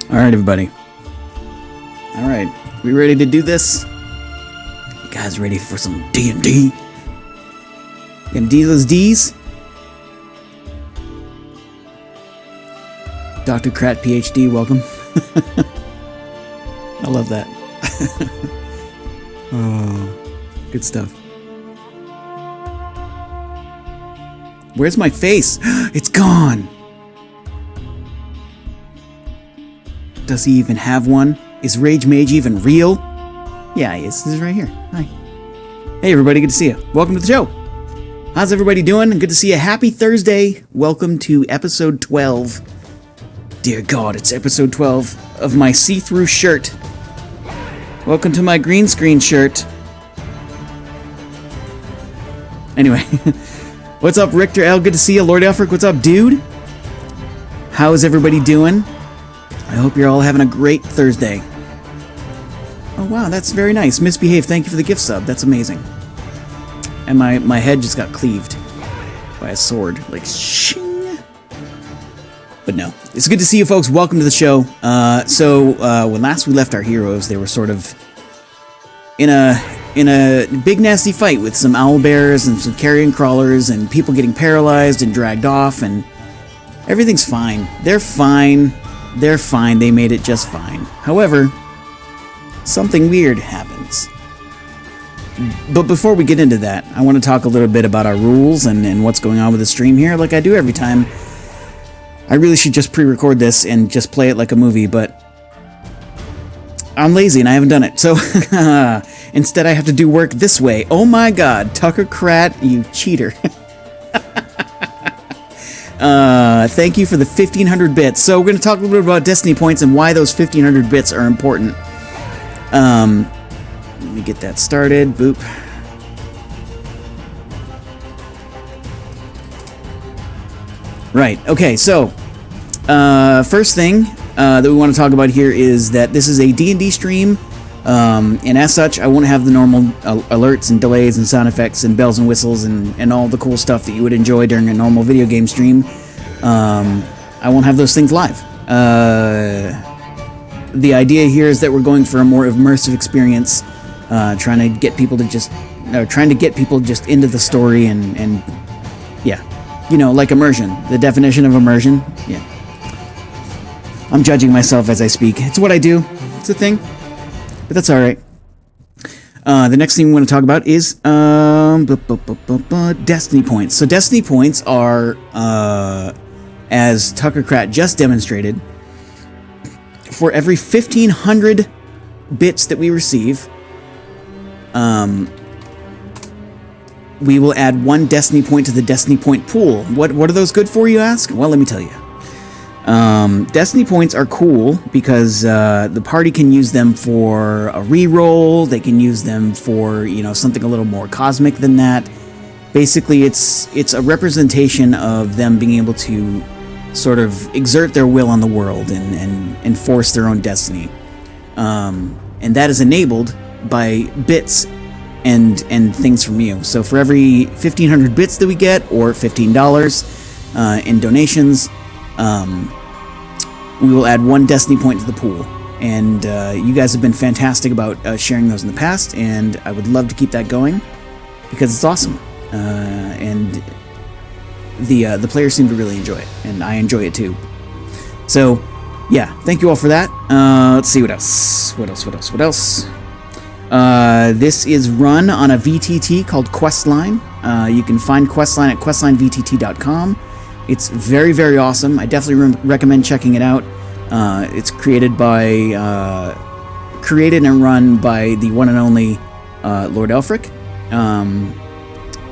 Alright, everybody. Alright, we ready to do this? You guys ready for some D&D? Gonna D those D's? Dr. Krat, PhD, welcome. I love that. Oh, good stuff. Where's my face? It's gone! Does he even have one? Is Rage Mage even real? Yeah, he is. This is right here. Hi. Hey everybody, good to see you. Welcome to the show. How's everybody doing? Good to see you. Happy Thursday. Welcome to episode 12. Dear God, it's episode 12 of my see-through shirt. Welcome to my green screen shirt. Anyway, what's up, Richter L? Good to see you. Lord Elfric, what's up, dude? How is everybody doing? I hope you're all having a great Thursday. Oh wow, that's very nice. Misbehave, thank you for the gift sub. That's amazing. And my head just got cleaved by a sword. Like, shing. But no. It's good to see you folks. Welcome to the show. When last we left our heroes, they were sort of in a big nasty fight with some owlbears and some carrion crawlers and people getting paralyzed and dragged off, and everything's fine. They're fine. They're fine. They made it just fine. However, something weird happens. But before we get into that, I want to talk a little bit about our rules and what's going on with the stream here, like I do every time. I really should just pre-record this and just play it like a movie, but I'm lazy and I haven't done it. So instead I have to do work this way. Oh my god, Tucker Krat, you cheater. Thank you for the 1500 bits. So we're going to talk a little bit about Destiny points and why those 1500 bits are important. Let me get that started. Boop. Right, okay, so first thing that we want to talk about here is that this is a D&D stream, and as such, I won't have the normal alerts and delays and sound effects and bells and whistles and all the cool stuff that you would enjoy during a normal video game stream. I won't have those things live. The idea here is that we're going for a more immersive experience, trying to get people just into the story and yeah. You know, like immersion. The definition of immersion. Yeah. I'm judging myself as I speak. It's what I do. It's a thing. But that's alright. The next thing we want to talk about is Destiny points. So Destiny points are, as Tucker Krat just demonstrated, for every 1500 bits that we receive, we will add 1 Destiny point to the Destiny point pool. What are those good for, you ask? Well, let me tell you. Destiny points are cool because the party can use them for a reroll. They can use them for, you know, something a little more cosmic than that. Basically, it's a representation of them being able to sort of exert their will on the world and enforce their own destiny. And that is enabled by bits and things from you. So for every 1500 bits that we get, or $15 in donations, we will add 1 Destiny point to the pool. And you guys have been fantastic about sharing those in the past, and I would love to keep that going because it's awesome. And the players seem to really enjoy it, and I enjoy it too. So yeah, thank you all for that. Let's see what else. What else? This is run on a VTT called Questline. You can find Questline at questlinevtt.com. It's very, very awesome. I definitely recommend checking it out. It's created and run by the one and only Lord Elfric,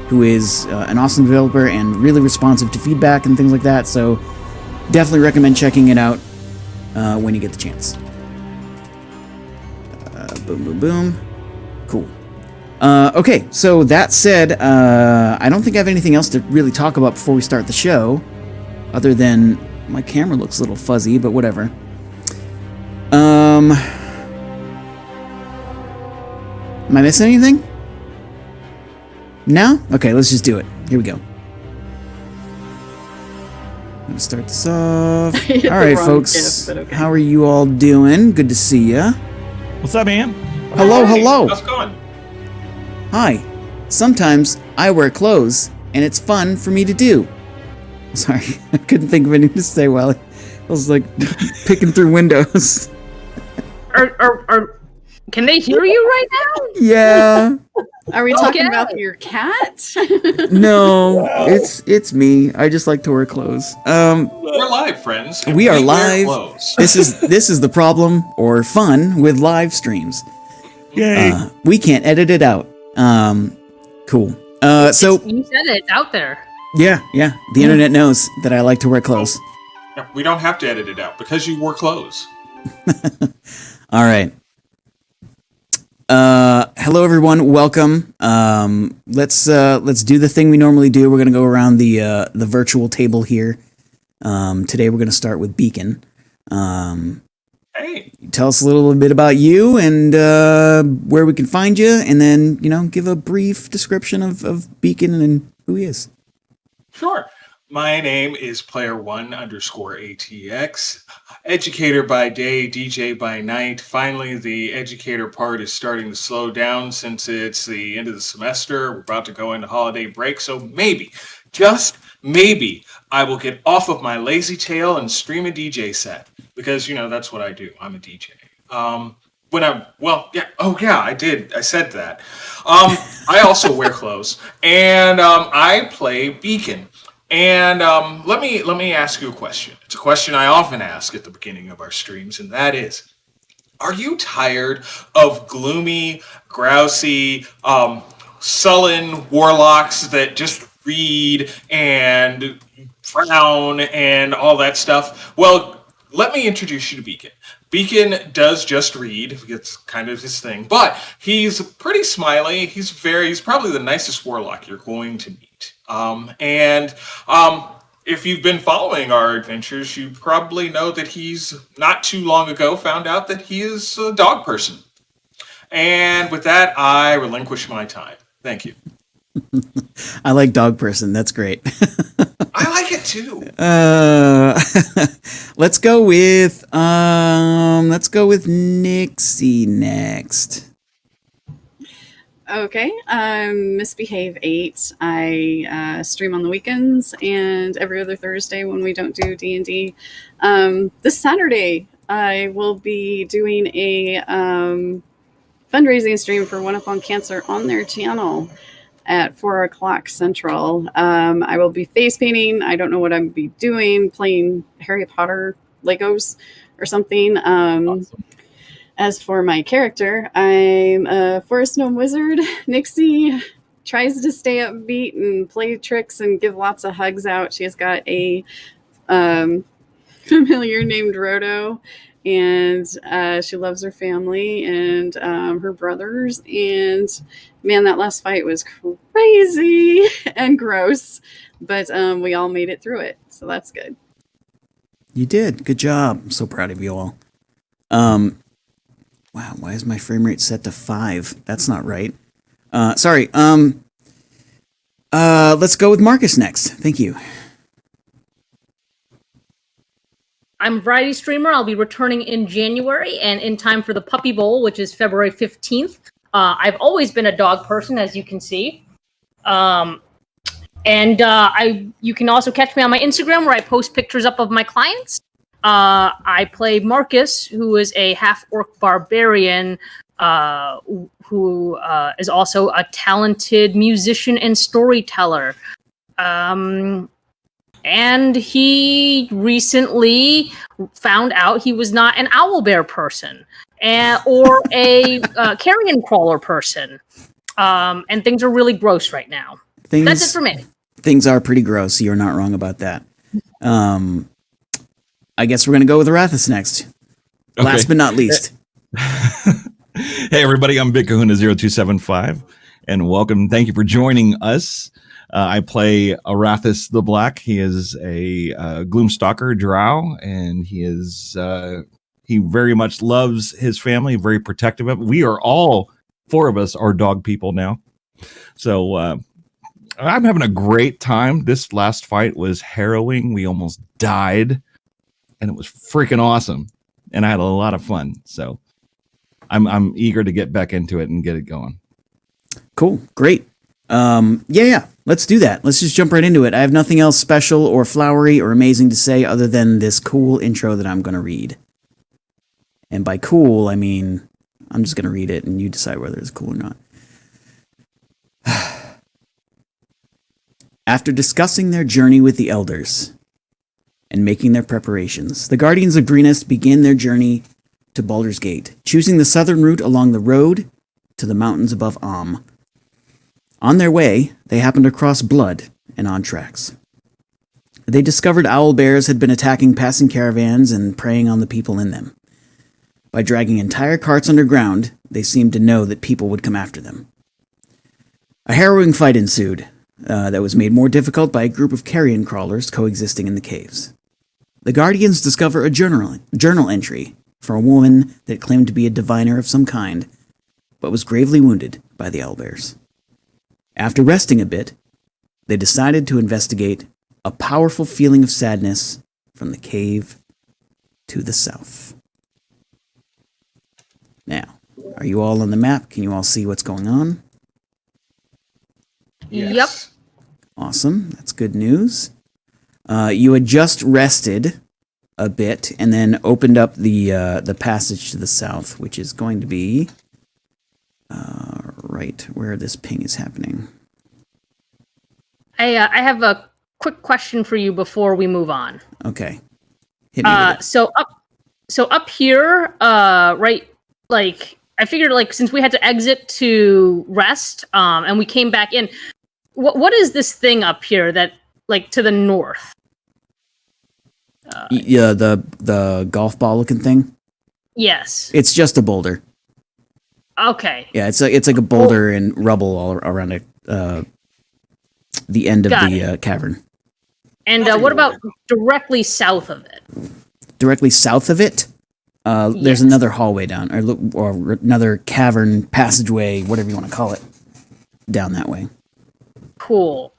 who is an awesome developer and really responsive to feedback and things like that. So definitely recommend checking it out when you get the chance. Boom, boom, boom. Cool. Okay, so that said, I don't think I have anything else to really talk about before we start the show, other than my camera looks a little fuzzy, but whatever. Am I missing anything? No? Okay, let's just do it. Here we go. I'm gonna start this off. Hit All the right, wrong folks. GIF, but okay. How are you all doing? Good to see ya. What's up, man? Hello, Hey, hello. how's it going? Hi. Sometimes I wear clothes, and it's fun for me to do. Sorry, I couldn't think of anything to say while I was like picking through windows. Can they hear you right now? Yeah. Are we talking Okay. about your cat? No, it's me. I just like to wear clothes. We're live, friends. and We are wear live. clothes. This is the problem or fun with live streams. Yay. We can't edit it out. Cool. So You said it. It's out there. yeah. The internet knows that I like to wear clothes. Yeah, we don't have to edit it out because you wore clothes. All right. Hello everyone. Welcome. Let's do the thing we normally do. We're gonna go around the virtual table here. Today we're gonna start with Beacon. Hey, Tell us a little bit about you and where we can find you, and then give a brief description of Beacon and who he is. sure. My name is player1_ATX. Educator by day, DJ by night. Finally, the educator part is starting to slow down since it's the end of the semester. We're about to go into holiday break, so maybe, just maybe, I will get off of my lazy tail and stream a DJ set. Because, that's what I do. I'm a DJ. I did. I said that. I also wear clothes. And I play Beacon. And let me ask you a question. It's a question I often ask at the beginning of our streams, and that is, are you tired of gloomy, grousy, sullen warlocks that just read and frown and all that stuff? Well, let me introduce you to Beacon. Beacon does just read. It's kind of his thing. But he's pretty smiley. He's probably the nicest warlock you're going to meet. If you've been following our adventures, you probably know that he's not too long ago found out that he is a dog person. And with that, I relinquish my time. Thank you. I like dog person. That's great. I like it too. Let's go with Nixie next. Okay, I'm Misbehave 8. I stream on the weekends and every other Thursday when we don't do D&D. This Saturday, I will be doing a fundraising stream for One Up on Cancer on their channel at 4 o'clock Central. I will be face painting. I don't know what I'm be doing, playing Harry Potter Legos or something. Awesome. As for my character, I'm a Forest Gnome Wizard. Nixie tries to stay upbeat and play tricks and give lots of hugs out. She has got a familiar named Roto, and she loves her family and her brothers. And man, that last fight was crazy and gross, but we all made it through it, so that's good. You did. Good job. I'm so proud of you all. Wow, why is my frame rate set to 5? That's not right. Sorry. Let's go with Marcus next. Thank you. I'm a variety streamer. I'll be returning in January and in time for the Puppy Bowl, which is February 15th. I've always been a dog person, as you can see. You can also catch me on my Instagram where I post pictures up of my clients. I play Marcus, who is a half-orc barbarian who is also a talented musician and storyteller. And he recently found out he was not an owlbear person or a carrion crawler person. And things are really gross right now. That's it for me. Things are pretty gross. You're not wrong about that. I guess we're going to go with Arathis next. Okay. Last but not least. Hey, everybody. I'm Big Kahuna0275, and welcome. Thank you for joining us. I play Arathis the Black. He is a Gloomstalker drow, and he very much loves his family, very protective of it. We are all, 4 of us, are dog people now. So I'm having a great time. This last fight was harrowing. We almost died, and it was freaking awesome. And I had a lot of fun. So I'm eager to get back into it and get it going. Cool. Great. Yeah. Let's do that. Let's just jump right into it. I have nothing else special or flowery or amazing to say other than this cool intro that I'm going to read. And by cool, I mean, I'm just going to read it and you decide whether it's cool or not. After discussing their journey with the elders and making their preparations, the Guardians of Greenest begin their journey to Baldur's Gate, choosing the southern route along the road to the mountains above Am. On their way, they happened across blood and on tracks. They discovered owlbears had been attacking passing caravans and preying on the people in them. By dragging entire carts underground, they seemed to know that people would come after them. A harrowing fight ensued that was made more difficult by a group of carrion crawlers coexisting in the caves. The Guardians discover a journal entry from a woman that claimed to be a diviner of some kind, but was gravely wounded by the owlbears. After resting a bit, they decided to investigate a powerful feeling of sadness from the cave to the south. Now, are you all on the map? Can you all see what's going on? Yep. Awesome. That's good news. You had just rested a bit and then opened up the passage to the south, which is going to be right where this ping is happening. I have a quick question for you before we move on. Okay. Hit me with it. So up here, right, like I figured, like since we had to exit to rest, and we came back in, what is this thing up here that, like, to the north? Yeah, the golf ball looking thing. Yes. It's just a boulder. Okay. Yeah, it's like a boulder and rubble all around it. The end of the cavern. And what about directly south of it? Directly south of it, there's Yes. another hallway down, or another cavern passageway, whatever you want to call it, down that way. Cool.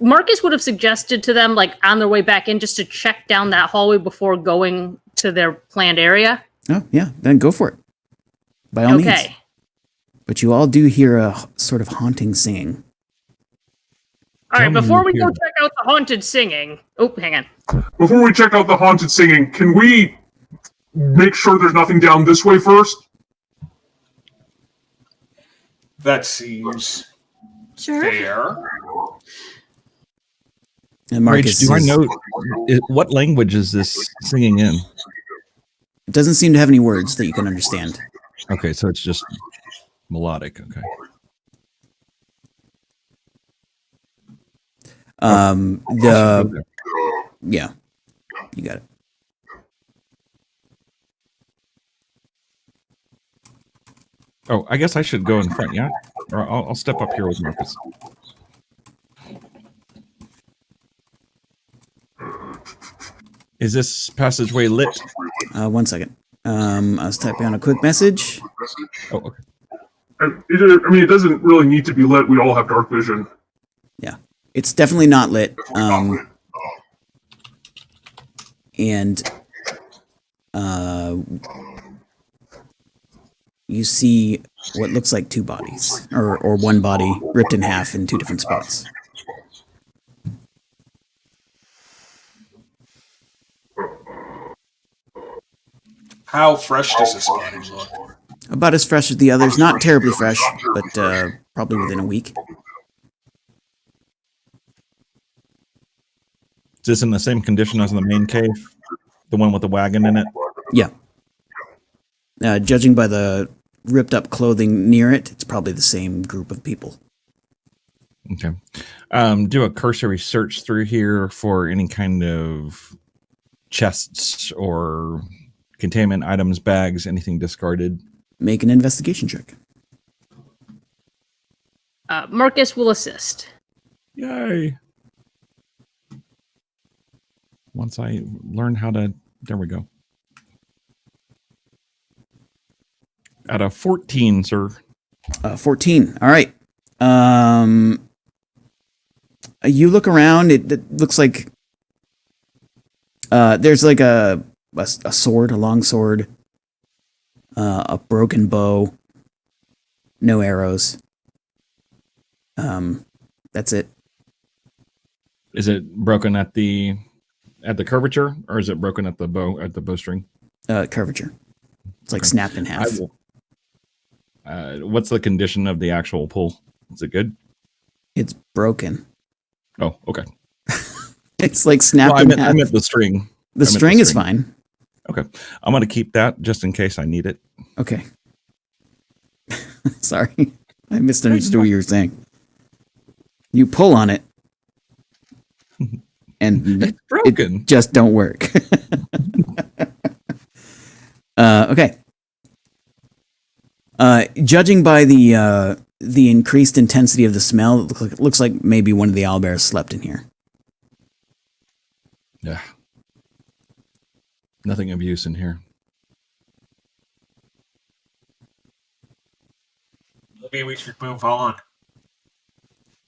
Marcus would have suggested to them, like on their way back in, just to check down that hallway before going to their planned area. Oh, yeah, then go for it. By all means. Okay. But you all do hear a sort of haunting singing. All right, Tell me before we you go hear- check out the haunted singing. Oh, hang on. Before we check out the haunted singing, can we make sure there's nothing down this way first? That seems fair. And Marcus Rach, do I know what language is this singing in? It doesn't seem to have any words that you can understand. Okay, so it's just melodic. Okay. Yeah, you got it. Oh, I guess I should go in front, yeah? Or I'll step up here with Marcus. Is this passageway lit? 1 second. I was typing on a quick message. Oh, okay. I mean, it doesn't really need to be lit. We all have dark vision. Yeah, it's definitely not lit. You see what looks like two bodies, or one body ripped in half in two different spots. How fresh does this body look? About as fresh as the others. Not terribly fresh, but probably within a week. Is this in the same condition as the main cave? The one with the wagon in it? Yeah. Judging by the ripped up clothing near it, it's probably the same group of people. Okay. Do a cursory search through here for any kind of chests or containment items, bags, anything discarded. Make an investigation check. Marcus will assist. Yay. Once I learn how to, there we go. At a 14, sir. 14. All right. You look around. It looks like there's like a sword, a long sword, a broken bow, no arrows. That's it. Is it broken at the curvature, or is it broken at the bowstring? Curvature. It's like snapped in half. What's the condition of the actual pull? Is it good? It's broken. Oh, okay. It's like snapped Well, in half. I meant the string. The string is fine. Okay. I'm going to keep that just in case I need it. Okay. Sorry. I misunderstood what you were saying. You pull on it, and It's broken. it just don't work. Okay. Judging by the increased intensity of the smell, it looks like maybe one of the owlbears slept in here. Yeah. Nothing of use in here. Maybe we should move on.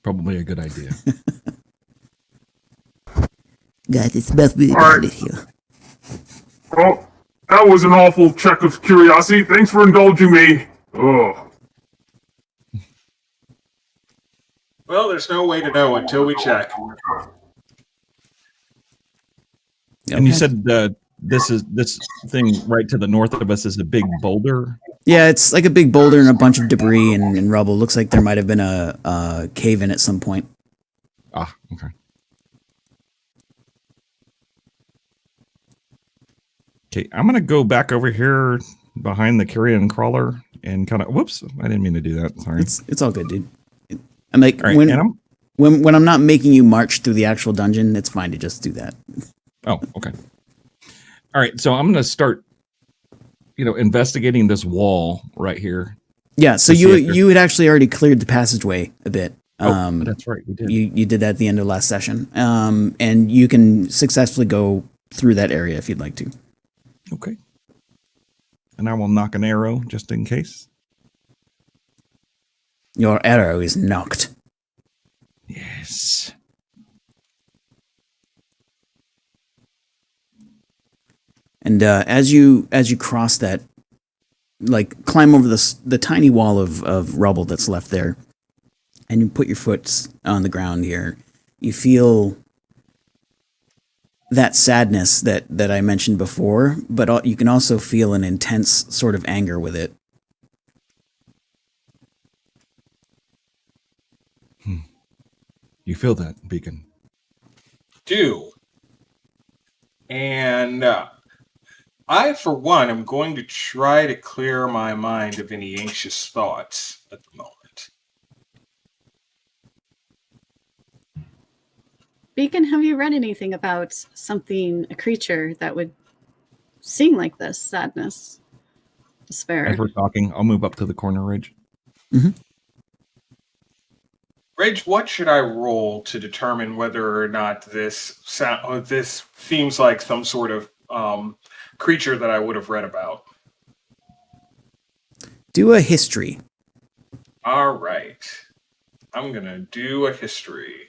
Probably a good idea. Guys, it smells really bad in here. Well, that was an awful check of curiosity. Thanks for indulging me. Oh. Well, there's no way to know until we check. And you said this thing right to the north of us is a big boulder. Yeah, it's like a big boulder and a bunch of debris and rubble. Looks like there might have been a cave in at some point. Ah, okay. Okay, I'm gonna go back over here behind the carrion crawler and kind of. Whoops, I didn't mean to do that. Sorry. It's all good, dude. I'm like All right, when I'm not making you march through the actual dungeon, it's fine to just do that. Oh, okay. All right, so I'm gonna start, investigating this wall right here. Yeah, so you had actually already cleared the passageway a bit. That's right, we did. You did that at the end of last session, and you can successfully go through that area if you'd like to. Okay. And I will knock an arrow just in case. Your arrow is knocked. Yes. And as you cross that, like climb over the tiny wall of rubble that's left there, and you put your foot on the ground here, you feel that sadness that I mentioned before, but you can also feel an intense sort of anger with it. You feel that, Beacon? Do. And I, for one, am going to try to clear my mind of any anxious thoughts at the moment. Beacon, have you read anything about a creature that would sing like this? Sadness, despair. As we're talking, I'll move up to the corner ridge. Mm-hmm. Reg, what should I roll to determine whether or not this seems like some sort of creature that I would have read about? Do a history. All right. I'm going to do a history.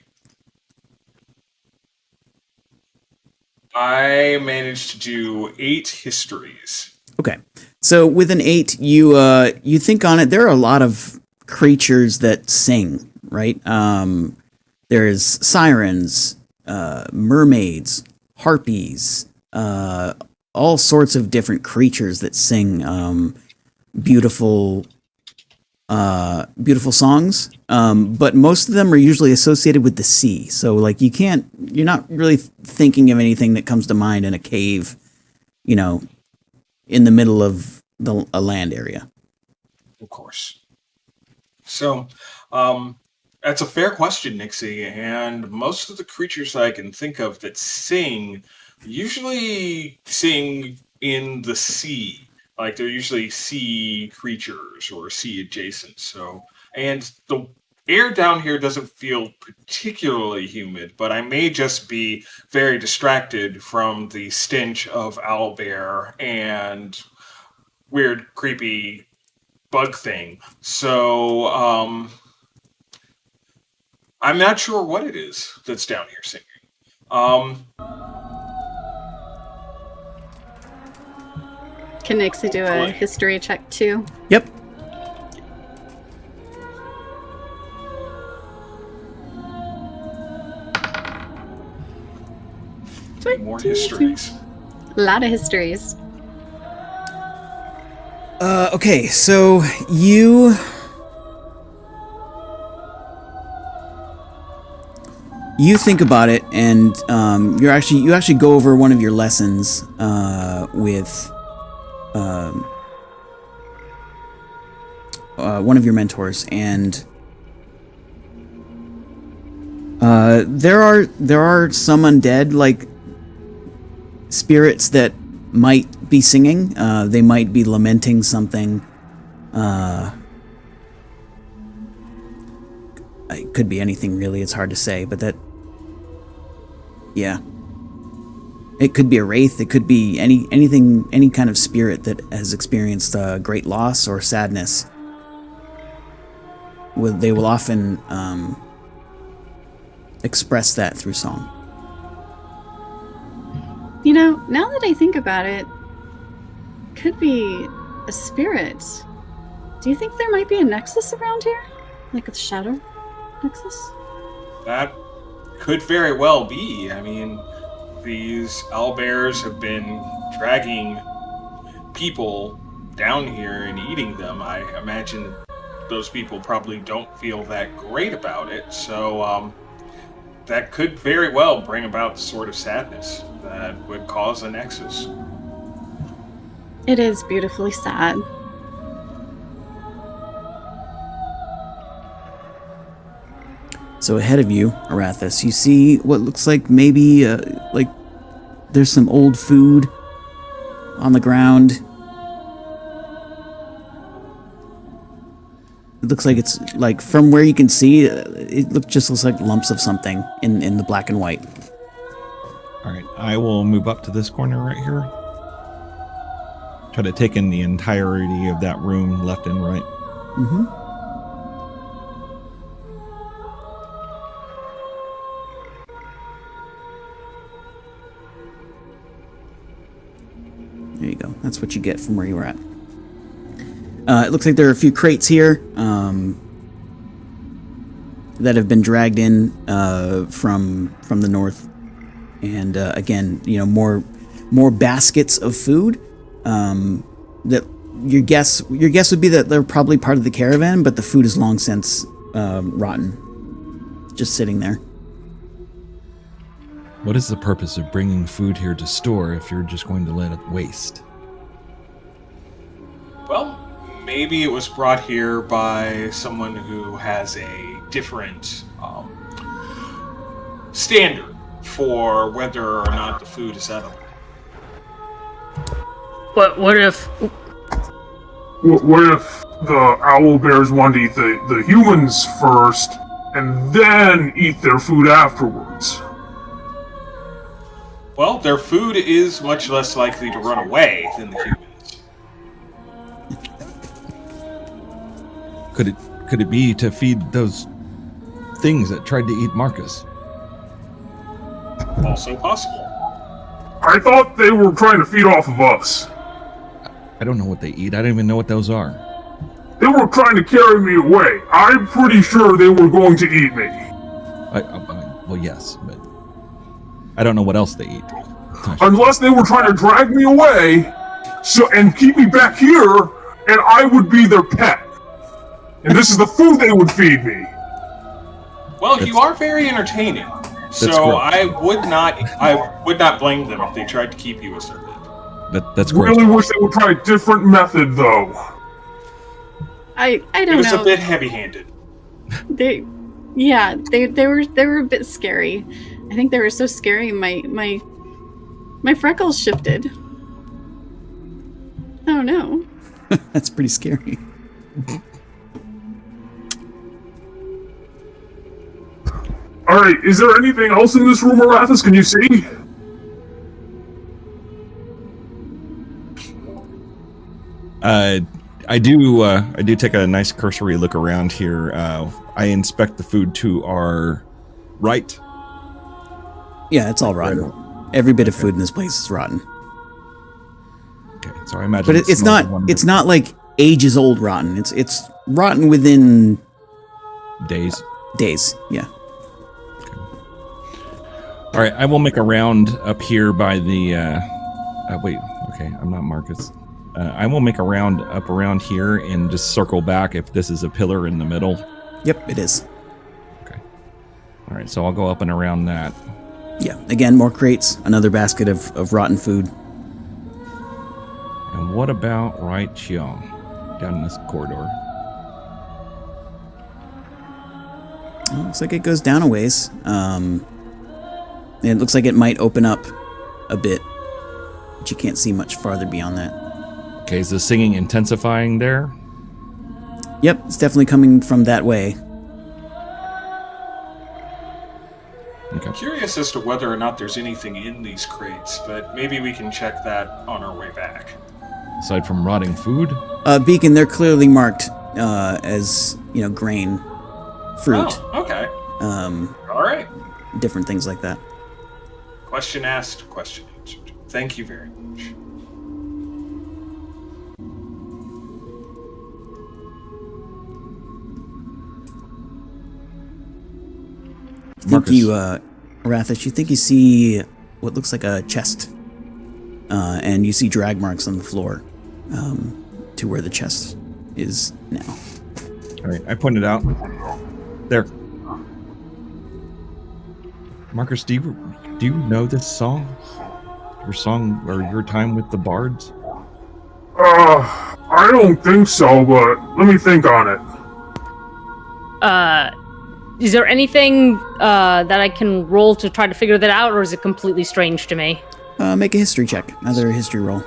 I managed to do 8 histories. Okay. So with an 8, you think on it, there are a lot of creatures that sing, right? There's sirens, mermaids, harpies, all sorts of different creatures that sing beautiful songs. But most of them are usually associated with the sea. So like you're not really thinking of anything that comes to mind in a cave, in the middle of a land area. Of course. So, that's a fair question, Nixie. And most of the creatures I can think of that sing usually sing in the sea. Like they're usually sea creatures or sea adjacent. So, and the air down here doesn't feel particularly humid, but I may just be very distracted from the stench of owlbear and weird, creepy bug thing. So, I'm not sure what it is that's down here singing. Can Nixie do a history check too? Yep. More histories. A lot of histories. Okay, so you think about it, and you actually go over one of your lessons with one of your mentors, and there are some undead like spirits that might be singing. They might be lamenting something. It could be anything really. It's hard to say, but yeah. It could be a wraith. It could be anything, any kind of spirit that has experienced great loss or sadness. They will often express that through song. You know, now that I think about it, could be a spirit. Do you think there might be a nexus around here? Like a shadow nexus? That could very well be. I mean, these owlbears have been dragging people down here and eating them. I imagine those people probably don't feel that great about it, so that could very well bring about the sort of sadness that would cause a nexus. It is beautifully sad. So ahead of you, Arathis, you see what looks like maybe like there's some old food on the ground. It looks like it's like from where you can see, just looks like lumps of something in the black and white. All right, I will move up to this corner right here. Try to take in the entirety of that room, left and right. Mm-hmm. There you go. That's what you get from where you were at. It looks like there are a few crates here that have been dragged in from the north, and again, you know, more baskets of food. That your guess would be that they're probably part of the caravan, but the food is long since rotten, just sitting there. What is the purpose of bringing food here to store if you're just going to let it waste? Well, maybe it was brought here by someone who has a different standard for whether or not the food is edible. But what if... What if the owlbears want to eat the humans first, and then eat their food afterwards? Well, their food is much less likely to run away than the humans. Could it be to feed those things that tried to eat Marcus? Also possible. I thought they were trying to feed off of us. I don't know what they eat. I don't even know what those are. They were trying to carry me away. I'm pretty sure they were going to eat me. Well, yes, but I don't know what else they eat. Unless they were trying to drag me away, and keep me back here, and I would be their pet. And this is the food they would feed me. Well, you are very entertaining, so I would not blame them if they tried to keep you as their pet. That's great. Really wish they would try a different method, though. I don't know. It was a bit heavy-handed. They were a bit scary. I think they were so scary. My freckles shifted. I don't know. That's pretty scary. Alright, is there anything else in this room, Arathis? Can you see? I do take a nice cursory look around here. I inspect the food to our right. Yeah, it's all rotten. Every bit of food in this place is rotten. Okay, so I imagine. But it's not. It's not like ages old rotten. It's rotten within days. Days. Yeah. All right, I will make a round up here by the. Wait. Okay, I'm not Marcus. I will make a round up around here and just circle back if this is a pillar in the middle. Yep, it is. Okay. All right, so I'll go up and around that. Yeah. Again, more crates. Another basket of rotten food. And what about right here, down in this corridor? Well, looks like it goes down a ways. It looks like it might open up a bit, but you can't see much farther beyond that. Okay, is the singing intensifying there? Yep, it's definitely coming from that way. Okay. Curious as to whether or not there's anything in these crates, but maybe we can check that on our way back. Aside from rotting food? Beacon, they're clearly marked as, grain, fruit. Oh, okay. All right. Different things like that. Question asked, question answered. Thank you very much. Think you, Arathis, you think you see what looks like a chest, and you see drag marks on the floor to where the chest is now. All right, I pointed out. There. Marcus, do you know this song? Your song or your time with the bards? I don't think so, but let me think on it. Is there anything that I can roll to try to figure that out, or is it completely strange to me? Make a history check. Another history roll.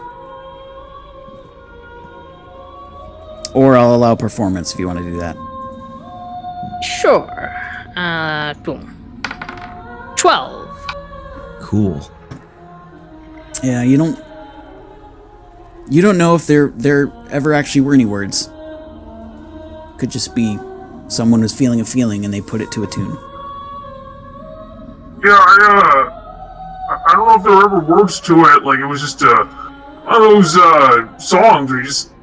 Or I'll allow performance if you want to do that. Sure. Boom. 12. Cool. Yeah, you don't know if there ever actually were any words. Could just be someone was feeling a feeling and they put it to a tune. Yeah, I don't know if there were ever words to it. Like, it was just one of those songs where you just,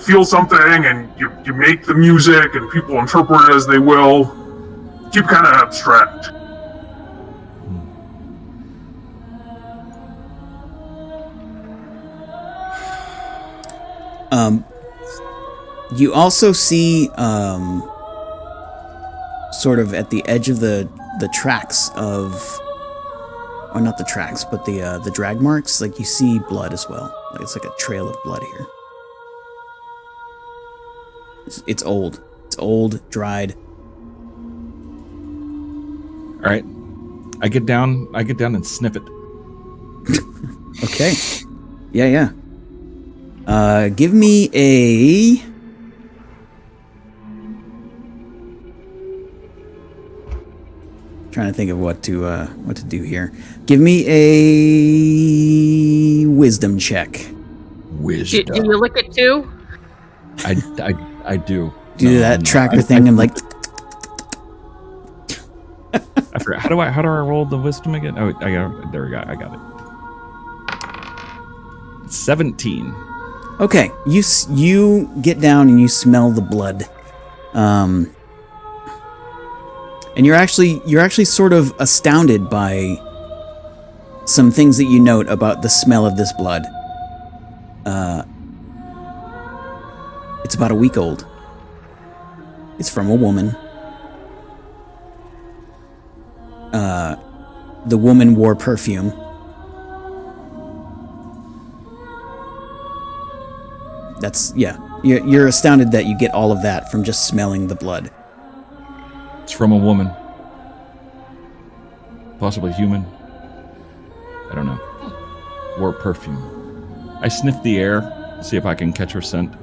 feel something and you make the music and people interpret it as they will. Keep kind of abstract. You also see, sort of at the edge of the tracks of, or not the tracks, but the drag marks, like you see blood as well. Like it's like a trail of blood here. It's old. It's old, dried. All right. I get down and sniff it. Okay. Yeah. Give me a... Trying to think of what to do here. Give me a wisdom check. Wisdom. Do you lick it too? I do. Do that tracker thing and like... I forgot. How do I roll the wisdom again? Oh, there we go. I got it. 17. Okay, you get down and you smell the blood, and you're actually sort of astounded by some things that you note about the smell of this blood. It's about a week old. It's from a woman. The woman wore perfume. You're astounded that you get all of that from just smelling the blood. It's from a woman. Possibly human. I don't know. Wore perfume. I sniff the air, see if I can catch her scent.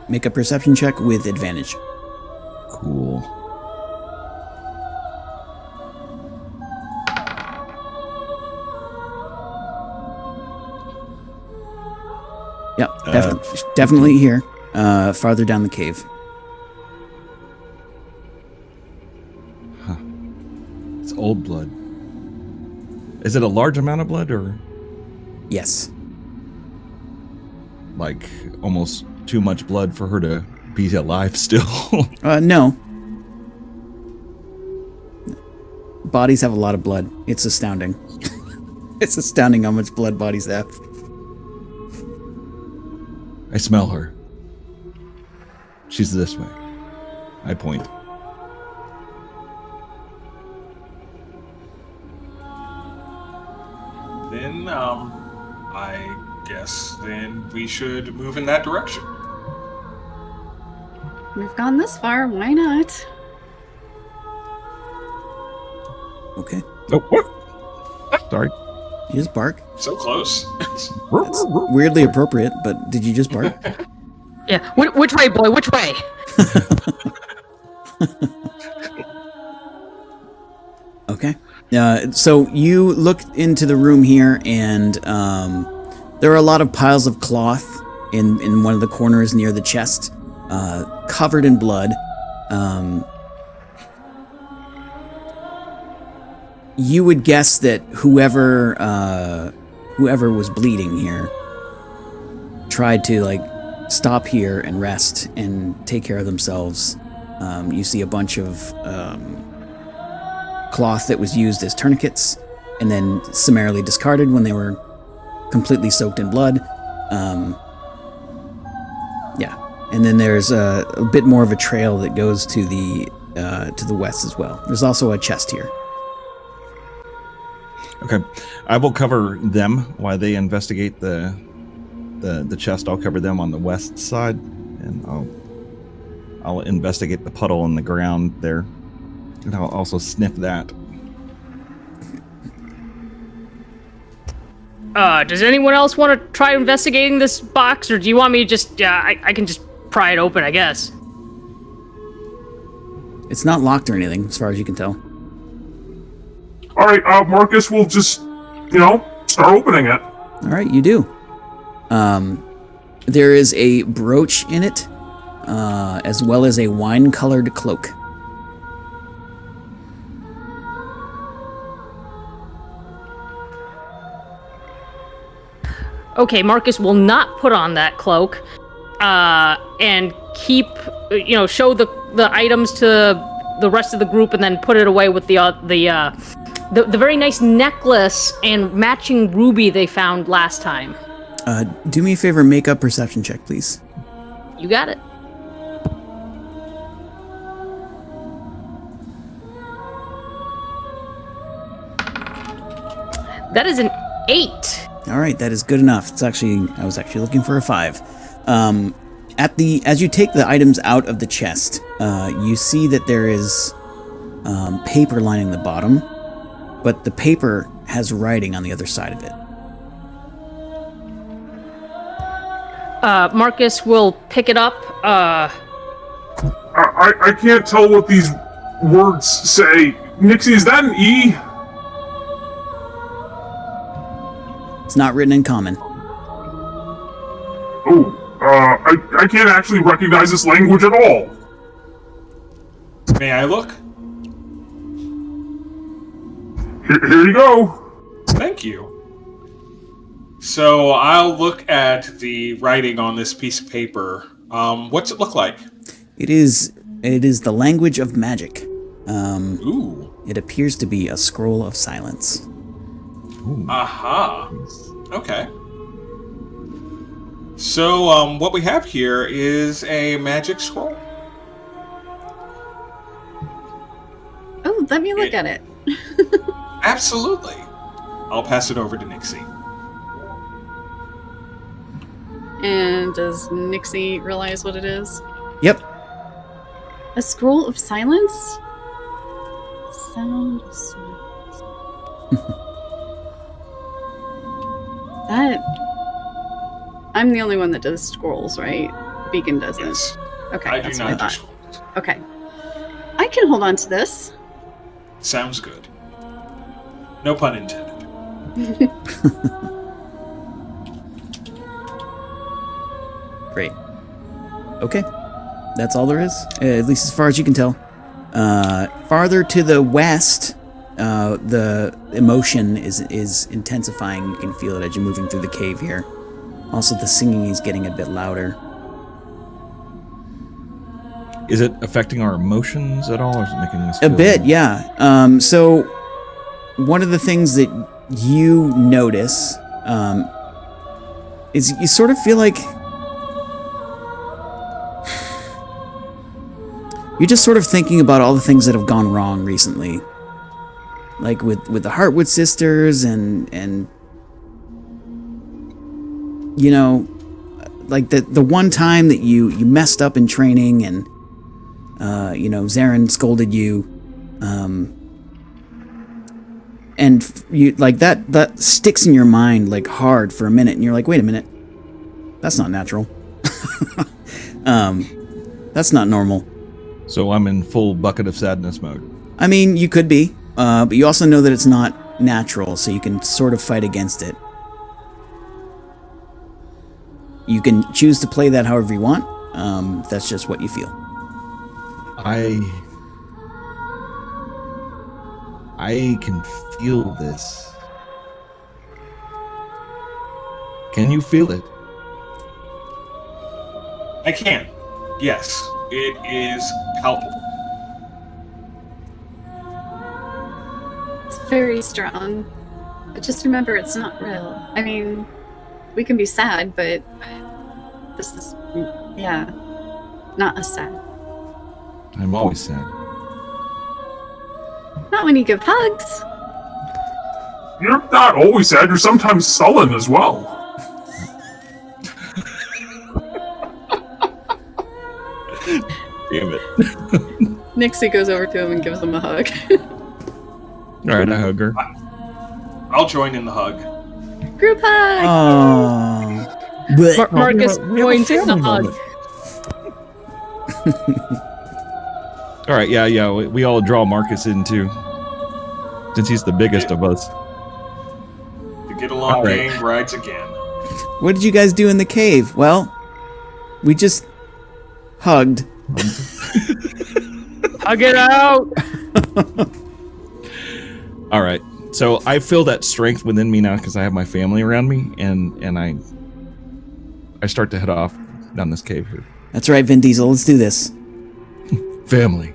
Make a perception check with advantage. Cool. Yep, definitely here. Farther down the cave. It's old blood. Is it a large amount of blood, or Yes. like almost too much blood for her to be alive still? No. Bodies have a lot of blood. It's astounding. It's astounding how much blood bodies have. I smell her. She's this way. I point. Then, I guess then we should move in that direction. We've gone this far. Why not? Okay. Oh, what? Sorry. You just bark. So close. That's weirdly appropriate, but did you just bark? Yeah. Which way, boy? Which way? Okay. So you look into the room here, and there are a lot of piles of cloth in one of the corners near the chest, covered in blood. You would guess that whoever was bleeding here tried to stop here and rest and take care of themselves. You see a bunch of cloth that was used as tourniquets and then summarily discarded when they were completely soaked in blood. Yeah, and then there's a bit more of a trail that goes to the west as well. There's also a chest here. Okay, I will cover them while they investigate the chest. I'll cover them on the west side, and I'll investigate the puddle in the ground there, and I'll also sniff that. Does anyone else want to try investigating this box, or do you want me to just? I can just pry it open, I guess. It's not locked or anything, as far as you can tell. All right, Marcus, we'll just, start opening it. All right, you do. There is a brooch in it, as well as a wine-colored cloak. Okay, Marcus will not put on that cloak, and keep, show the items to the rest of the group, and then put it away with the very nice necklace and matching ruby they found last time. Do me a favor, make a perception check, please. You got it. That is an 8. All right, that is good enough. I was actually looking for a 5. As you take the items out of the chest, you see that there is paper lining the bottom, but the paper has writing on the other side of it. Marcus will pick it up. I can't tell what these words say. Nixie, is that an E? It's not written in common. Oh, I can't actually recognize this language at all. May I look? Here you go. Thank you. So I'll look at the writing on this piece of paper. What's it look like? It is the language of magic. Ooh. It appears to be a scroll of silence. Aha. Okay. So, what we have here is a magic scroll. Oh, let me look at it. Absolutely. I'll pass it over to Nixie. And does Nixie realize what it is? Yep. A scroll of silence? Sound of silence. I'm the only one that does scrolls, right? Beacon doesn't. Yes. Okay, I that's do what not do thought. scrolls. Okay. I can hold on to this. Sounds good. No pun intended. Great. Okay. That's all there is, at least as far as you can tell. Farther to the west, the emotion is intensifying. You can feel it as you're moving through the cave here. Also, the singing is getting a bit louder. Is it affecting our emotions at all, or is it making us A feel bit, yeah. So, one of the things that you notice is you sort of feel like you're just sort of thinking about all the things that have gone wrong recently, like with the Heartwood sisters and you know, like the one time that you messed up in training and you know, Zarin scolded you, and you like that sticks in your mind like hard for a minute, and you're like, wait a minute, that's not natural. That's not normal. So I'm in full bucket of sadness mode. I mean, you could be, but you also know that it's not natural, so you can sort of fight against it. You can choose to play that however you want. That's just what you feel. I can feel this. Can you feel it? I can. Yes, it is palpable. It's very strong. But just remember, it's not real. I mean, we can be sad, but this is, yeah, not as sad. I'm always sad. Not when you give hugs. You're not always sad, you're sometimes sullen as well. Damn it. Nixie goes over to him and gives him a hug. All right, I hug her. I'll join in the hug. Group hug! Oh. Marcus joins in the hug. All right, yeah. We all draw Marcus in too, since he's the biggest of us. The get along All right. gang rides again. What did you guys do in the cave? Well, we just hugged. Hug it out! All right, so I feel that strength within me now because I have my family around me, and I start to head off down this cave here. That's right, Vin Diesel. Let's do this. Family.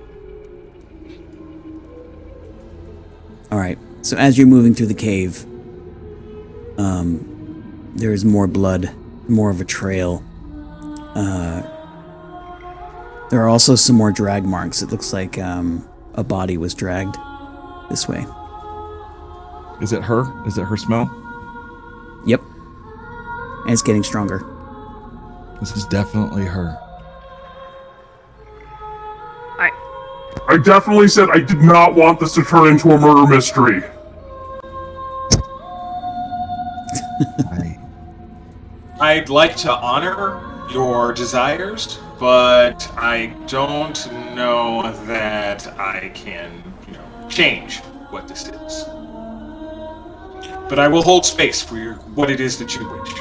All right. So as you're moving through the cave, there is more blood, more of a trail. There are also some more drag marks. It looks like a body was dragged this way. Is it her? Is it her smell? Yep. And it's getting stronger. This is definitely her. I definitely said I did not want this to turn into a murder mystery. I'd like to honor your desires, but I don't know that I can, change what this is. But I will hold space for what it is that you wish.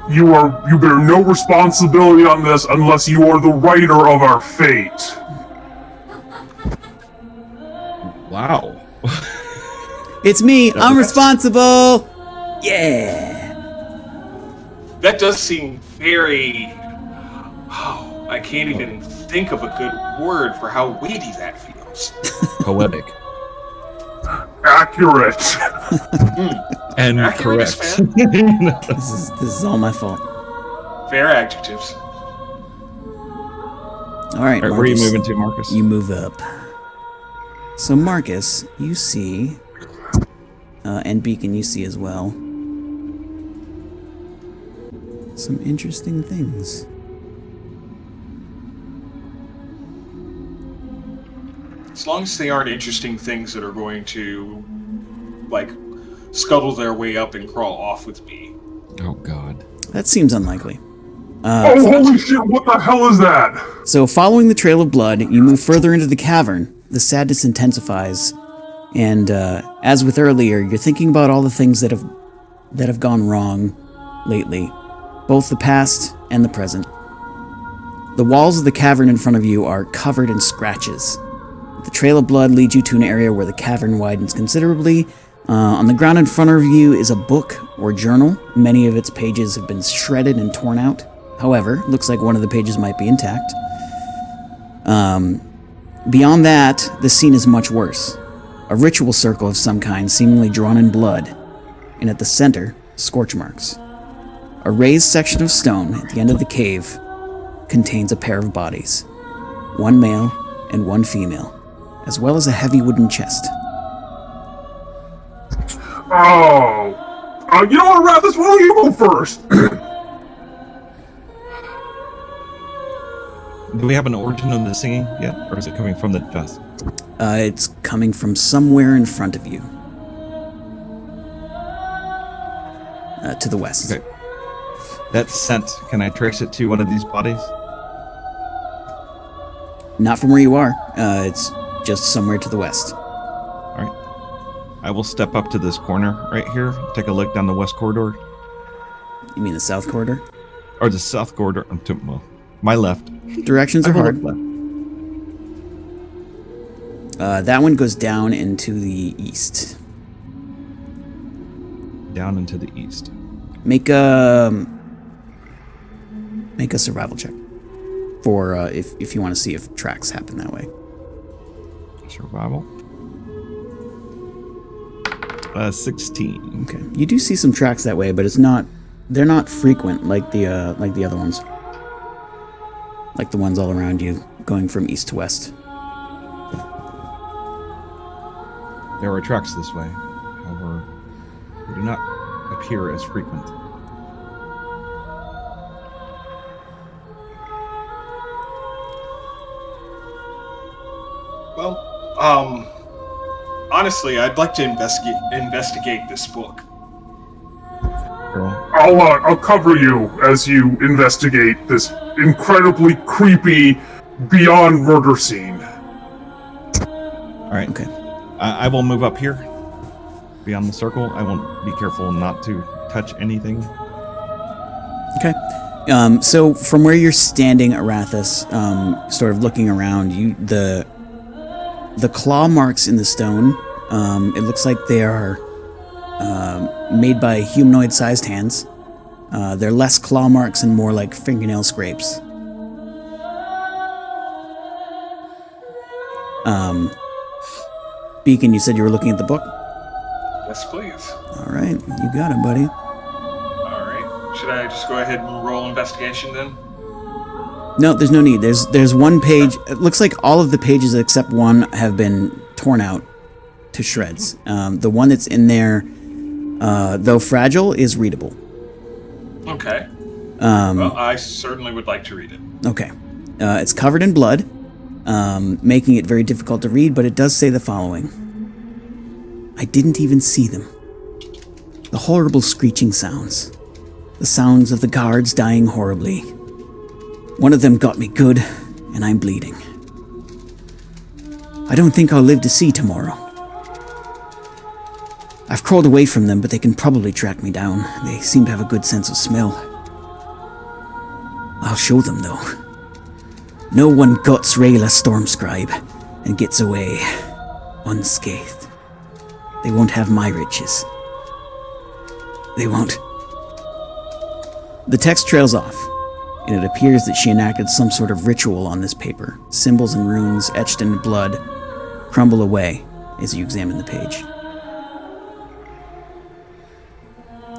You bear no responsibility on this unless you are the writer of our fate. Wow. It's me. I'm responsible. Yeah. That does seem very... Oh, I can't even think of a good word for how weighty that feels. Poetic. Accurate. And Accurate is correct. fair. This is all my fault. Fair adjectives. All right, All right, where are you Marcus, moving to, Marcus? You move up. So Marcus, you see, and Beacon, you see as well, some interesting things. As long as they aren't interesting things that are going to, scuttle their way up and crawl off with me. Oh, God. That seems unlikely. Oh, holy shit, what the hell is that? So following the trail of blood, you move further into the cavern. The sadness intensifies, and as with earlier, you're thinking about all the things that have gone wrong lately. both the past and the present. The walls of the cavern in front of you are covered in scratches. The trail of blood leads you to an area where the cavern widens considerably. On the ground in front of you is a book or journal. Many of its pages have been shredded and torn out. However, looks like one of the pages might be intact. Beyond that, the scene is much worse. A ritual circle of some kind, seemingly drawn in blood, and at the center, scorch marks. A raised section of stone at the end of the cave contains a pair of bodies, one male and one female, as well as a heavy wooden chest. Oh. You know what, Rathis? Why don't you go first? Do we have an origin of the singing yet, or is it coming from the chest? It's coming from somewhere in front of you. To the west. Okay. That scent, can I trace it to one of these bodies? Not from where you are. It's just somewhere to the west. All right. I will step up to this corner right here, take a look down the west corridor. You mean the south corridor? Or the south corridor, well, my left. Directions are I will hard. look left. That one goes down into the east. Down into the east. Make a survival check for if you want to see if tracks happen that way. Survival. 16. Okay, you do see some tracks that way, but they're not frequent like the other ones, like the ones all around you going from east to west. There are tracks this way, however, they do not appear as frequent. Well, honestly, I'd like to investigate this book. Girl. I'll cover you as you investigate this incredibly creepy, beyond murder scene. All right. Okay. I will move up here, beyond the circle. I will be careful not to touch anything. Okay. So from where you're standing, Arathis, sort of looking around, the claw marks in the stone, it looks like they are made by humanoid-sized hands. They're less claw marks and more like fingernail scrapes. Beacon, you said you were looking at the book? Yes, please. All right, you got it, buddy. All right. Should I just go ahead and roll investigation then? No, there's no need. There's one page. It looks like all of the pages except one have been torn out to shreds. The one that's in there, though fragile, is readable. Okay. Well, I certainly would like to read it. Okay. It's covered in blood, making it very difficult to read, but it does say the following. I didn't even see them. The horrible screeching sounds. The sounds of the guards dying horribly. One of them got me good, and I'm bleeding. I don't think I'll live to see tomorrow. I've crawled away from them, but they can probably track me down. They seem to have a good sense of smell. I'll show them, though. No one guts Rayla Stormscribe and gets away unscathed. They won't have my riches. They won't. The text trails off, and it appears that she enacted some sort of ritual on this paper. Symbols and runes etched in blood crumble away as you examine the page.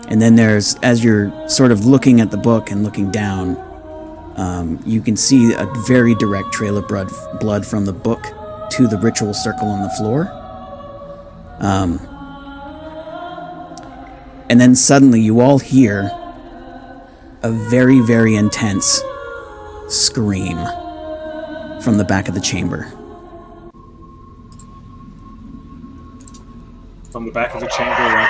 And then there's, as you're sort of looking at the book and looking down, you can see a very direct trail of blood from the book to the ritual circle on the floor. And then suddenly you all hear a very, very intense scream from the back of the chamber. From the back of the chamber,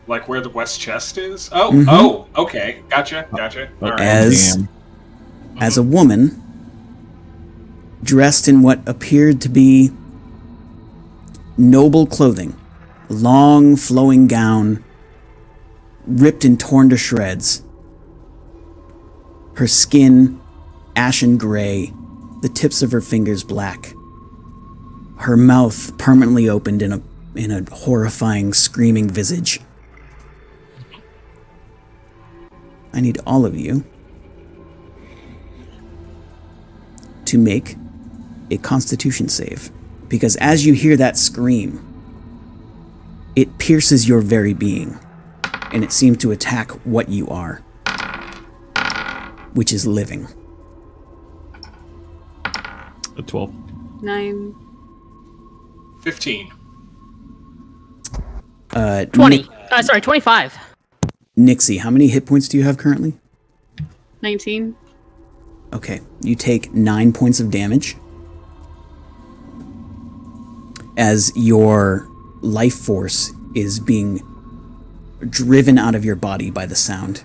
like where the west chest is? Oh, Mhm. Oh, okay. Gotcha. All right. As a woman, dressed in what appeared to be noble clothing, a long flowing gown, ripped and torn to shreds. Her skin ashen gray, the tips of her fingers black. Her mouth permanently opened in a horrifying, screaming visage. I need all of you to make a Constitution save, because as you hear that scream, it pierces your very being, and it seems to attack what you are, which is living. A 12. 9. 15. 20. Sorry, 25. Nixie, how many hit points do you have currently? 19. Okay, you take 9 points of damage as your life force is being driven out of your body by the sound.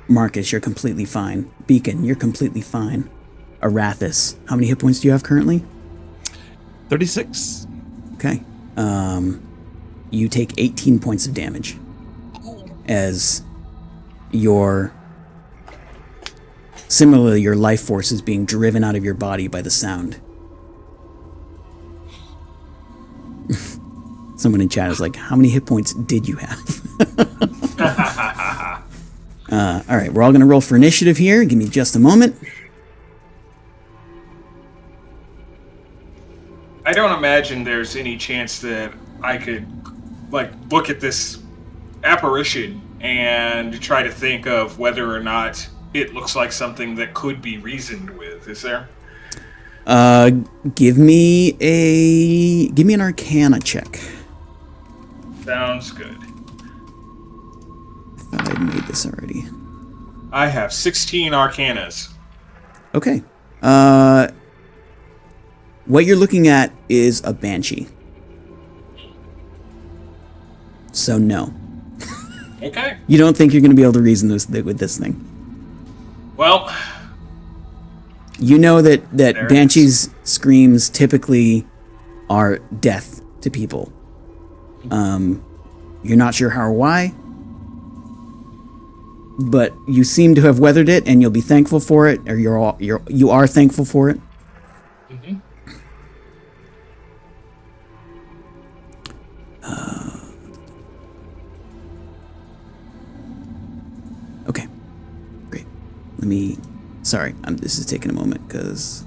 Marcus, you're completely fine. Beacon, you're completely fine. Arathis, how many hit points do you have currently? 36. Okay. You take 18 points of damage as similarly, your life force is being driven out of your body by the sound. Someone in chat is like, how many hit points did you have? All right, we're all going to roll for initiative here. Give me just a moment. I don't imagine there's any chance that I could, look at this apparition and try to think of whether or not it looks like something that could be reasoned with. Is there? Give me an Arcana check. Sounds good. I thought I'd made this already. I have 16 Arcanas. Okay. What you're looking at is a banshee. So no. Okay. You don't think you're going to be able to reason with this thing. Well, you know that There it banshees' screams typically are death to people. You're not sure how or why, but you seem to have weathered it, and you'll be thankful for it, or you are thankful for it. mhm. Okay, great. Sorry, this is taking a moment because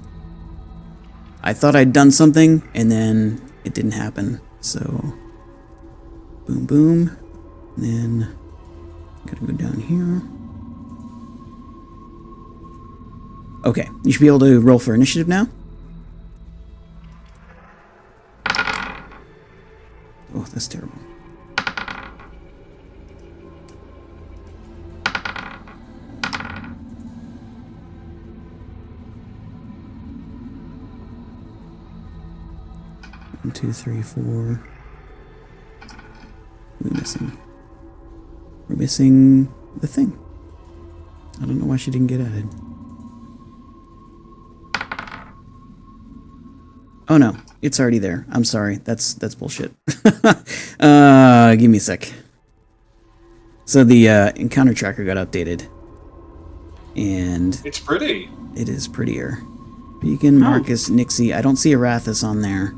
I thought I'd done something and then it didn't happen. So, boom, boom, and then gotta go down here. Okay, you should be able to roll for initiative now. Oh, that's terrible. One, two, three, four. What are we missing? We're missing the thing. I don't know why she didn't get added. Oh no, it's already there. I'm sorry. That's bullshit. Give me a sec. So the encounter tracker got updated. And It's pretty. it is prettier. Beacon, Marcus, Nixie. I don't see Arathis on there.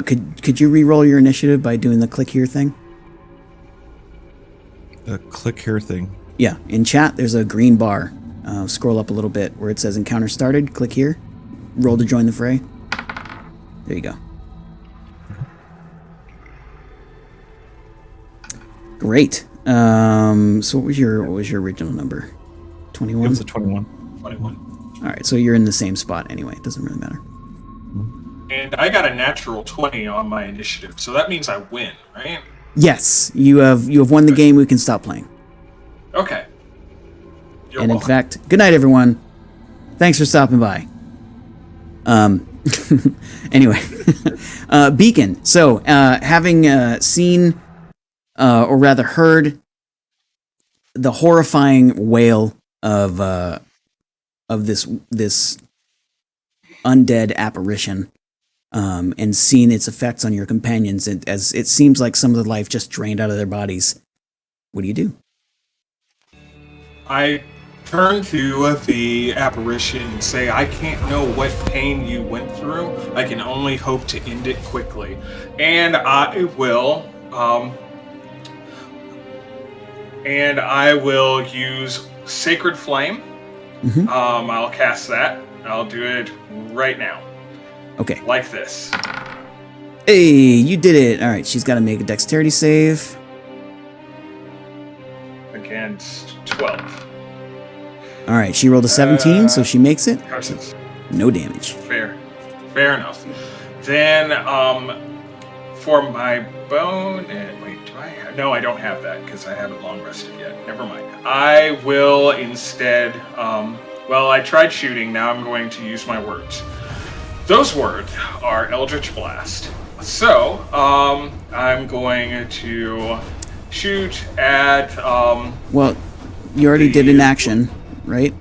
Could you re-roll your initiative by doing the click here thing? The click here thing. Yeah, in chat there's a green bar. Scroll up a little bit where it says encounter started. Click here. Roll to join the fray. There you go. Great. So what was your original number? 21? It was a 21. 21. All right, so you're in the same spot anyway. It doesn't really matter. And I got a natural 20 on my initiative, so that means I win, right? Yes, you have won the game. We can stop playing. Okay. You're And in welcome. fact, good night, everyone. Thanks for stopping by. Anyway, Beacon. So, having seen, or rather heard, the horrifying wail of this undead apparition, and seen its effects on your companions, and as it seems like some of the life just drained out of their bodies. What do you do? I turn to the apparition and say, I can't know what pain you went through. I can only hope to end it quickly. And I will use Sacred Flame. Mm-hmm. I'll cast that. I'll do it right now. Okay. Like this. Hey, you did it. All right, she's got to make a dexterity save. Against 12. All right, she rolled a 17, so she makes it. Curses. No damage. Fair enough. Then, for my bone, wait, do I have? No, I don't have that because I haven't long rested yet. Never mind. I will instead. I tried shooting. Now I'm going to use my words. Those words are Eldritch Blast. So, I'm going to shoot at. Well, you already did an action, right?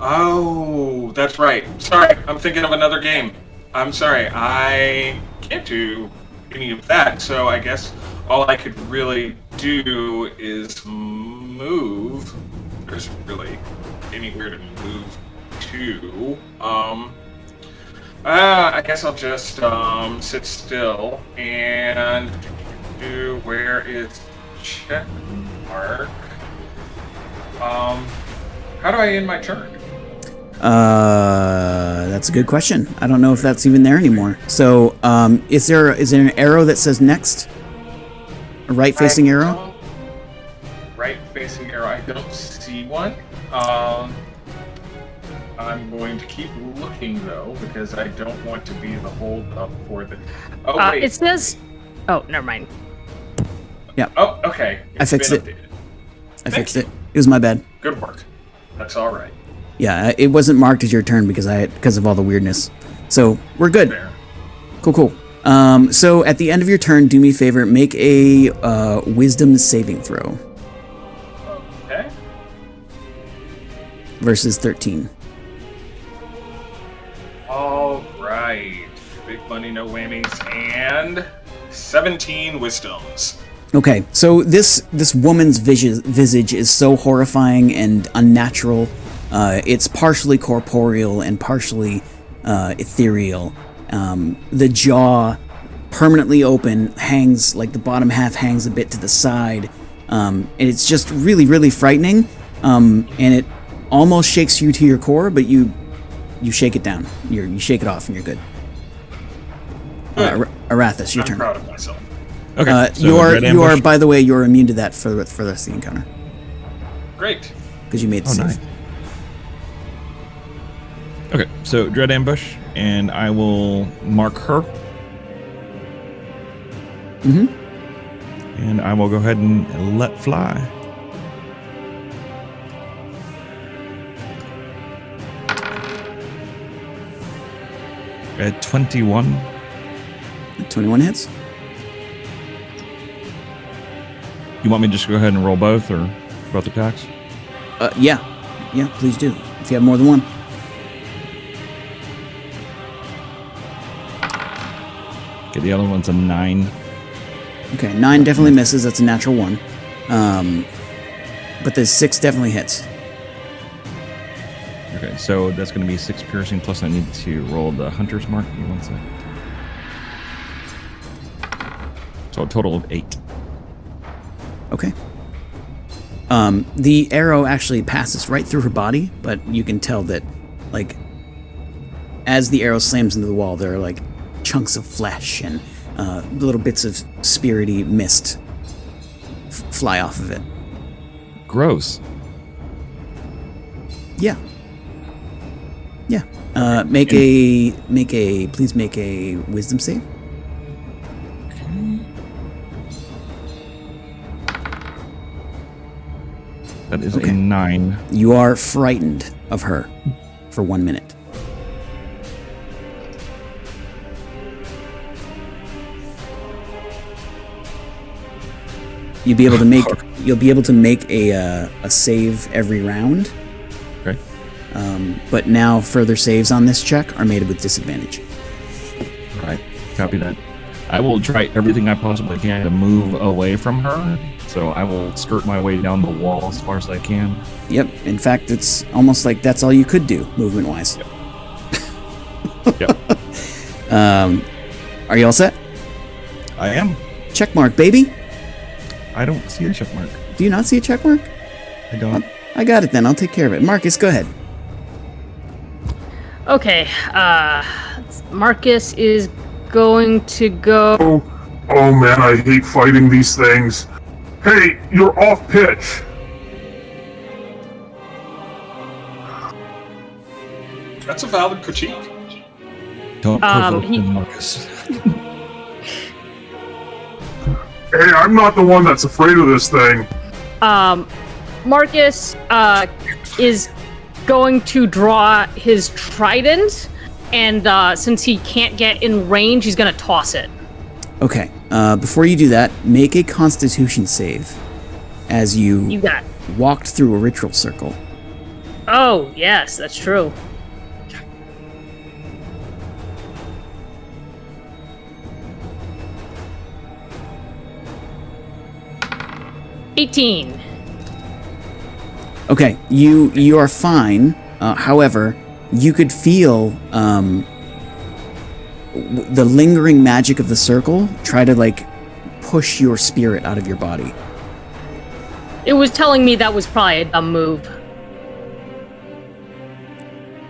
Oh, that's right. Sorry, I'm thinking of another game. I'm sorry, I can't do any of that, so I guess all I could really do is move. There isn't really anywhere to move to. I guess I'll just sit still and do where is check mark. How do I end my turn? That's a good question. I don't know if that's even there anymore. So, is there an arrow that says next? A right-facing arrow? Right-facing arrow. I don't see one. I'm going to keep looking though because I don't want to be the hold up for the. Oh wait. It says. Oh, never mind. Yeah. Oh, okay. I fixed it. Updated. I fixed it. It was my bad. Good work. That's all right. Yeah, it wasn't marked as your turn because of all the weirdness. So we're good. There. Cool. So at the end of your turn, do me a favor, make a Wisdom saving throw. Okay. Versus 13. All right. Big money, no whammies, and 17 wisdoms. Okay, so this woman's visage is so horrifying and unnatural. It's partially corporeal and partially ethereal. The jaw, permanently open, hangs, like the bottom half hangs a bit to the side. And it's just really, really frightening. And it almost shakes you to your core, but you shake it down. You shake it off and you're good. Arathis, your turn. I'm proud of myself. Okay. So you are, ambush. by the way, you're immune to that for the rest of the encounter. Great. Because you made the save. Nice. Okay, so dread ambush, and I will mark her. Mm-hmm. And I will go ahead and let fly. At 21. 21 hits. You want me to just go ahead and roll both, or both attacks? Yeah, please do. If you have more than one. Okay, the other one's a 9. Okay, 9 definitely misses. That's a natural 1. But the 6 definitely hits. Okay, so that's going to be 6 piercing, plus I need to roll the hunter's mark. Give me 1 second. So a total of 8. Okay. The arrow actually passes right through her body, but you can tell that, like, as the arrow slams into the wall, there are, like, chunks of flesh and little bits of spirity mist fly off of it. Gross. Yeah. Please make a wisdom save. That is Okay. a 9. You are frightened of her for 1 minute. You'll be able to make a save every round. Okay. But now further saves on this check are made with disadvantage. All right. Copy that. I will try everything I possibly can to move away from her. So I will skirt my way down the wall as far as I can. Yep. In fact, it's almost like that's all you could do, movement-wise. Yep. Are you all set? I am. Check mark, baby. I don't see a check mark. Do you not see a check mark? I don't. I got it then. I'll take care of it. Marcus, go ahead. Okay, Marcus is going to go. Oh man, I hate fighting these things. Hey, you're off pitch. That's a valid critique. Don't provoke him, Marcus. Hey, I'm not the one that's afraid of this thing. Marcus is going to draw his trident, and since he can't get in range, he's going to toss it. Okay. Before you do that, make a Constitution save as You got. walked through a ritual circle. Oh, yes, that's true. $18. Okay, you are fine. However, you could feel the lingering magic of the circle try to like push your spirit out of your body. It was telling me that was probably a dumb move.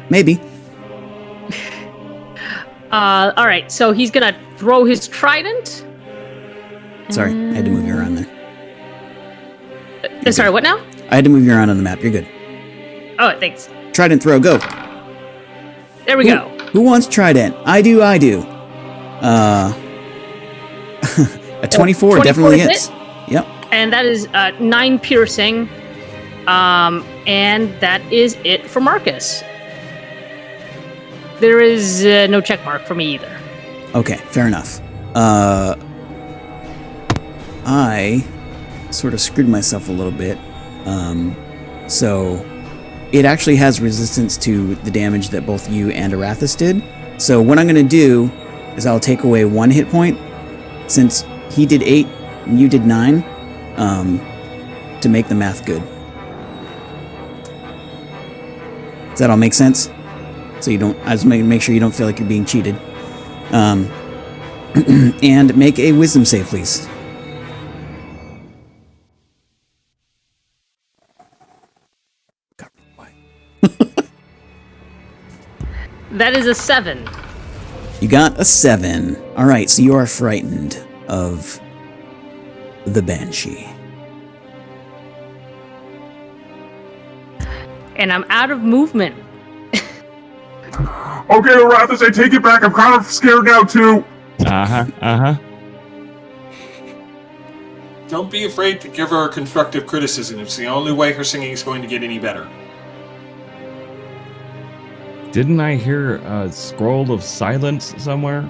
Maybe. All right, so he's gonna throw his trident. Sorry, I had to move you around there. Sorry, what now? I had to move you around on the map. You're good. Oh, thanks. Trident throw, go. There we go. Who wants trident? I do. A 24 definitely hits. Yep. And that is 9 piercing. And that is it for Marcus. There is no check mark for me either. Okay, fair enough. I sort of screwed myself a little bit. So it actually has resistance to the damage that both you and Arathis did. So what I'm going to do is I'll take away 1 hit point, since he did 8 and you did 9, to make the math good. Does that all make sense? So you don't, I just make sure you don't feel like you're being cheated. And make a wisdom save, please. That is a 7. You got a 7. Alright, so you are frightened of the Banshee. And I'm out of movement. Okay, Arathis, I take it back. I'm kind of scared now, too. Don't be afraid to give her constructive criticism. It's the only way her singing is going to get any better. Didn't I hear a scroll of silence somewhere?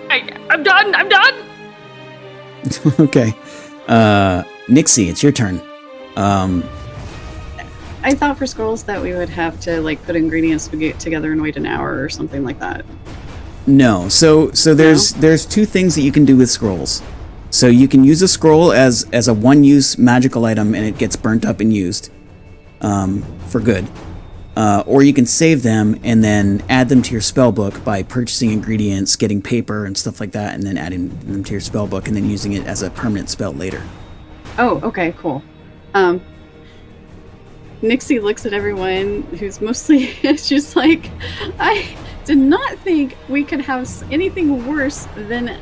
I'm done! Okay. Nixie, it's your turn. I thought for scrolls that we would have to like put ingredients together and wait an hour or something like that. No. So there's 2 things that you can do with scrolls. So you can use a scroll as a one-use magical item and it gets burnt up and used for good. Or you can save them and then add them to your spell book by purchasing ingredients, getting paper and stuff like that, and then adding them to your spell book and then using it as a permanent spell later. Oh, okay, cool. Nixie looks at everyone who's mostly just like, I did not think we could have anything worse than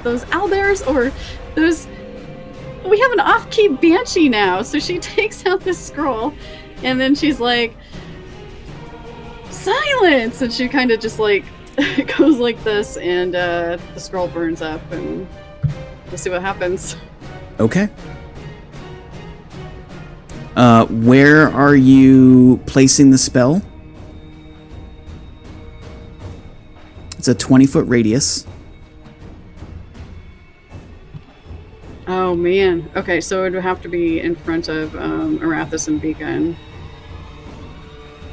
those owlbears or those. We have an off-key banshee now. So she takes out this scroll, and then she's like, "Silence!" And she kind of just like goes like this, and the scroll burns up, and we'll see what happens. Okay. Where are you placing the spell? It's a 20-foot radius. Oh man. Okay, so it would have to be in front of Arathis and Beacon.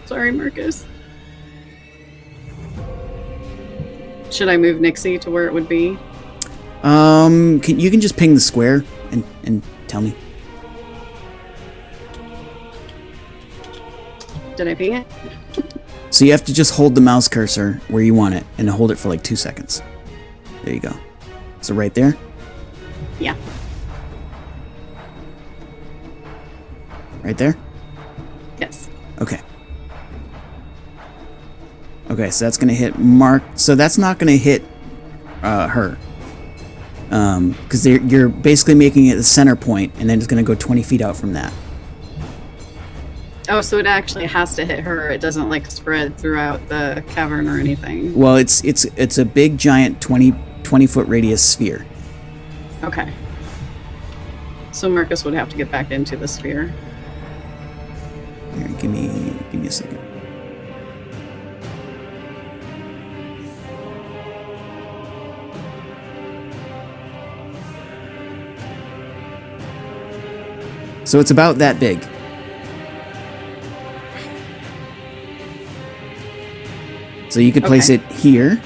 Sorry, Marcus. Should I move Nixie to where it would be? You can just ping the square and tell me. Did I ping it? So you have to just hold the mouse cursor where you want it and hold it for like 2 seconds. There you go. So right there? Yeah. Right there? Yes. Okay. Okay, so that's gonna hit Mark. So that's not gonna hit her. Because you're basically making it the center point, and then it's gonna go 20 feet out from that. Oh, so it actually has to hit her. It doesn't like spread throughout the cavern or anything. Well, it's a big giant 20 foot radius sphere. Okay. So Marcus would have to get back into the sphere. Here, give me a second. So it's about that big. So you could place it here,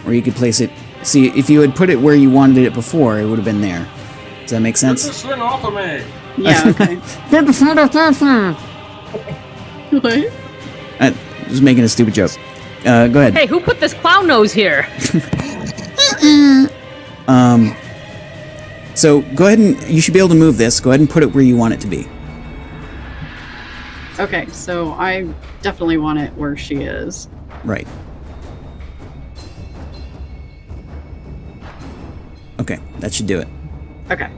or you could place it. See, if you had put it where you wanted it before, it would have been there. Does that make sense? This is an ultimate. Yeah, okay. What? Just making a stupid joke. Go ahead. Hey, who put this clown nose here? So go ahead and you should be able to move this. Go ahead and put it where you want it to be. Okay, so I definitely want it where she is. Right. Okay, that should do it. Okay.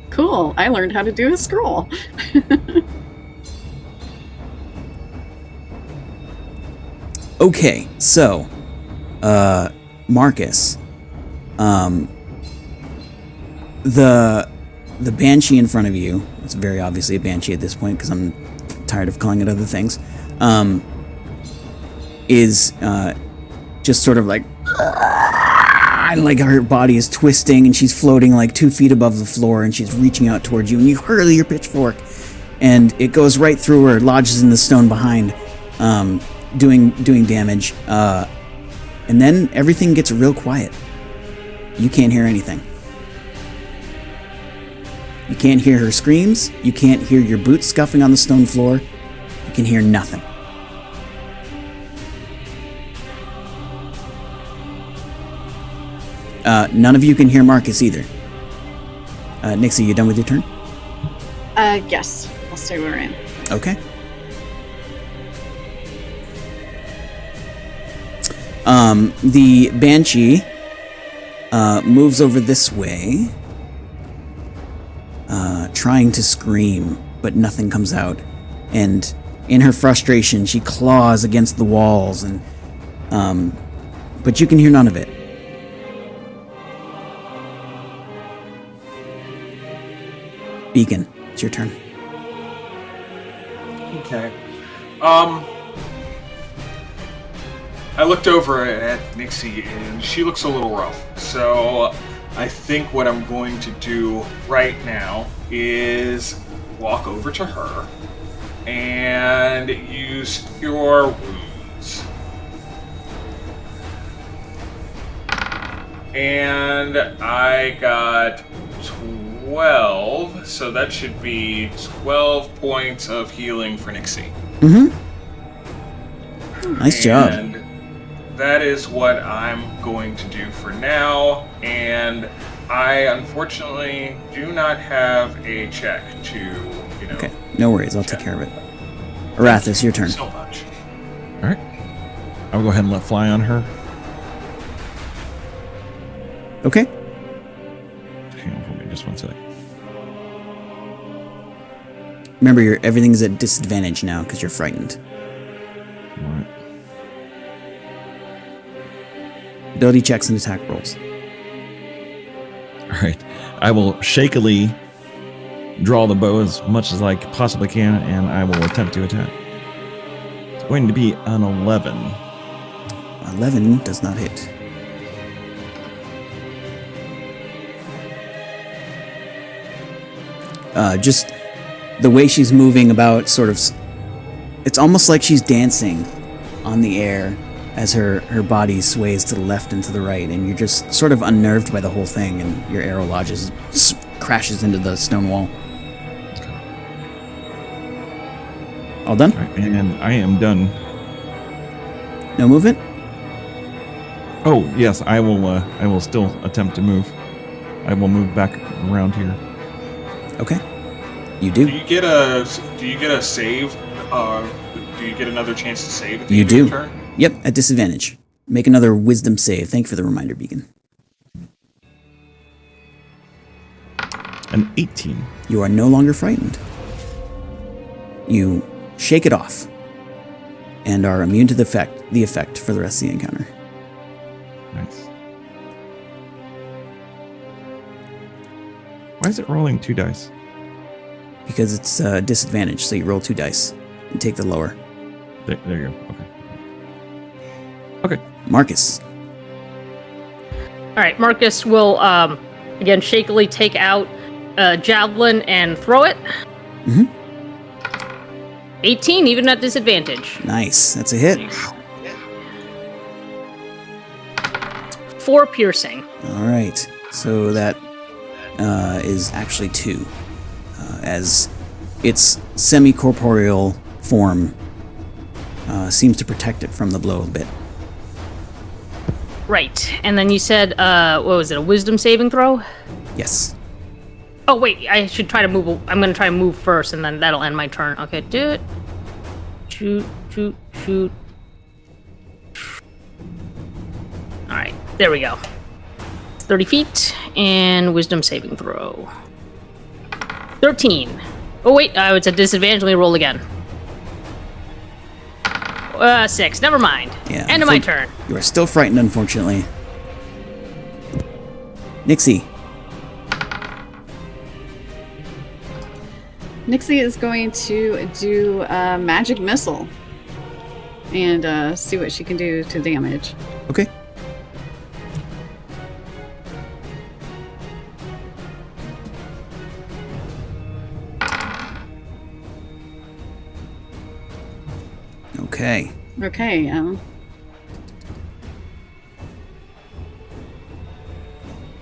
Cool. I learned how to do a scroll. Okay, so Marcus, the banshee in front of you, it's very obviously a banshee at this point because I'm tired of calling it other things, is just sort of like, and like her body is twisting and she's floating like 2 feet above the floor and she's reaching out towards you and you hurl your pitchfork and it goes right through her, lodges in the stone behind, doing damage, and then everything gets real quiet. You can't hear anything. You can't hear her screams. You can't hear your boots scuffing on the stone floor. You can hear nothing. None of you can hear Marcus either. Nixie, you done with your turn? Yes. I'll stay where I am. Okay. The Banshee moves over this way, trying to scream, but nothing comes out. And in her frustration, she claws against the walls, and but you can hear none of it. Beacon, it's your turn. Okay. I looked over at Nixie and she looks a little rough. So I think what I'm going to do right now is walk over to her and use Cure Wounds. And I got 12, so that should be 12 points of healing for Nixie. Mm-hmm. Nice job. And that is what I'm going to do for now, and I unfortunately do not have a check to, Okay, no worries, I'll take care of it. Arathis, your turn. So much. All right. I will go ahead and let fly on her. Okay. Hang on for me just 1 sec. Remember, everything's at disadvantage now because you're frightened. All right. Ability checks and attack rolls. All right. I will shakily draw the bow as much as I possibly can, and I will attempt to attack. It's going to be an 11. 11 does not hit. Just the way she's moving about, sort of, it's almost like she's dancing on the air, as her body sways to the left and to the right, and you're just sort of unnerved by the whole thing, and your arrow lodges, crashes into the stone wall. All done? All right, and I am done. No movement? Oh yes, I will still attempt to move. I will move back around here. Okay. You do. Do you get a save? Do you get another chance to save at the You end of your do. turn? Yep, at disadvantage. Make another wisdom save. Thank you for the reminder, Beacon. An 18. You are no longer frightened. You shake it off and are immune to the effect for the rest of the encounter. Nice. Why is it rolling 2 dice? Because it's disadvantage, so you roll 2 dice and take the lower. There you go. Okay. Marcus. All right, Marcus will again shakily take out javelin and throw it. Mm-hmm. 18, even at disadvantage. Nice. That's a hit. 4 piercing. All right. So that is actually 2. As its semi-corporeal form seems to protect it from the blow a bit. Right, and then you said, what was it, a wisdom saving throw? Yes. Oh wait, I should try to move. I'm gonna try to move first, and then that'll end my turn. Okay, do it. Shoot. All right, there we go. 30 feet and wisdom saving throw. 13. Oh wait, it's a disadvantage. Let me roll again. 6. Never mind. Yeah. End of my turn. You are still frightened, unfortunately. Nixie. Nixie is going to do a magic missile and see what she can do to damage. Okay. Okay. Okay.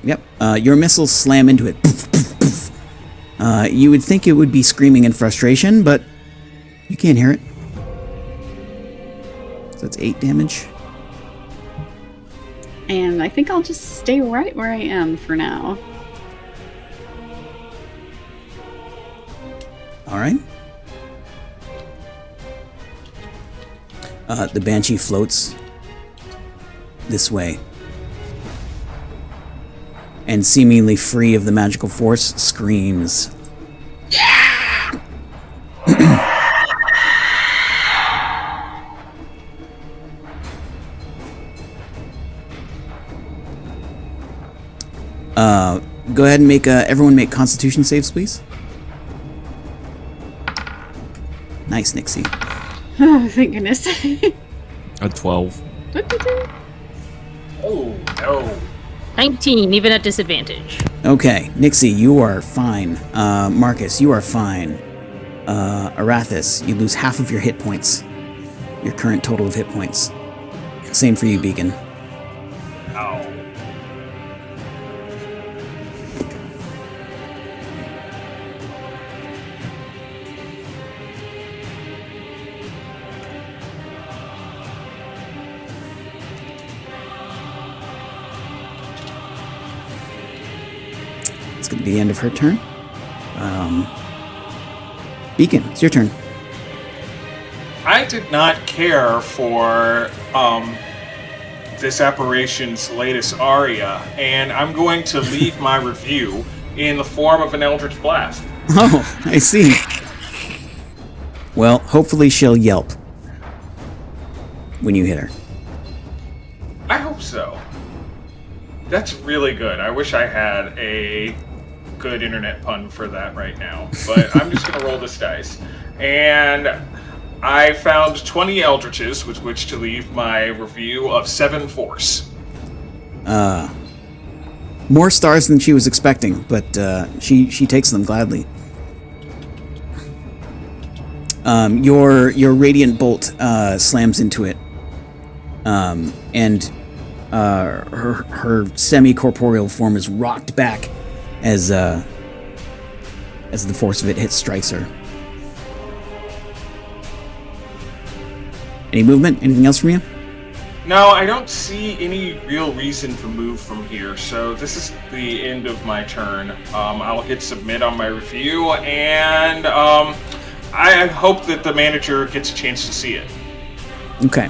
Yep. Your missiles slam into it. You would think it would be screaming in frustration, but you can't hear it. So that's 8 damage. And I think I'll just stay right where I am for now. All right. The Banshee floats this way. And seemingly free of the magical force, screams. Go ahead and make everyone make Constitution saves, please. Nice, Nixie. Oh, thank goodness. A 12. Oh no. 19, even at disadvantage. Okay, Nixie, you are fine. Marcus, you are fine. Arathis, you lose half of your hit points. Your current total of hit points. Same for you, Beacon. Ow. It's going to be the end of her turn. Beacon, it's your turn. I did not care for this apparition's latest aria, and I'm going to leave my review in the form of an Eldritch Blast. Oh, I see. Well, hopefully she'll yelp when you hit her. I hope so. That's really good. I wish I had a good internet pun for that right now, but I'm just going to roll this dice. And I found 20 Eldritches with which to leave my review of 7 force. More stars than she was expecting, but she takes them gladly. Your radiant bolt slams into it, and her semi-corporeal form is rocked back as the force of it strikes her. Any movement? Anything else from you? No, I don't see any real reason to move from here, so this is the end of my turn. I'll hit submit on my review, and I hope that the manager gets a chance to see it. Okay.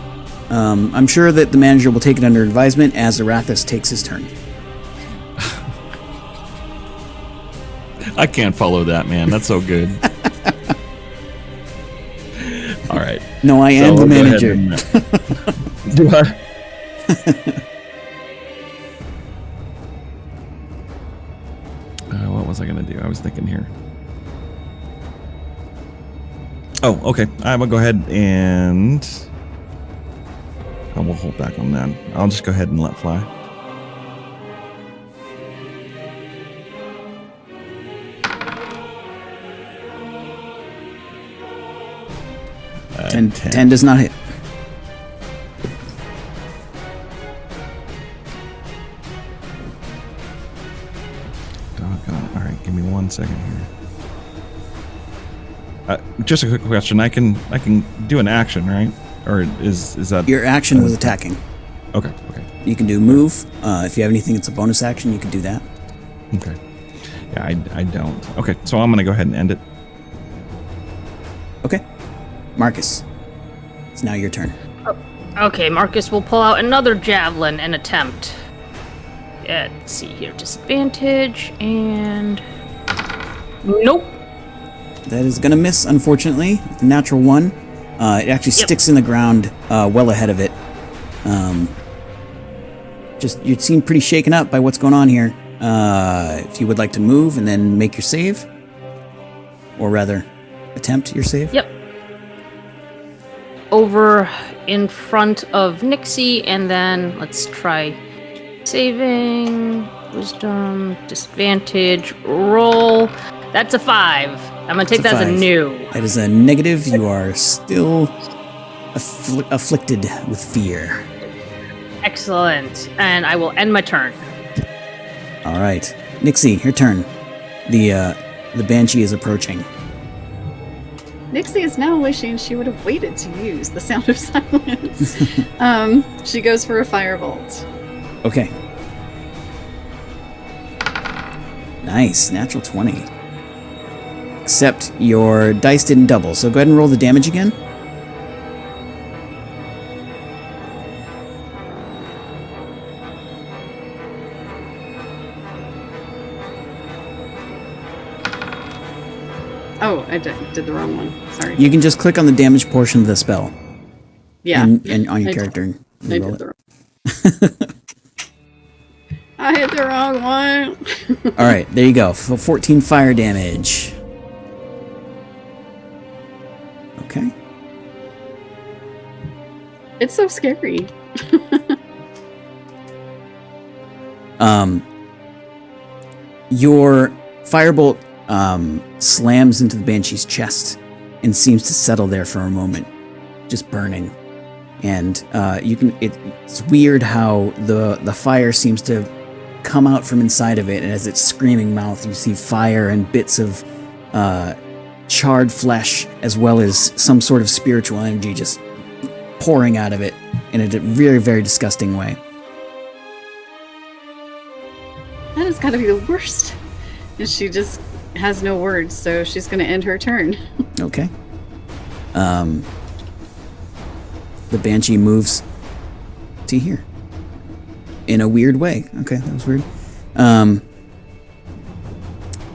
I'm sure that the manager will take it under advisement as Arathis takes his turn. I can't follow that, man. That's so good. All right. No, I am the manager. Do I? What was I going to do? I was thinking here. Oh, okay. I'm going to go ahead and... I will hold back on that. I'll just go ahead and let fly. Ten does not hit. Doggone. All right, give me 1 second here. Just a quick question. I can do an action, right? Or is that Your action was attacking. Okay. You can do move. If you have anything that's a bonus action, you can do that. Okay. Yeah, I don't. Okay, so I'm gonna go ahead and end it. Okay. Marcus, it's now your turn. Okay, Marcus will pull out another javelin and attempt. Yeah, let's see here. Disadvantage and... Nope. That is going to miss, unfortunately. The natural one. It actually sticks in the ground well ahead of it. You seem pretty shaken up by what's going on here. If you would like to move and then make your save. Or rather, attempt your save. Yep. Over in front of Nixie, and then let's try saving. Wisdom, disadvantage, roll. That's a 5. I'm gonna take that as a new. That is a negative. You are still afflicted with fear. Excellent. And I will end my turn. All right, Nixie, your turn. The Banshee is approaching. Nixie is now wishing she would have waited to use the sound of silence. She goes for a firebolt. Okay. Nice, natural 20. Except your dice didn't double, so go ahead and roll the damage again. Oh, I did the wrong one. Sorry. You can just click on the damage portion of the spell. Yeah. And on your character. And I roll did it. I hit the wrong one. All right, there you go. 14 fire damage. Okay. It's so scary. Your firebolt slams into the Banshee's chest and seems to settle there for a moment, just burning. And it's weird how the fire seems to come out from inside of it, and as its screaming mouth, you see fire and bits of charred flesh, as well as some sort of spiritual energy just pouring out of it in a very, very disgusting way. That has got to be the worst. And she just has no words, so she's going to end her turn. Okay. The Banshee moves to here. In a weird way. Okay, that was weird.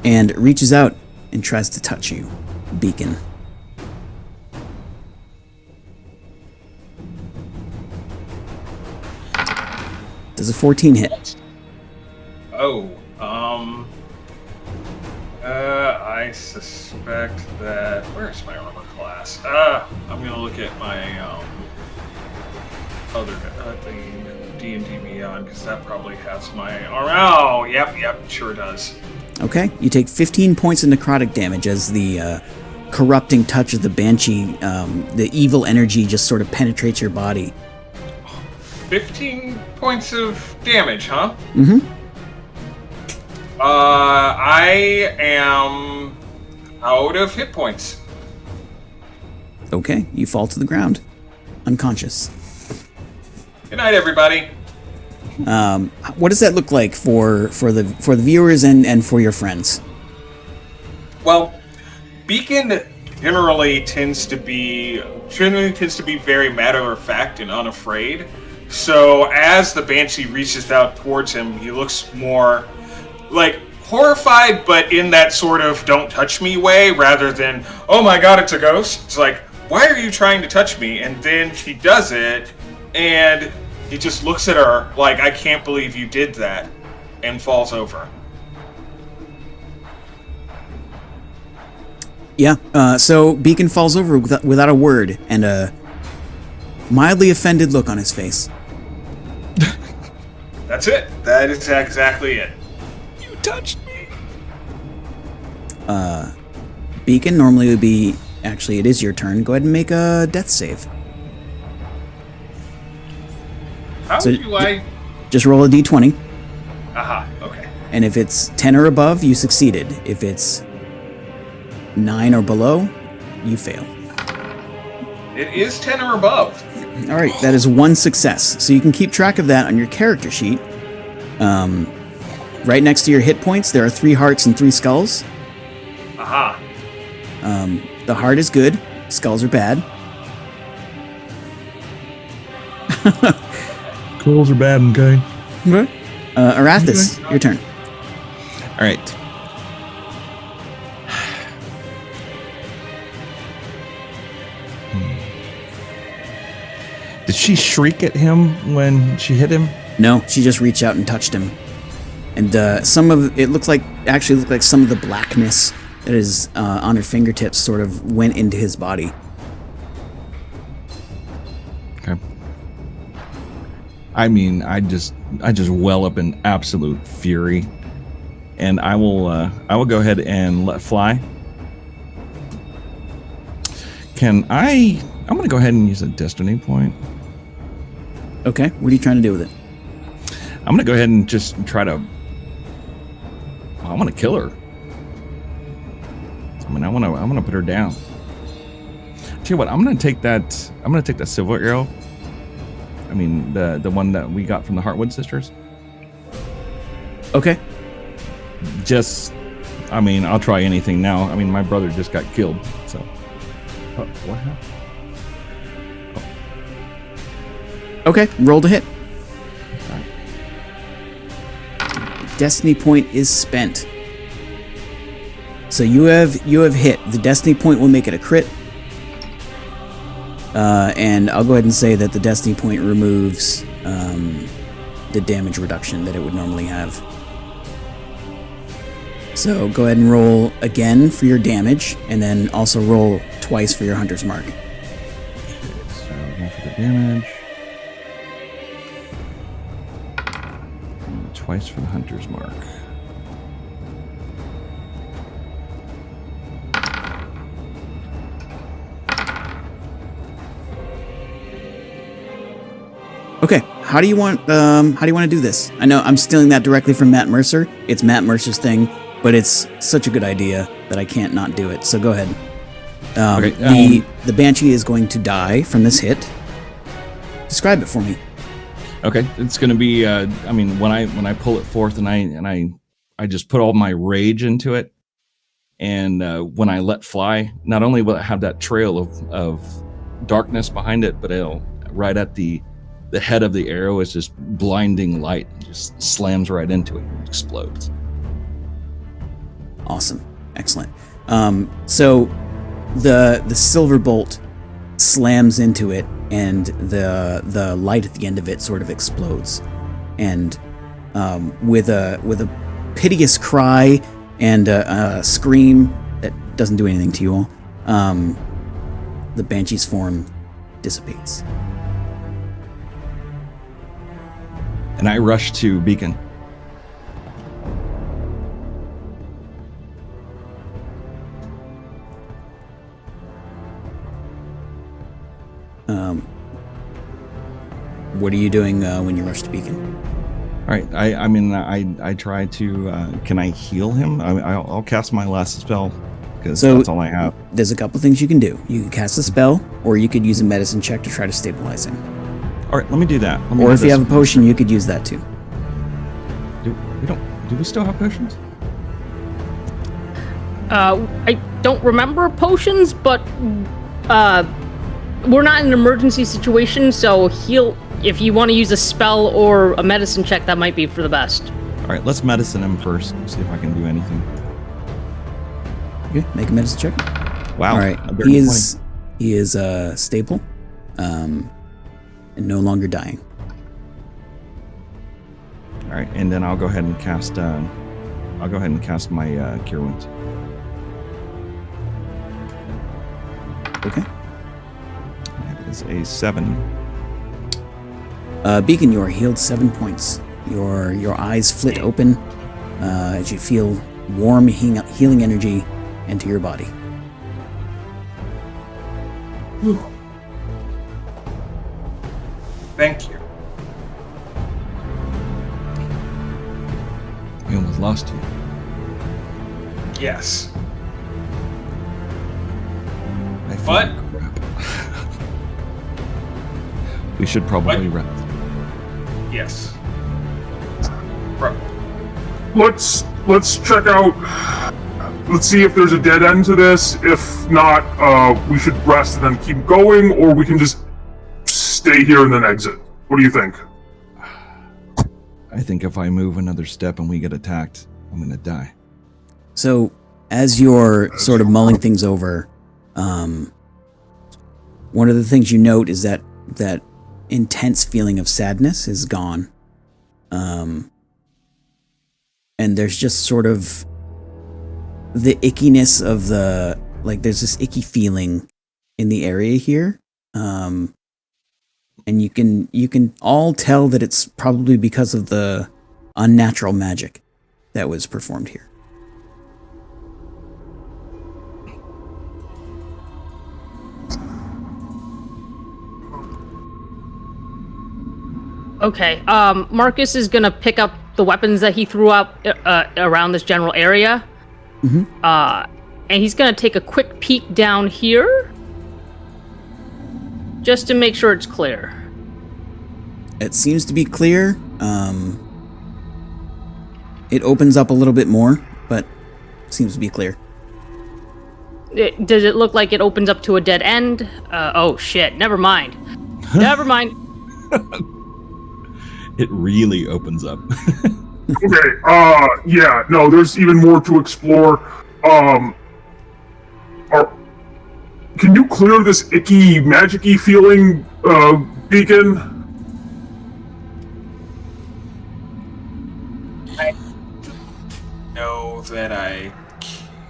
And reaches out and tries to touch you, Beacon. Does a 14 hit? Oh, I suspect that... Where's my armor class? I'm gonna look at my, other thing, D&D Beyond, because that probably has my armor. Oh, yep, sure does. Okay, you take 15 points of necrotic damage as the corrupting touch of the Banshee, the evil energy just sort of penetrates your body. 15 points of damage, huh? Mm-hmm. I am out of hit points. Okay, you fall to the ground, unconscious. Good night, everybody. What does that look like for the viewers and for your friends? Well, Beacon generally tends to be very matter of fact and unafraid. So as the Banshee reaches out towards him, he looks more like horrified, but in that sort of "don't touch me" way, rather than "oh my god, it's a ghost." It's like, why are you trying to touch me? And then she does it, and he just looks at her like, I can't believe you did that, and falls over. Yeah, so Beacon falls over without a word and a mildly offended look on his face. That's it. That is exactly it. You touched me. Beacon, normally would be... Actually, it is your turn. Go ahead and make a death save. How So, do I... Just roll a d20, Aha, okay. and if it's 10 or above, you succeeded. If it's 9 or below, you fail. It is 10 or above. All right, that is one success. So you can keep track of that on your character sheet. Right next to your hit points, there are 3 hearts and 3 skulls. Aha. The heart is good. Skulls are bad. Coals are bad, okay? Arathis, your turn. All right. Did she shriek at him when she hit him? No, she just reached out and touched him. And some of it looked like some of the blackness that is on her fingertips sort of went into his body. Okay. I mean, I just well up in absolute fury, and I will go ahead and let fly. I'm going to go ahead and use a destiny point. Okay, what are you trying to do with it? I'm going to go ahead and just try to. I want to kill her. I mean, I want to put her down. Tell you what, I'm going to take that silver arrow. I mean, the one that we got from the Heartwood sisters. Okay. I mean, I'll try anything now. I mean, my brother just got killed, so. Oh, what happened? Okay, roll to hit. Destiny point is spent. So you have hit. The destiny point will make it a crit. And I'll go ahead and say that the destiny point removes the damage reduction that it would normally have. So go ahead and roll again for your damage, and then also roll twice for your hunter's mark. Okay, so one for the damage. And twice for the hunter's mark. Okay, how do you want to do this? I know I'm stealing that directly from Matt Mercer. It's Matt Mercer's thing, but it's such a good idea that I can't not do it. So go ahead. The Banshee is going to die from this hit. Describe it for me. Okay, it's going to be. I mean, when I pull it forth and I just put all my rage into it, and when I let fly, not only will it have that trail of darkness behind it, but it'll right at the head of the arrow is just blinding light, just slams right into it and explodes. Awesome, excellent. So the silver bolt slams into it, and the light at the end of it sort of explodes, and with a piteous cry and a scream that doesn't do anything to you all, the Banshee's form dissipates. And I rush to Beacon. what are you doing when you rush to Beacon? All right. I try to. Can I heal him? I'll cast my last spell because that's all I have. There's a couple things you can do. You can cast a spell, or you could use a medicine check to try to stabilize him. All right. Let me do that. Or if you have a potion, you could use that too. Do we still have potions? I don't remember potions, but we're not in an emergency situation, so if you want to use a spell or a medicine check, that might be for the best. All right, let's medicine him first. See if I can do anything. Okay, make a medicine check. Wow. All right, he is stable, and no longer dying. All right, and then I'll go ahead and cast. My cure wounds. Okay. That is a 7. Beacon, you are healed 7 points. Your eyes flit open as you feel warm healing energy enter your body. Whew. Thank you. We almost lost you. Yes. I feel What? crap. We should probably rest. Yes. Bro. Let's check out. Let's see if there's a dead end to this. If not, we should rest and then keep going, or we can just stay here and then exit. What do you think? I think if I move another step and we get attacked, I'm gonna die. So, as you're sort of mulling things over, one of the things you note is that intense feeling of sadness is gone. And there's just sort of the ickiness of there's this icky feeling in the area here. And you can all tell that it's probably because of the unnatural magic that was performed here. Okay, Marcus is gonna pick up the weapons that he threw up around this general area. Mm-hmm. And he's gonna take a quick peek down here, just to make sure it's clear. It seems to be clear. It opens up a little bit more, but seems to be clear. Does it look like it opens up to a dead end? Oh shit, never mind. Never mind. It really opens up. Okay, yeah, no, there's even more to explore. Can you clear this icky, magic-y feeling, Beacon? I know that I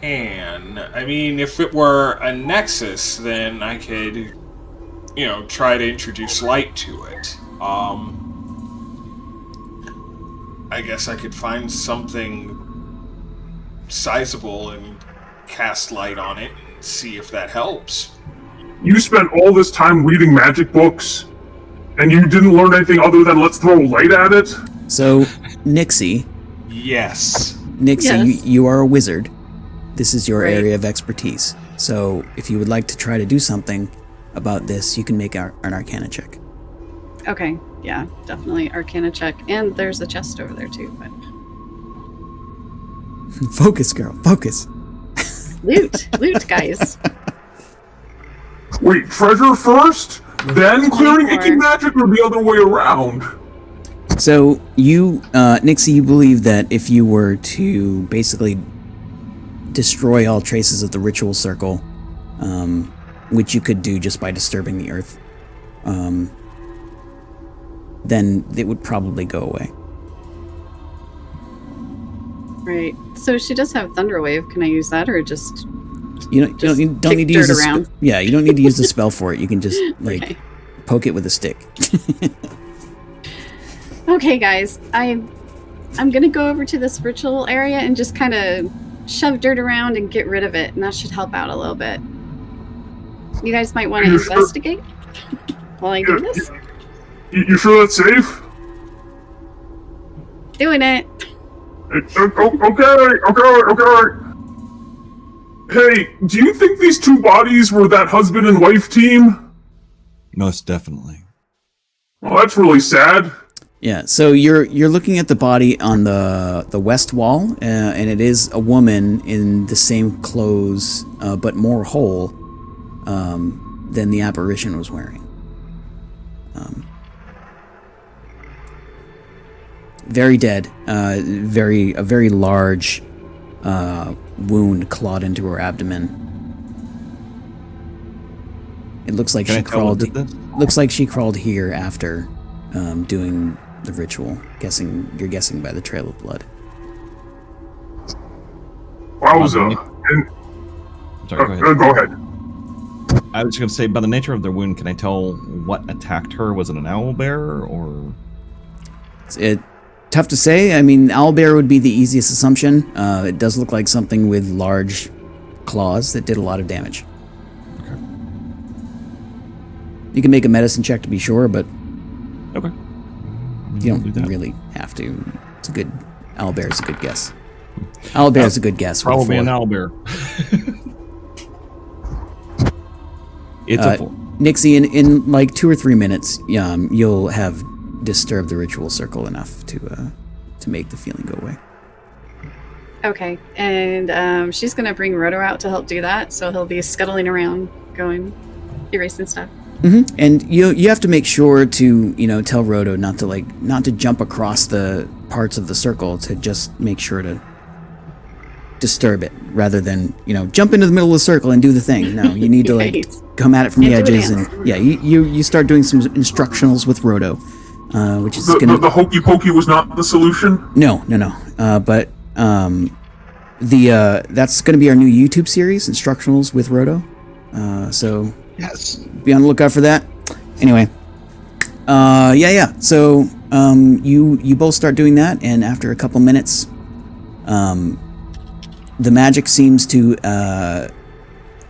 can. I mean, if it were a nexus, then I could, try to introduce light to it. I guess I could find something sizable and cast light on it and see if that helps. You spent all this time reading magic books, and you didn't learn anything other than let's throw light at it? So, Nixie, Yes. Yes. you are a wizard. This is your Right. area of expertise. So, if you would like to try to do something about this, you can make an Arcana check. Okay, yeah, definitely Arcana check. And there's a chest over there too, but Focus, girl, focus. loot, guys. Wait, treasure first? Then clearing 24. icky magic, or the other way around? So, you, Nixie, you believe that if you were to basically destroy all traces of the ritual circle, which you could do just by disturbing the earth, then it would probably go away. Right. So she does have Thunderwave. Can I use that, or just You don't Just need kick to use dirt the around. yeah, you don't need to use the spell for it. You can just Okay. poke it with a stick. Okay, guys, I'm gonna go over to this ritual area and just kind of shove dirt around and get rid of it, and that should help out a little bit. You guys might want to You sure? investigate while I do this. You sure that's safe? Doing it. Okay. Hey, do you think these two bodies were that husband and wife team? Most definitely. Well, that's really sad. Yeah, so you're looking at the body on the west wall, and it is a woman in the same clothes, but more whole than the apparition was wearing. Very dead. A very large wound clawed into her abdomen. It looks like she crawled. Looks like she crawled here after doing the ritual. You're guessing by the trail of blood. Wowza. Sorry, go ahead. Go ahead. I was going to say, by the nature of their wound, can I tell what attacked her? Was it an owlbear, or? It's tough to say. I mean, owlbear would be the easiest assumption. It does look like something with large claws that did a lot of damage. Okay. You can make a medicine check to be sure, but Okay. you don't really have to. It's a good. Owlbear's a good guess. Owlbear's a good guess. Probably an owlbear. It's a 4. Nixie, in like 2 or 3 minutes, you'll have disturbed the ritual circle enough to make the feeling go away. Okay, and she's gonna bring Roto out to help do that, so he'll be scuttling around, going, erasing stuff. Mm-hmm. And you have to make sure to tell Roto not to jump across the parts of the circle, to just make sure to disturb it rather than jump into the middle of the circle and do the thing. No, you need to come at it from the edges, and you start doing some instructionals with Roto, which is the hokey pokey was not the solution. No. But that's going to be our new YouTube series, instructionals with Roto. So Yes. be on the lookout for that. Anyway, So you both start doing that, and after a couple minutes, the magic seems to,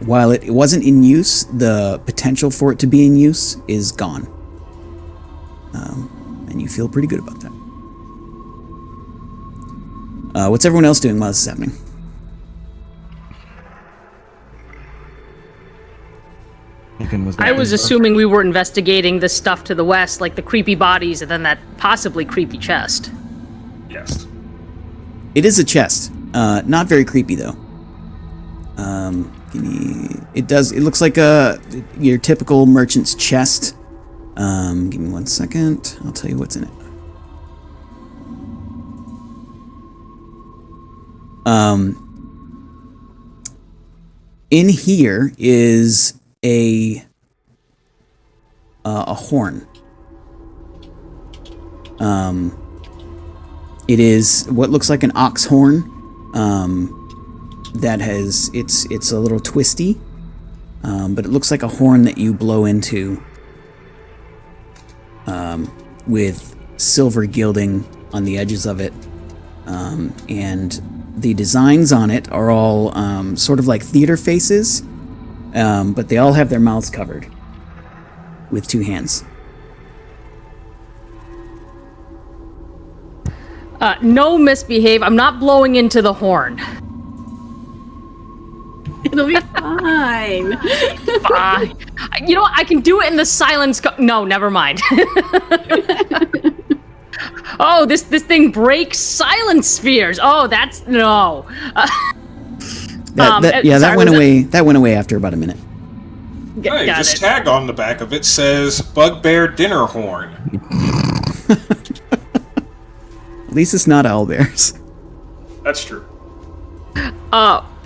while it wasn't in use, the potential for it to be in use is gone. And you feel pretty good about that. What's everyone else doing while this is happening? I was assuming we were investigating the stuff to the west, like the creepy bodies and then that possibly creepy chest. Yes. It is a chest. Not very creepy though. It looks like your typical merchant's chest. Give me 1 second. I'll tell you what's in it. In here is a horn. It is what looks like an ox horn. That has it's a little twisty, but it looks like a horn that you blow into, with silver gilding on the edges of it, and the designs on it are all sort of like theater faces, but they all have their mouths covered with 2 hands. No misbehave. I'm not blowing into the horn. It'll be fine. Fine. You know what? I can do it in the silence. No, never mind. Oh, this thing breaks silence spheres. Oh, that's no. That went away. That went away after about a minute. Hey, Got this it. tag on the back of it says Bugbear Dinner Horn. At least it's not owlbears. That's true.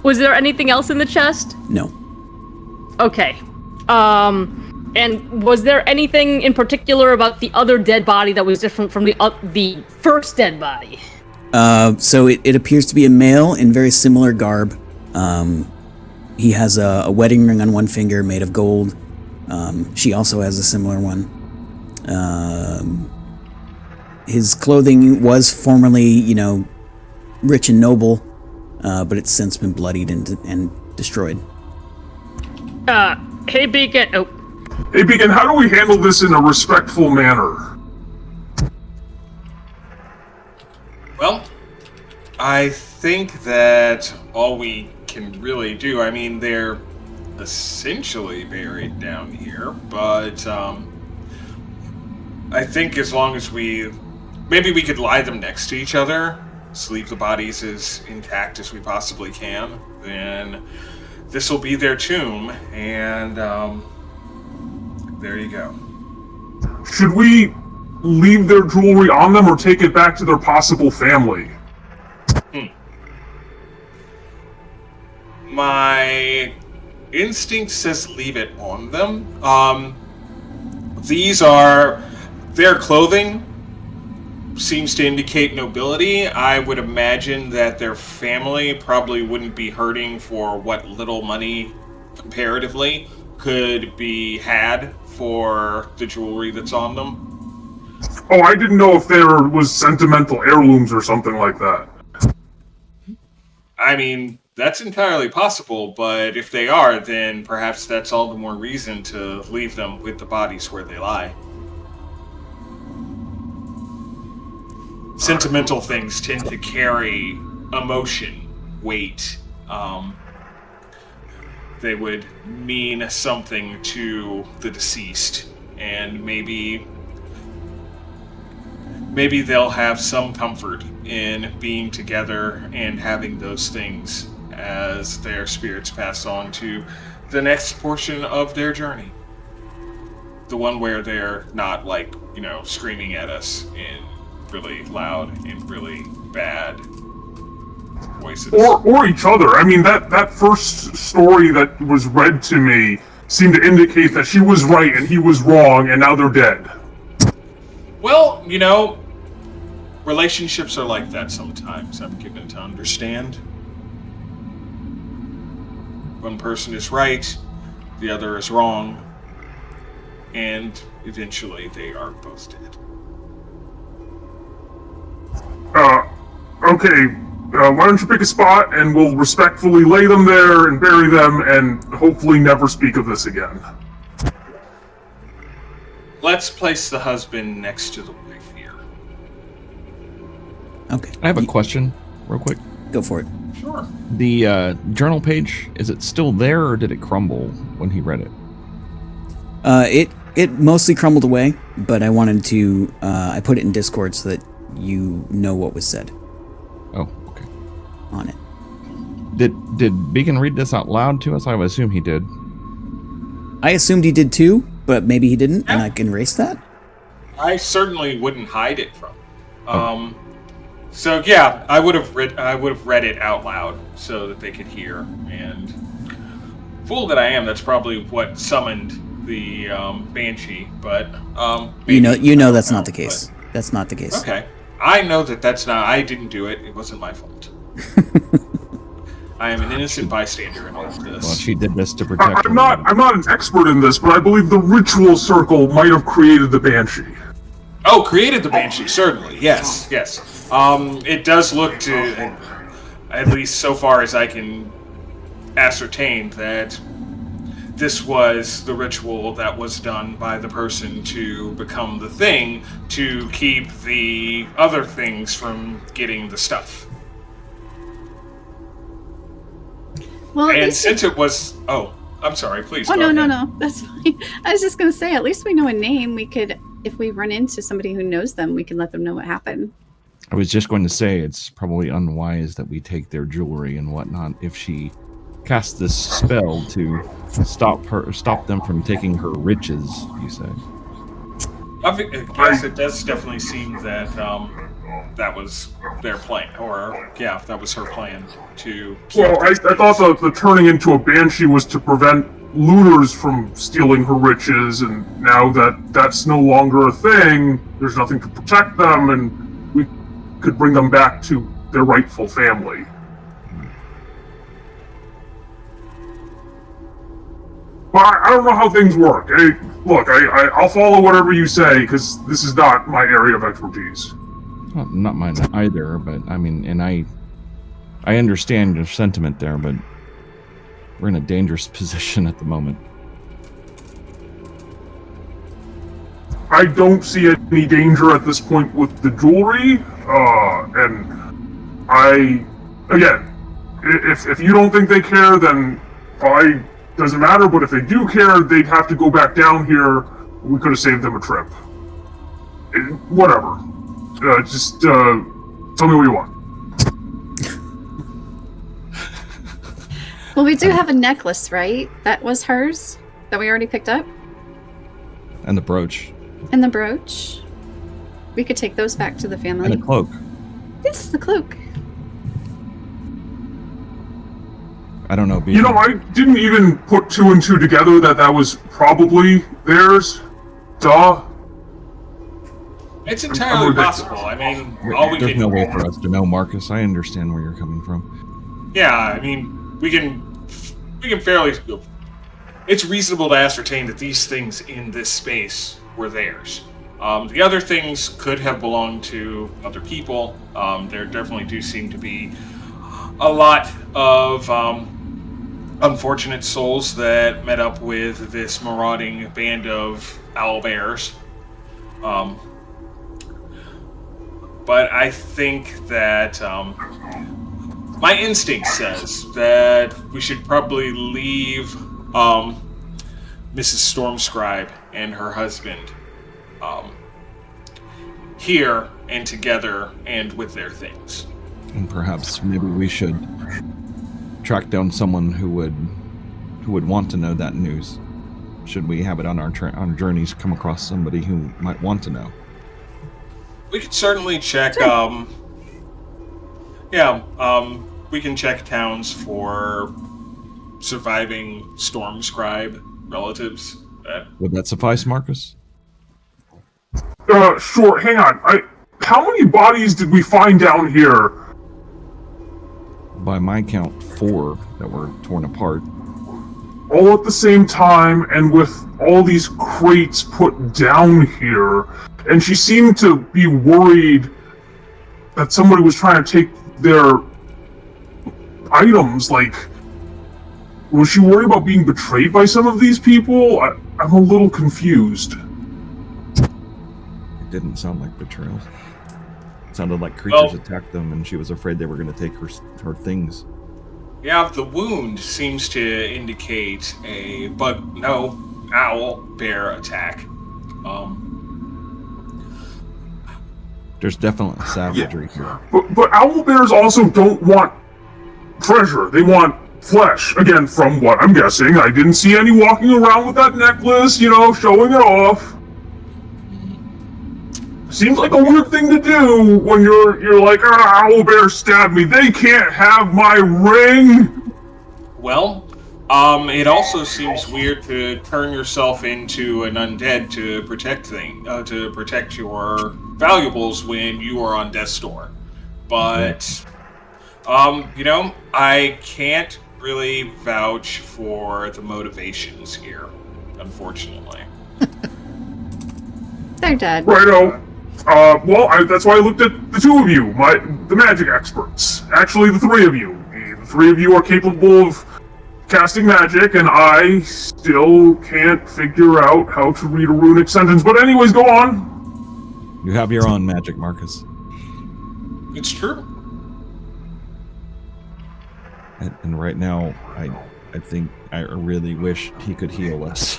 Was there anything else in the chest? No. Okay. And was there anything in particular about the other dead body that was different from the first dead body? So it appears to be a male in very similar garb. He has a wedding ring on one finger made of gold. She also has a similar one. His clothing was formerly, rich and noble, but it's since been bloodied and destroyed. Hey, Beacon. Oh, Hey, Beacon, how do we handle this in a respectful manner? Well, I think that all we can really do, I mean, they're essentially buried down here, but I think as long as maybe we could lie them next to each other, just leave the bodies as intact as we possibly can, then this will be their tomb, and there you go. Should we leave their jewelry on them or take it back to their possible family? My instinct says leave it on them. Their clothing seems to indicate nobility. I would imagine that their family probably wouldn't be hurting for what little money, comparatively, could be had for the jewelry that's on them. Oh, I didn't know if there was sentimental heirlooms or something like that. I mean, that's entirely possible, but if they are, then perhaps that's all the more reason to leave them with the bodies where they lie. Sentimental things tend to carry emotion, weight. They would mean something to the deceased, and maybe they'll have some comfort in being together and having those things as their spirits pass on to the next portion of their journey. The one where they're not, like, screaming at us in really loud and really bad voices. Or each other. I mean, that first story that was read to me seemed to indicate that she was right and he was wrong, and now they're dead. Well, relationships are like that sometimes, I'm given to understand. One person is right, the other is wrong, and eventually they are both dead. Okay, why don't you pick a spot and we'll respectfully lay them there and bury them and hopefully never speak of this again. Let's place the husband next to the wife here. Okay. I have a question, real quick. Go for it. Sure. The journal page, is it still there, or did it crumble when he read it? It mostly crumbled away, but I wanted to I put it in Discord so that you know what was said Oh, okay. on it. Did Beacon read this out loud to us? I would assume he did. I assumed he did too, but maybe he didn't, and I can erase that. I certainly wouldn't hide it from. So yeah, I would have read it out loud so that they could hear. And fool that I am, that's probably what summoned the banshee. But you know that's not the case. That's not the case. Okay, I know that's not. I didn't do it. It wasn't my fault. I am an innocent bystander in all of this. Well, she did this to protect I'm not an expert in this, but I believe the ritual circle might have created the banshee. Oh, created the banshee, certainly. Yes. It does look to, at least so far as I can ascertain, that this was the ritual that was done by the person to become the thing to keep the other things from getting the stuff. Well, And since it was... Oh, I'm sorry, please. Oh, go ahead. no, that's fine. I was just going to say, at least we know a name. We could, if we run into somebody who knows them, we can let them know what happened. I was just going to say it's probably unwise that we take their jewelry and whatnot if she cast this spell to stop them from taking her riches, you say. I guess it does definitely seem that that was their plan, or that was her plan to keep. Well, I thought the turning into a banshee was to prevent looters from stealing her riches, and now that that's no longer a thing, there's nothing to protect them, and we could bring them back to their rightful family. But I don't know how things work. I'll follow whatever you say, because this is not my area of expertise. Well, not mine either, but I mean, and I understand your sentiment there, but we're in a dangerous position at the moment. I don't see any danger at this point with the jewelry, and again, if you don't think they care, then doesn't matter, but if they do care, they'd have to go back down here. We could have saved them a trip. Whatever. Just tell me what you want. Well, we do have a necklace, right? That was hers? That we already picked up? And the brooch. And the brooch? We could take those back to the family. And a cloak. Yes, the cloak. I don't know. You know, I didn't even put two and two together that was probably theirs. Duh. It's entirely possible. I mean, there's no way for us to know, Marcus. I understand where you're coming from. Yeah, I mean, we can fairly. It's reasonable to ascertain that these things in this space were theirs. The other things could have belonged to other people. There definitely do seem to be a lot of unfortunate souls that met up with this marauding band of owlbears. But I think that my instinct says that we should probably leave Mrs. Stormscribe and her husband here and together and with their things. And perhaps maybe we should track down someone who would want to know that news. Should we have it on our journeys, come across somebody who might want to know? We could certainly check. We can check towns for surviving Stormscribe relatives. Would that suffice, Marcus? Sure. Hang on. How many bodies did we find down here? By my count, 4 that were torn apart. All at the same time, and with all these crates put down here. And she seemed to be worried that somebody was trying to take their items. Like, was she worried about being betrayed by some of these people? I'm a little confused. It didn't sound like betrayal. It sounded like creatures attacked them, and she was afraid they were going to take her things. Yeah, the wound seems to indicate a owl bear attack. There's definitely savagery here. But owlbears also don't want treasure. They want flesh. Again, from what I'm guessing, I didn't see any walking around with that necklace, showing it off. Seems like a weird thing to do when you're like, owlbear stabbed me. They can't have my ring. Well, it also seems weird to turn yourself into an undead to protect your valuables when you are on death's door. But, I can't really vouch for the motivations here, unfortunately. They're dead. Righto. That's why I looked at the two of you, the magic experts. Actually, the three of you. The three of you are capable of casting magic, and I still can't figure out how to read a runic sentence. But anyways, go on. You have your own magic, Marcus. It's true. And right now, I think I really wish he could heal us.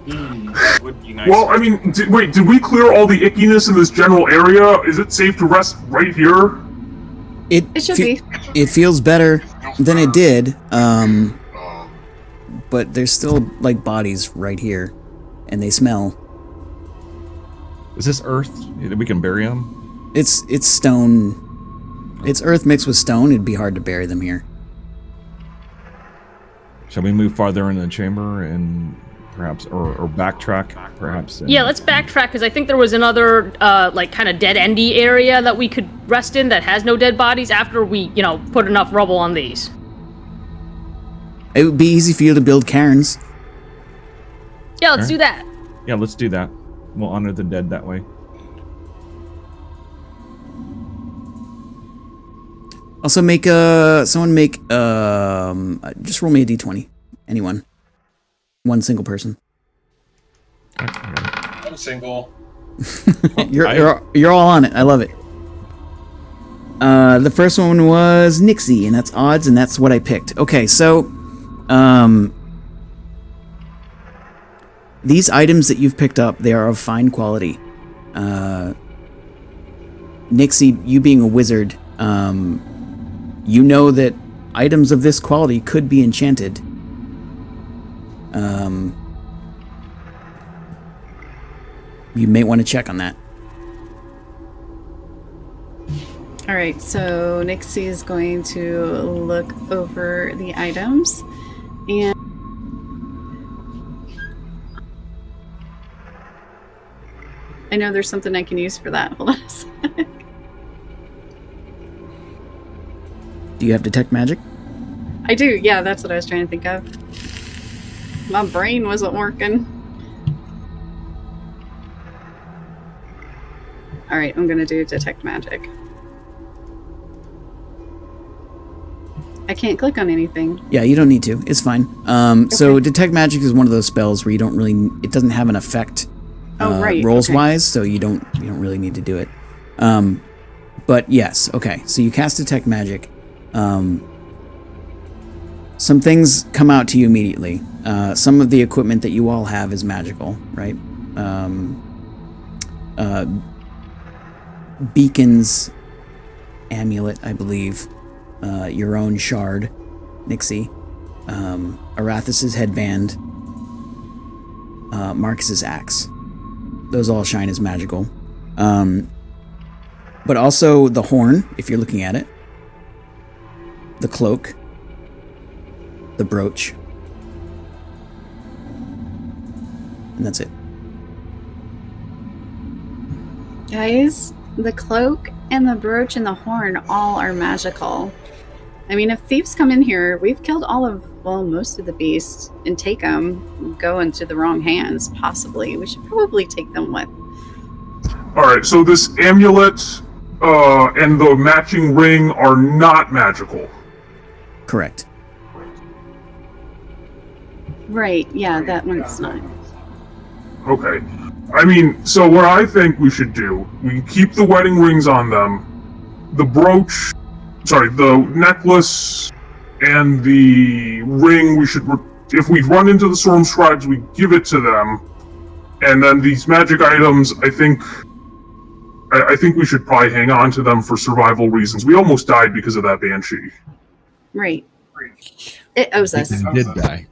That would be nice. Well, I mean, did we clear all the ickiness in this general area? Is it safe to rest right here? It should be. It feels better than it did, but there's still, bodies right here, and they smell. Is this earth? We can bury them? It's stone. It's earth mixed with stone. It'd be hard to bury them here. Shall we move farther in the chamber and perhaps, or backtrack, perhaps? Yeah, let's backtrack, because I think there was another, kind of dead-endy area that we could rest in that has no dead bodies after we, put enough rubble on these. It would be easy for you to build cairns. Yeah, let's do that. Yeah, let's do that. We'll honor the dead that way. Also just roll me a d20. Anyone. One single person. I'm I'm single. You're all on it. I love it. The first one was Nixie, and that's odds, and that's what I picked. Okay, so these items that you've picked up, they are of fine quality. Nixie, you being a wizard, you know that items of this quality could be enchanted. You may want to check on that. All right, so Nixie is going to look over the items, and I know there's something I can use for that. Hold on a sec. Do you have detect magic? I do, yeah, that's what I was trying to think of. My brain wasn't working. All right, I'm gonna do detect magic. I can't click on anything. Yeah, you don't need to. It's fine. So detect magic is one of those spells where you don't really. It doesn't have an effect. Right. Rolls okay. wise, so you don't really need to do it. But yes, okay. So you cast detect magic. Some things come out to you immediately. Some of the equipment that you all have is magical, right? Beacon's amulet, I believe. Your own shard, Nixie. Arathis' headband. Marcus's axe. Those all shine as magical. But also the horn, if you're looking at it. The cloak. The brooch. And that's it. Guys, the cloak and the brooch and the horn all are magical. I mean, if thieves come in here, we've killed most of the beasts and take them, go into the wrong hands, possibly. We should probably take them with. Alright, so this amulet and the matching ring are not magical. Correct. Right, yeah, that one's not. Okay. I mean, so what I think we should do, we keep the wedding rings on them, the brooch, the necklace, and the ring, we should, if we run into the Storm Scribes, we give it to them, and then these magic items, I think we should probably hang on to them for survival reasons. We almost died because of that Banshee. Right. It owes us. He did die.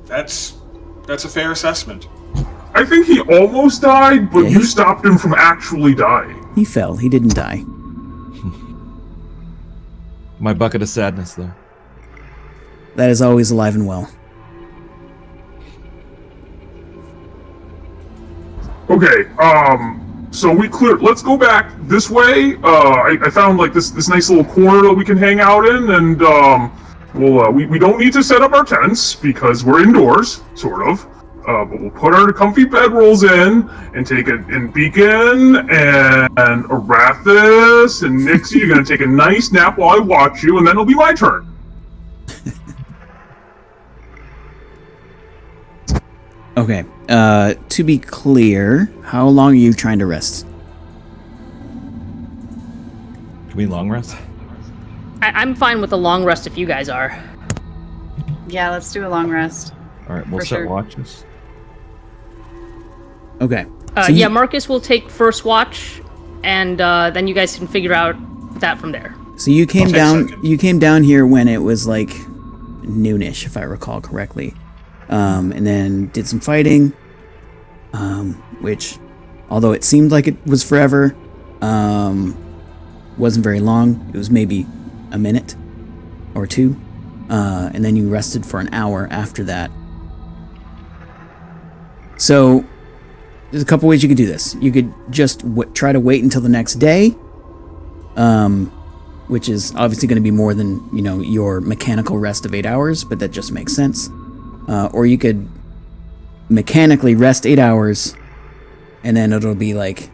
That's a fair assessment. I think he almost died, but you stopped him from actually dying. He fell. He didn't die. My bucket of sadness, though. That is always alive and well. Okay, so let's go back this way. I found like this nice little corner that we can hang out in, and we don't need to set up our tents because we're indoors, sort of. But we'll put our comfy bedrolls in and take it in Beacon and Arathis and Nixie. You're gonna take a nice nap while I watch you, and then it'll be my turn. Okay. To be clear, how long are you trying to rest? Can we long rest? I'm fine with a long rest if you guys are. Yeah, let's do a long rest. All right, we'll For set sure. watches. Okay. Yeah, Marcus will take first watch, and then you guys can figure out that from there. So you came I'll take down. second. You came down here when it was like noonish, if I recall correctly, and then did some fighting, which, although it seemed like it was forever, wasn't very long. It was maybe a minute or two, and then you rested for an hour after that. So there's a couple ways you could do this. You could just try to wait until the next day, which is obviously going to be more than your mechanical rest of 8 hours, but that just makes sense. Or you could mechanically rest 8 hours, and then it'll be like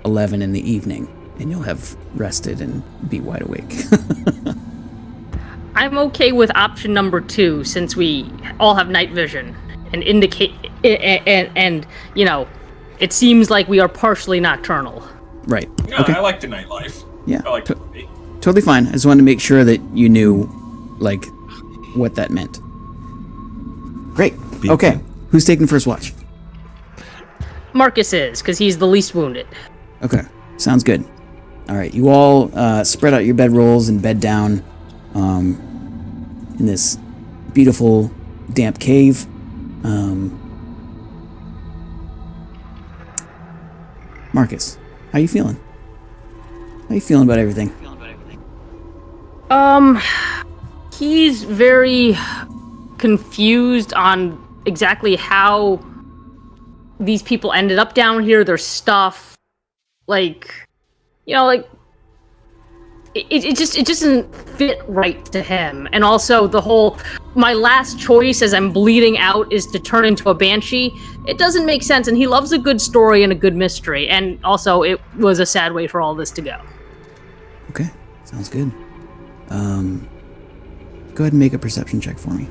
11 in the evening, and you'll have rested and be wide awake. I'm okay with option number 2 since we all have night vision. and indicate and you know, it seems like we are partially nocturnal. Right. Yeah, Okay. I like the nightlife. Yeah. I like to be. Totally fine. I just wanted to make sure that you knew, like, what that meant. Great. Okay. Who's taking first watch? Marcus is, because he's the least wounded. Okay. Sounds good. All right. You all spread out your bedrolls and bed down in this beautiful, damp cave. Marcus, how you feeling? How you feeling about everything? He's very confused on exactly how these people ended up down here, their stuff, like, you know, like, it just doesn't fit right to him. And also the whole, my last choice as I'm bleeding out is to turn into a banshee. It doesn't make sense, and he loves a good story and a good mystery, and also it was a sad way for all this to go. Okay. Sounds good. Go ahead and make a perception check for me.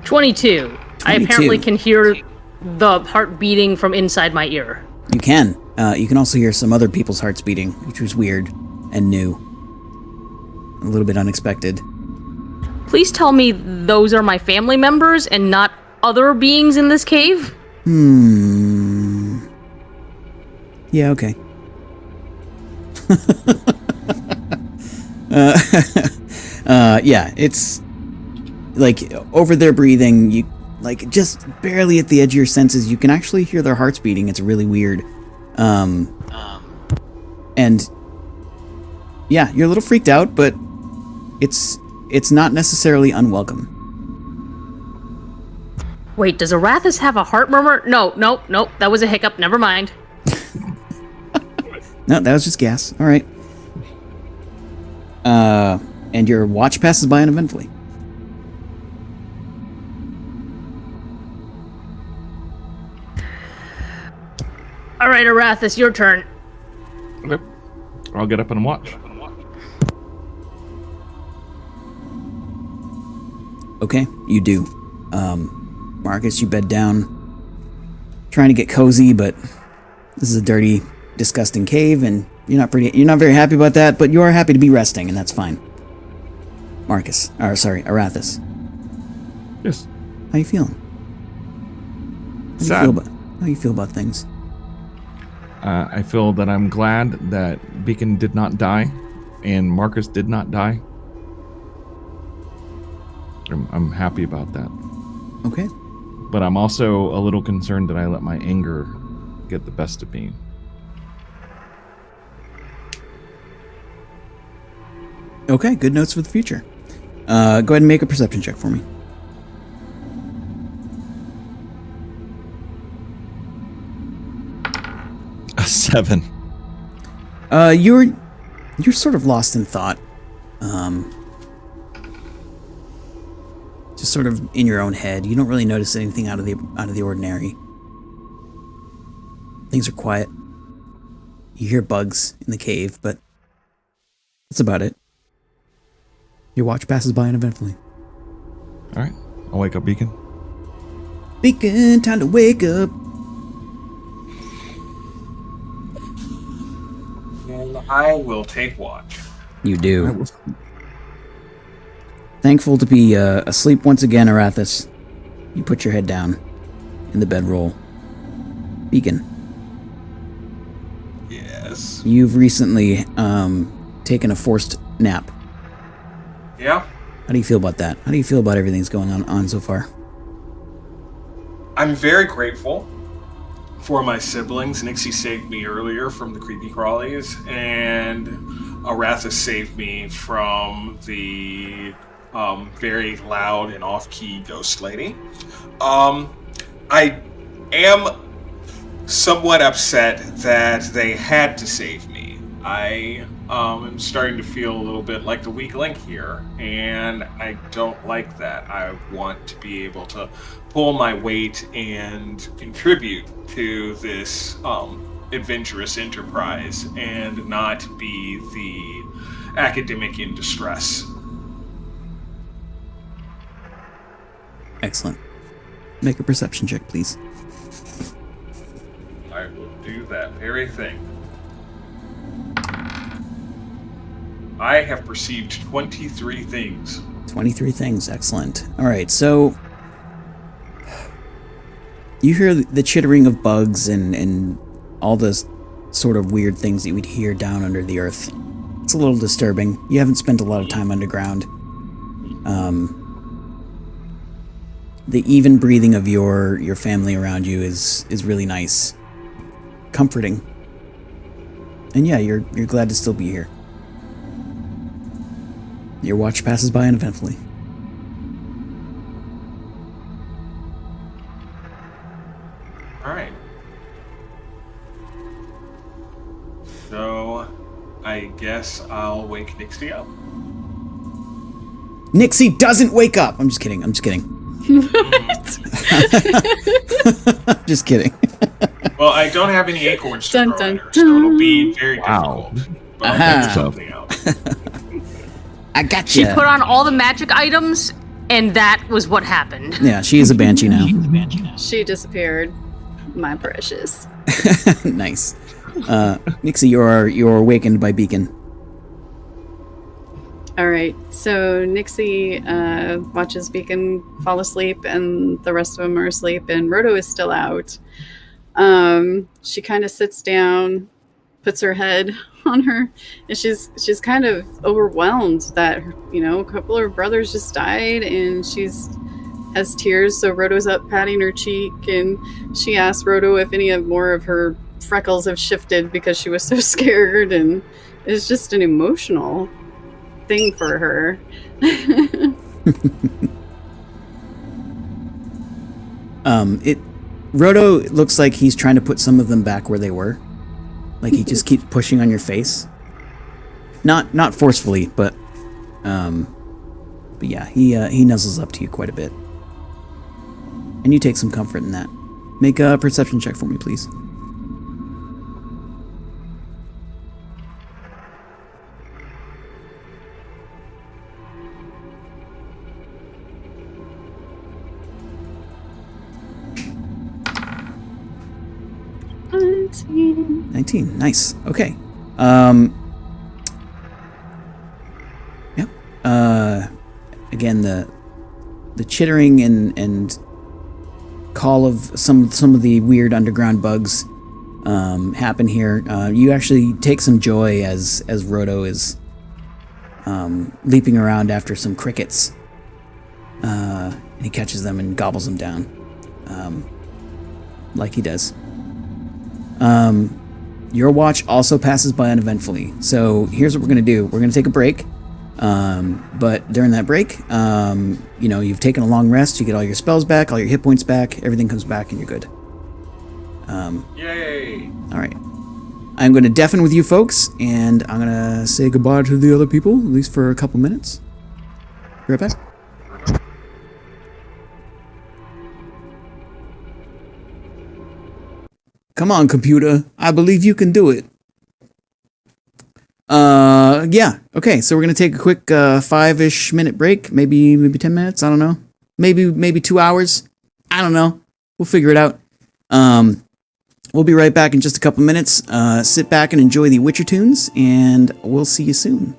'22. I 22. apparently can hear the heart beating from inside my ear. You can. You can also hear some other people's hearts beating, which was weird and new. A little bit unexpected. Please tell me those are my family members and not other beings in this cave? Yeah, okay. Yeah, it's like over their breathing, you like just barely at the edge of your senses, you can actually hear their hearts beating. It's really weird. And yeah, you're a little freaked out, but it's not necessarily unwelcome. Wait, does Arathis have a heart murmur? No, that was a hiccup. Never mind. No, that was just gas. All right. And your watch passes by uneventfully. All right, Arathis, your turn. Okay. I'll get up and watch. Okay, you do. Marcus, you bed down, trying to get cozy, but this is a dirty, disgusting cave, and you're not very happy about that, but you are happy to be resting, and that's fine. Arathis. Yes. How you feeling? Sad. How you feel about things? I feel that I'm glad that Beacon did not die and Marcus did not die. I'm happy about that. Okay. But I'm also a little concerned that I let my anger get the best of me. Okay, good notes for the future. Go ahead and make a perception check for me. A 7. You're sort of lost in thought. Just sort of in your own head. You don't really notice anything out of the ordinary. Things are quiet. You hear bugs in the cave, but that's about it. Your watch passes by uneventfully. All right. I'll wake up Beacon. Beacon, time to wake up. And I will take watch. You do. Thankful to be asleep once again, Arathis. You put your head down in the bedroll. Beacon. Yes. You've recently taken a forced nap. Yeah. How do you feel about that? How do you feel about everything that's going on so far? I'm very grateful for my siblings. Nixie saved me earlier from the creepy crawlies, and Arathis saved me from the very loud and off-key ghost lady. I am somewhat upset that they had to save me. I am starting to feel a little bit like the weak link here, and I don't like that. I want to be able to pull my weight and contribute to this adventurous enterprise and not be the academic in distress. Excellent. Make a perception check, please. I will do that very thing. I have perceived 23 things. 23 things. Excellent. All right, so you hear the chittering of bugs and all those sort of weird things that you would hear down under the earth. It's a little disturbing. You haven't spent a lot of time underground. The even breathing of your family around you is really nice. Comforting. And yeah, you're glad to still be here. Your watch passes by uneventfully. Alright. So, I guess I'll wake Nixie up. Nixie doesn't wake up! I'm just kidding. Just kidding. Well, I don't have any acorns to Dun, throw dun, at her, so it'll be very Wow. difficult. But I'll figure Aha. something out. I got She you. put on all the magic items, and that was what happened. Yeah, she is a banshee now. She disappeared. My precious. Nice. Nixie, you're awakened by Beacon. All right, so Nixie watches Beacon fall asleep, and the rest of them are asleep, and Roto is still out. She kind of sits down, puts her head on her, and she's kind of overwhelmed that a couple of her brothers just died, and has tears. So Roto's up patting her cheek, and she asks Roto if any more of her freckles have shifted because she was so scared, and it's just an emotional thing for her. Roto looks like he's trying to put some of them back where they were. Like he just keeps pushing on your face. Not forcefully, but yeah, he nuzzles up to you quite a bit. And you take some comfort in that. Make a perception check for me, please. Auntie. 19. Nice. Okay. Yep. Again, the chittering and call of some of the weird underground bugs happen here. You actually take some joy as Roto is leaping around after some crickets. And he catches them and gobbles them down, like he does. Your watch also passes by uneventfully. So here's what we're going to do. We're going to take a break. But during that break, you've taken a long rest. You get all your spells back, all your hit points back. Everything comes back and you're good. Yay! All right. I'm going to deafen with you folks, and I'm going to say goodbye to the other people, at least for a couple minutes. Be right back. Come on, computer. I believe you can do it. Yeah. Okay, so we're going to take a quick 5-ish minute break. Maybe 10 minutes. I don't know. Maybe 2 hours. I don't know. We'll figure it out. We'll be right back in just a couple minutes. Sit back and enjoy the Witcher tunes, and we'll see you soon.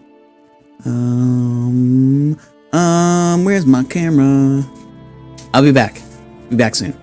Where's my camera? I'll be back. Be back soon.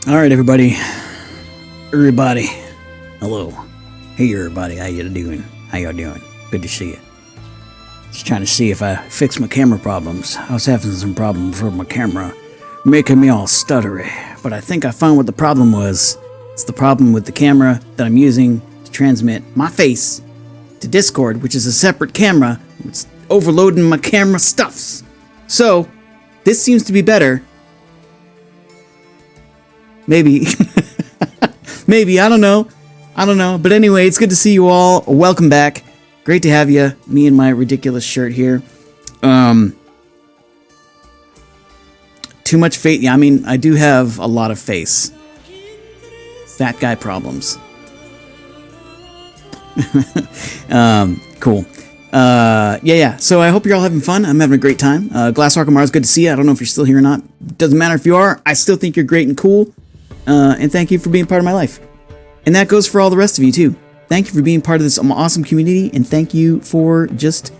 All right, everybody. Hello. Hey, everybody. How you doing? How y'all doing? Good to see you. Just trying to see if I fix my camera problems. I was having some problems with my camera, making me all stuttery. But I think I found what the problem was. It's the problem with the camera that I'm using to transmit my face to Discord, which is a separate camera. It's overloading my camera stuffs. So, this seems to be better. Maybe. Maybe, I don't know. But anyway, it's good to see you all. Welcome back. Great to have you. Me and my ridiculous shirt here. Too much face. Yeah, I mean, I do have a lot of face. Fat guy problems. Cool. Yeah. So I hope you're all having fun. I'm having a great time. Glassrock Mars, good to see you. I don't know if you're still here or not. Doesn't matter if you are. I still think you're great and cool. And thank you for being part of my life. And that goes for all the rest of you too. Thank you for being part of this awesome community, and thank you for just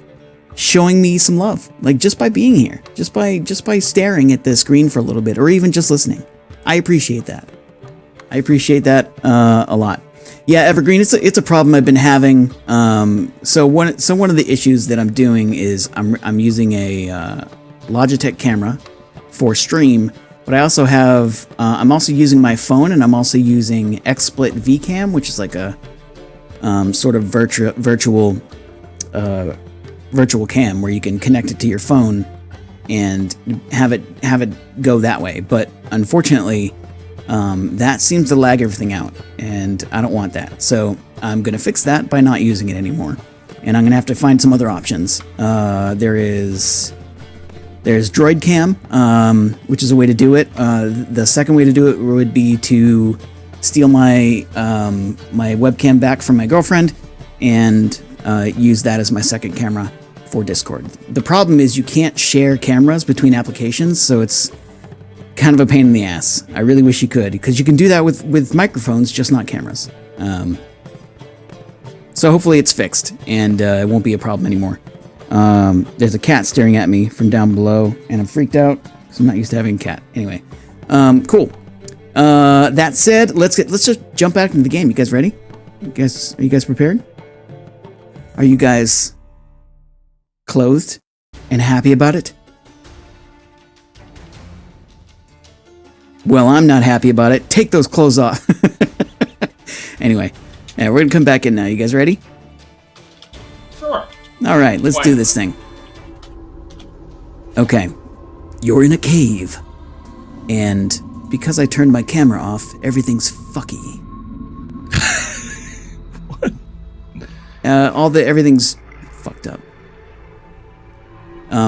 showing me some love. Like just by being here, just by staring at the screen for a little bit, or even just listening. I appreciate that. I appreciate that a lot. Yeah, Evergreen, it's a problem I've been having. So one of the issues that I'm doing is I'm using a Logitech camera for stream. But I also have, I'm also using my phone, and I'm also using XSplit VCam, which is like a sort of virtual cam where you can connect it to your phone and have it go that way. But unfortunately, that seems to lag everything out, and I don't want that. So I'm going to fix that by not using it anymore, and I'm going to have to find some other options. There's Droid Cam, which is a way to do it. The second way to do it would be to steal my my webcam back from my girlfriend and use that as my second camera for Discord. The problem is you can't share cameras between applications, so it's kind of a pain in the ass. I really wish you could, because you can do that with microphones, just not cameras. So hopefully it's fixed, and it won't be a problem anymore. There's a cat staring at me from down below, and I'm freaked out because I'm not used to having a cat. Anyway, cool. That said, let's just jump back into the game. You guys ready? Are you guys prepared? Are you guys clothed and happy about it? Well, I'm not happy about it. Take those clothes off. Anyway, we're gonna come back in now. You guys ready? Sure. All right, let's do this thing. Okay, you're in a cave, and because I turned my camera off, everything's fucky. What? Everything's fucked up.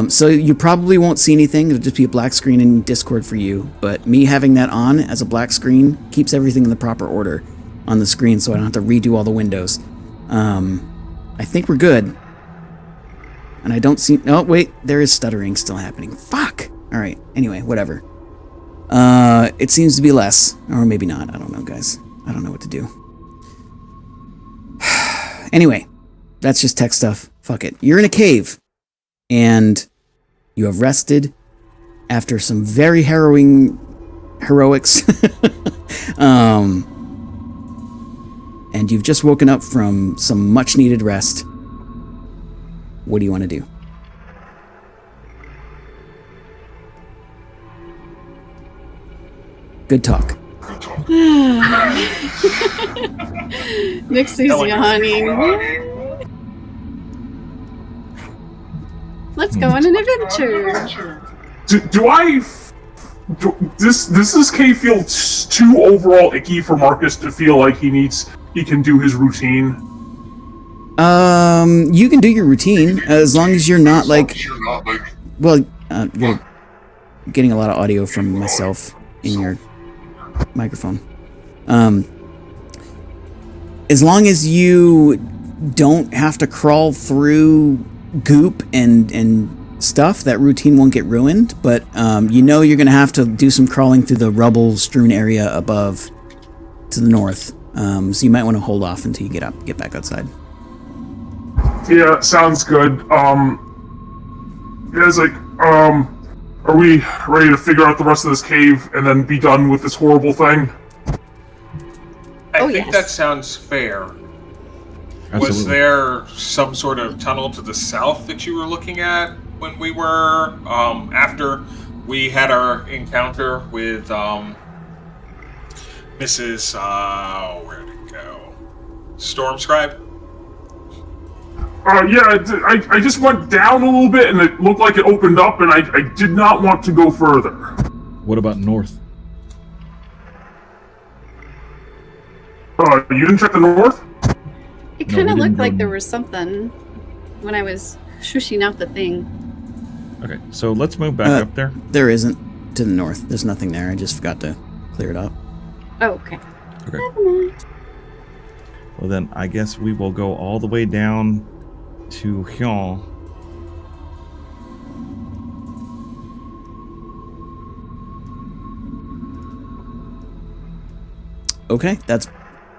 So you probably won't see anything. It'll just be a black screen in Discord for you. But me having that on as a black screen keeps everything in the proper order on the screen, so I don't have to redo all the windows. I think we're good. And I don't see... Oh, wait. There is stuttering still happening. Fuck! Alright. Anyway, whatever. It seems to be less. Or maybe not. I don't know, guys. I don't know what to do. Anyway. That's just tech stuff. Fuck it. You're in a cave. And you have rested after some very harrowing heroics. And you've just woken up from some much needed rest. What do you want to do? Good talk. Nixie's yawning. Let's go on an adventure. Does this cave feel too overall icky for Marcus to feel like he can do his routine? You can do your routine as long as you're not like. Well, you're getting a lot of audio from myself in your microphone. As long as you don't have to crawl through goop and stuff, that routine won't get ruined. But you know you're gonna have to do some crawling through the rubble-strewn area above to the north. So you might want to hold off until you get back outside. Yeah, sounds good. Guys, like, are we ready to figure out the rest of this cave and then be done with this horrible thing? I think that sounds fair. Absolutely. Was there some sort of tunnel to the south that you were looking at when we were, after we had our encounter with, Mrs., where'd it go? Stormscribe? Yeah, I just went down a little bit and it looked like it opened up and I did not want to go further. What about north? You didn't check the north? It kind of looked like there was something when I was shushing out the thing. Okay, so let's move back up there. There isn't to the north. There's nothing there. I just forgot to clear it up. Oh, okay. Okay. Never mind. Well, then I guess we will go all the way down to Hyun. Okay, that's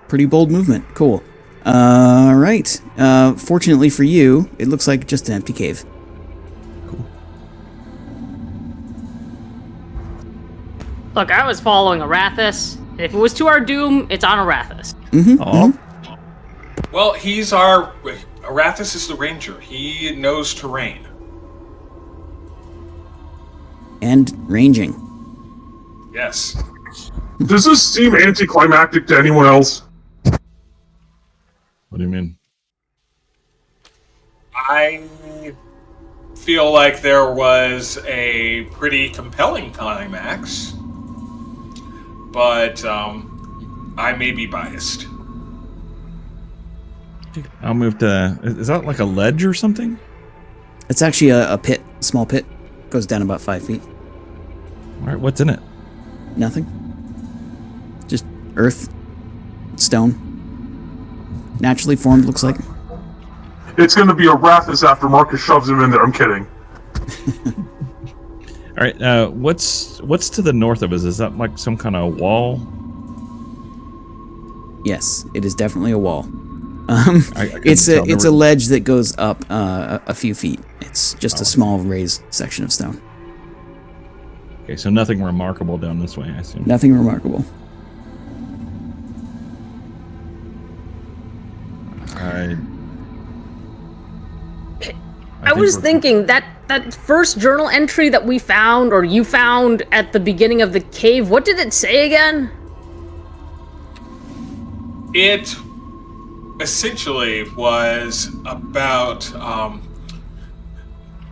pretty bold movement. Cool. Right. Fortunately for you, it looks like just an empty cave. Cool. Look, I was following Arathis. If it was to our doom, it's on Arathis. Oh. Well, Arathis is the ranger. He knows terrain. And ranging. Yes. Does this seem anticlimactic to anyone else? What do you mean? I feel like there was a pretty compelling climax, but I may be biased. I'll move to... Is that like a ledge or something? It's actually a pit, small pit. Goes down about 5 feet. All right, what's in it? Nothing. Just earth, stone. Naturally formed, looks like. It's gonna be Arathis after Marcus shoves him in there. I'm kidding. All right, what's to the north of us? Is that like some kind of wall? Yes, it is definitely a wall. I It's a ledge that goes up a few feet. It's just a small raised section of stone. Okay, so nothing remarkable down this way, I assume. Nothing remarkable. I was thinking that first journal entry that we found, or you found at the beginning of the cave, what did it say again? It essentially was about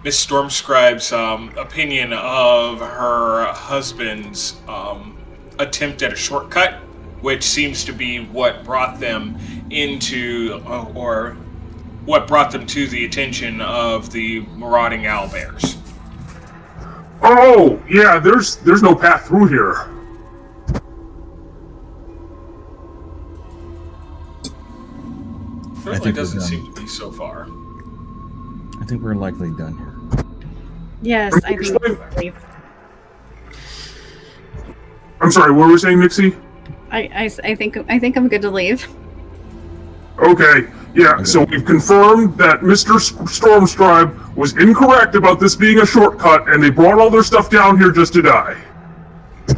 Miss Stormscribe's opinion of her husband's attempt at a shortcut, which seems to be what brought them into, or what brought them to the attention of the marauding owlbears. Oh, yeah, there's no path through here. Certainly doesn't seem to be so far. I think we're likely done here. Yes, I think. I'm sorry, what were you saying, Nixie? I think I'm good to leave. Okay, yeah, so we've confirmed that Mr. Stormstribe was incorrect about this being a shortcut, and they brought all their stuff down here just to die.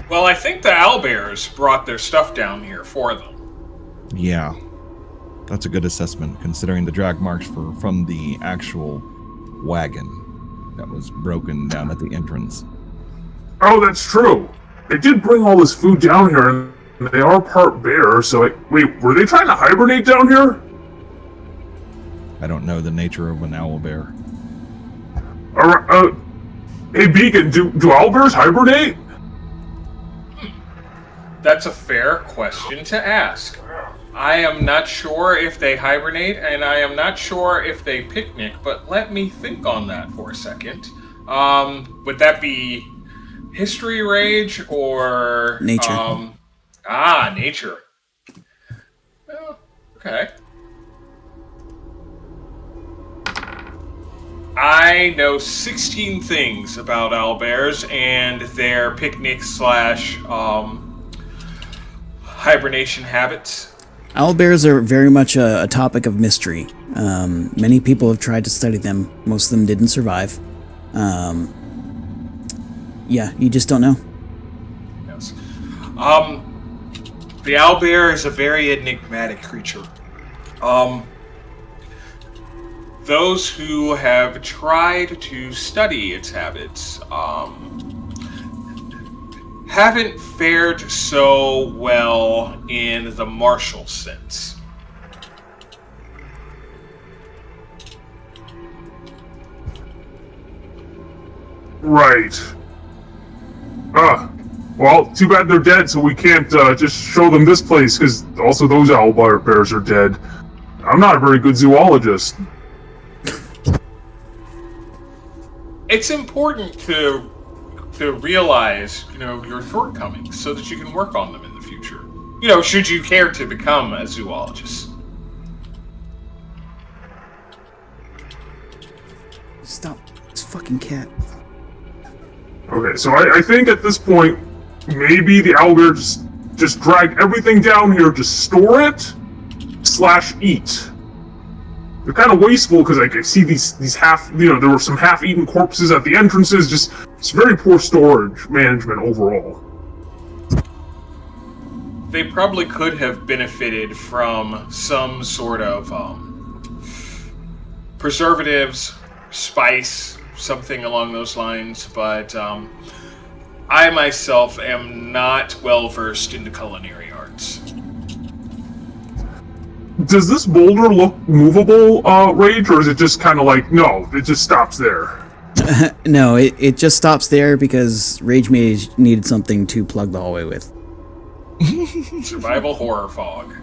Well, I think the owlbears brought their stuff down here for them. Yeah. That's a good assessment, considering the drag marks from the actual wagon that was broken down at the entrance. Oh, that's true. They did bring all this food down here, and they are part bear, so wait, were they trying to hibernate down here? I don't know the nature of an owlbear. Hey, Beacon, do owlbears hibernate? That's a fair question to ask. I am not sure if they hibernate, and I am not sure if they picnic, but let me think on that for a second. Would that be history rage or... Nature. Nature. Oh, okay. I know 16 things about owlbears and their picnic / hibernation habits. Owlbears are very much a topic of mystery. Many people have tried to study them. Most of them didn't survive. Yeah, you just don't know. Yes. The owlbear is a very enigmatic creature. Those who have tried to study its habits haven't fared so well in the martial sense. Right. Well, too bad they're dead, so we can't just show them this place, because also those owlbears are dead. I'm not a very good zoologist. It's important to realize, your shortcomings so that you can work on them in the future. Should you care to become a zoologist. Stop. This fucking cat. Okay, so I think at this point, maybe the owlbear just dragged everything down here to store it / eat. They're kind of wasteful because I see these half, there were some half-eaten corpses at the entrances. It's very poor storage management overall. They probably could have benefited from some sort of preservatives, spice, something along those lines, but I myself am not well versed in the culinary arts. Does this boulder look movable, Rage, or is it just kind of like, no, it just stops there? No, it just stops there because Rage Mage needed something to plug the hallway with. Survival horror fog.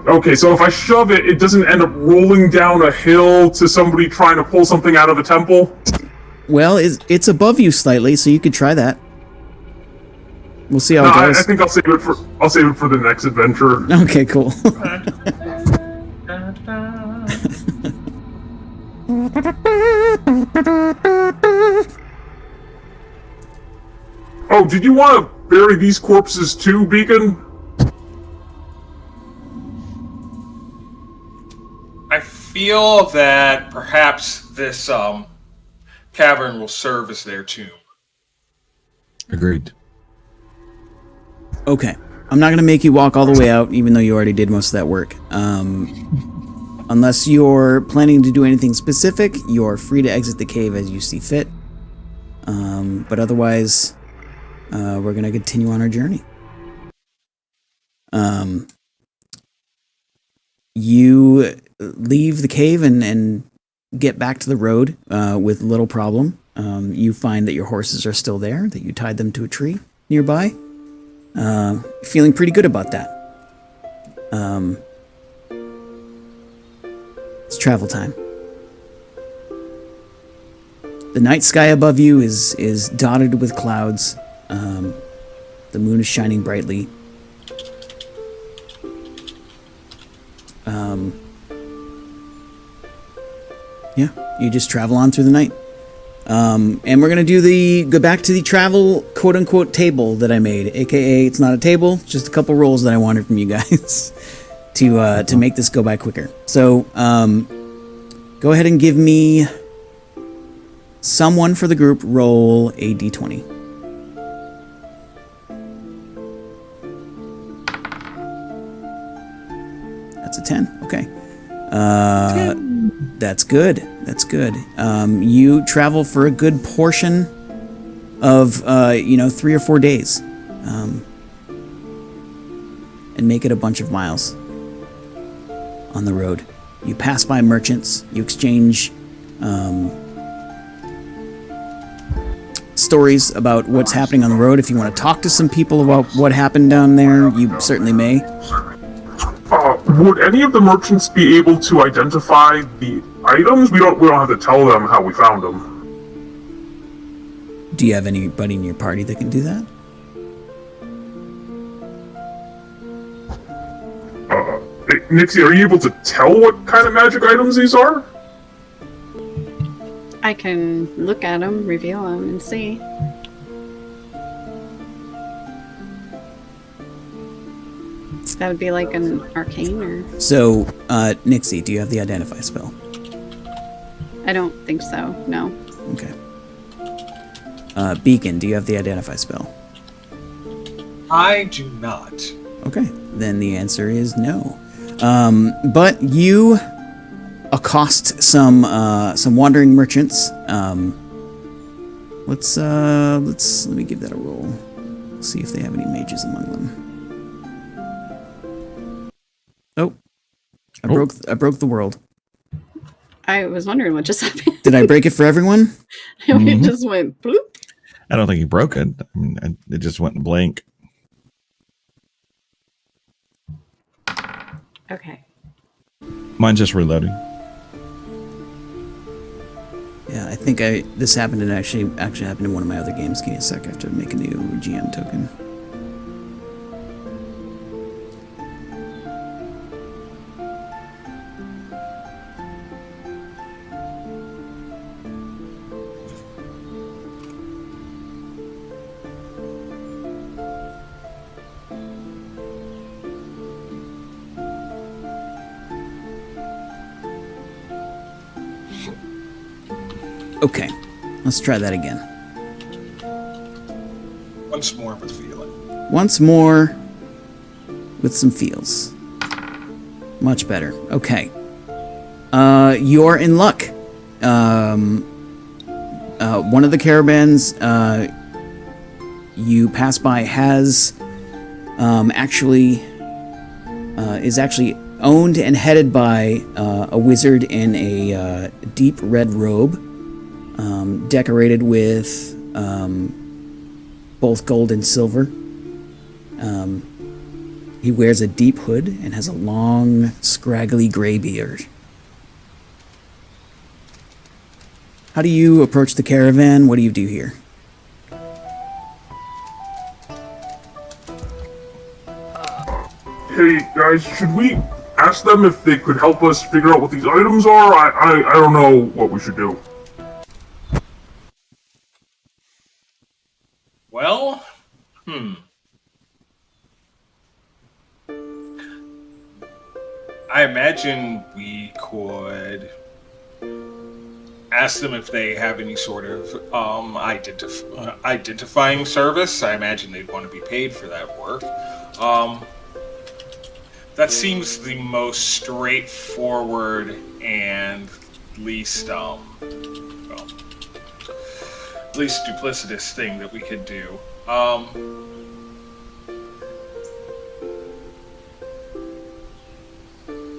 Okay, so if I shove it, it doesn't end up rolling down a hill to somebody trying to pull something out of a temple? Well, it's above you slightly, so you could try that. We'll see how it goes. I think I'll save it for the next adventure. Okay, cool. Oh, did you want to bury these corpses too, Beacon? I feel that perhaps this cavern will serve as their tomb. Agreed. Okay. I'm not going to make you walk all the way out, even though you already did most of that work. Unless you're planning to do anything specific, you're free to exit the cave as you see fit. But otherwise, we're going to continue on our journey. You leave the cave and get back to the road with little problem. You find that your horses are still there, that you tied them to a tree nearby. Feeling pretty good about that. It's travel time. The night sky above you is dotted with clouds. The moon is shining brightly. Yeah, you just travel on through the night. And we're gonna go back to the travel quote unquote table that I made, aka it's not a table, just a couple rolls that I wanted from you guys to make this go by quicker. So go ahead and give me someone for the group roll a d20. That's a 10. Okay. That's good. That's good. You travel for a good portion of 3 or 4 days, and make it a bunch of miles on the road. You pass by merchants. You exchange stories about what's happening on the road. If you want to talk to some people about what happened down there, you certainly may. Would any of the merchants be able to identify the items? We don't have to tell them how we found them. Do you have anybody in your party that can do that? Nixie, are you able to tell what kind of magic items these are? I can look at them, reveal them, and see. It's got to be like an arcane or... So, Nixie, do you have the identify spell? I don't think so, no. Okay. Beacon, do you have the identify spell? I do not. Okay, then the answer is no. But you accost some wandering merchants. Let me give that a roll. See if they have any mages among them. Oh, I broke the world. I was wondering what just happened. Did I break it for everyone? It just went bloop. I don't think he broke it. I mean, it just went blank. Okay. Mine's just reloading. Yeah, I think this happened and actually happened in one of my other games. Give me a sec. I have to make a new GM token. Okay, let's try that again. Once more with feeling. Once more with some feels. Much better. Okay. You're in luck. One of the caravans you pass by is actually owned and headed by a wizard in a deep red robe. Decorated with both gold and silver. He wears a deep hood and has a long, scraggly gray beard. How do you approach the caravan? What do you do here? Hey guys, should we ask them if they could help us figure out what these items are? I don't know what we should do. Well, I imagine we could ask them if they have any sort of identifying service. I imagine they'd want to be paid for that work. That seems the most straightforward and least duplicitous thing that we could do.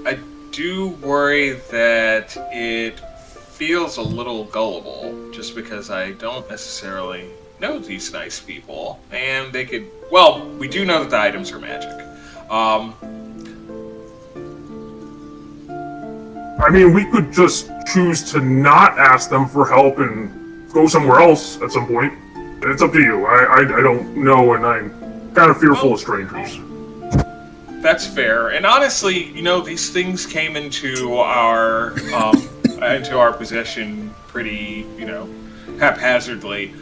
I do worry that it feels a little gullible, just because I don't necessarily know these nice people, and they could... Well, we do know that the items are magic. I mean, we could just choose to not ask them for help and go somewhere else at some point. It's up to you. I don't know, and I'm kind of fearful of strangers. That's fair. And honestly, these things came into our into our possession pretty, haphazardly.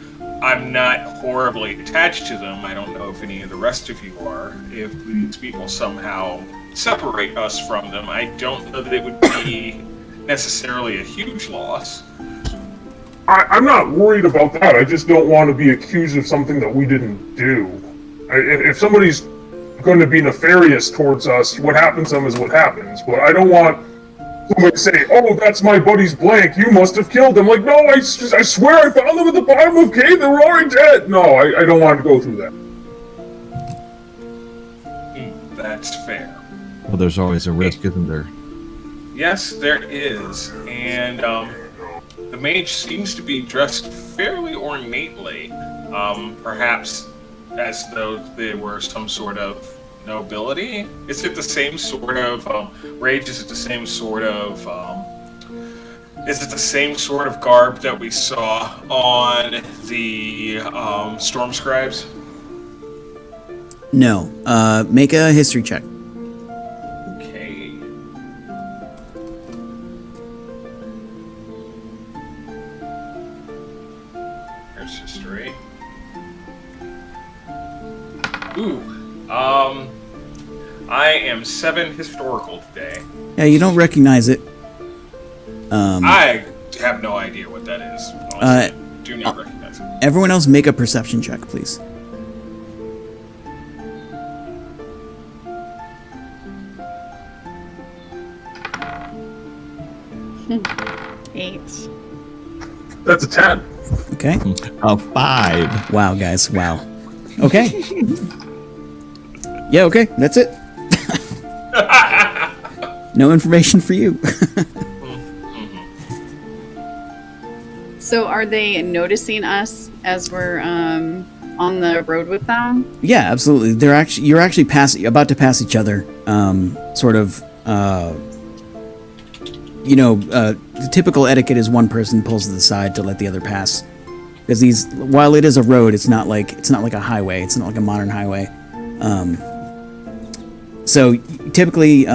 I'm not horribly attached to them. I don't know if any of the rest of you are. If these people somehow separate us from them, I don't know that it would be necessarily a huge loss. I'm not worried about that. I just don't want to be accused of something that we didn't do. If somebody's going to be nefarious towards us, what happens to them is what happens. But I don't want somebody to say, "Oh, that's my buddy's blank. You must have killed him." Like, no, I swear I found them at the bottom of a cave. They were already dead. No, I don't want to go through that. That's fair. Well, there's always a risk, isn't there? Yes, there is. And the mage seems to be dressed fairly ornately. Perhaps as though they were some sort of nobility. Is it the same sort of rage? Is it the same sort of garb that we saw on the storm scribes? No. Make a history check. Okay. There's history. Ooh. I am 7 historical today. Yeah, you don't recognize it. I have no idea what that is. Honestly, do not recognize it. Everyone else make a perception check, please. Eight. That's a 10. Okay. A 5. Wow, guys. Wow. Okay. Yeah, okay. That's it. No information for you. So are they noticing us as we're on the road with them? Yeah, absolutely. You're actually about to pass each other. The typical etiquette is one person pulls to the side to let the other pass. Because while it is a road, it's not like a highway. It's not like a modern highway. So typically,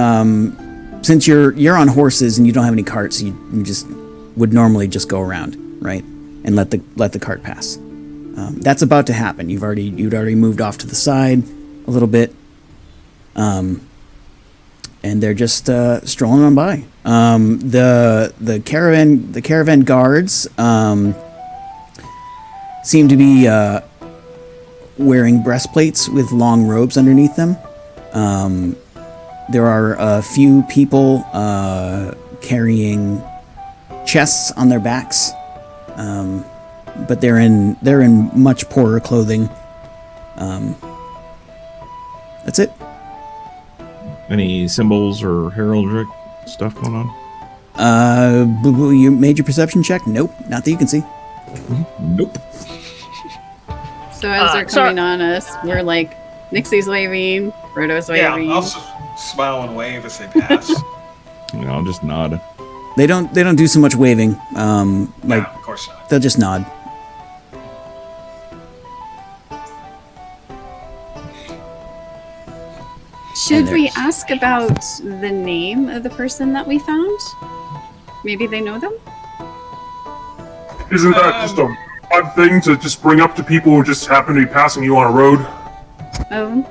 since you're on horses and you don't have any carts, you just would normally just go around, right, and let the cart pass. That's about to happen. You'd already moved off to the side a little bit, and they're just strolling on by. The caravan guards seem to be wearing breastplates with long robes underneath them. There are a few people carrying chests on their backs, but they're in much poorer clothing. That's it. Any symbols or heraldic stuff going on? You made your perception check? Nope, not that you can see. Nope. So as they're coming on us, we're like, Nixie's waving, Frodo's waving. Yeah, I'll smile and wave as they pass. I'll just nod. They don't do so much waving. No, of course not. They'll just nod. Should we ask about the name of the person that we found? Maybe they know them? Isn't that just a odd thing to just bring up to people who just happen to be passing you on a road? Oh,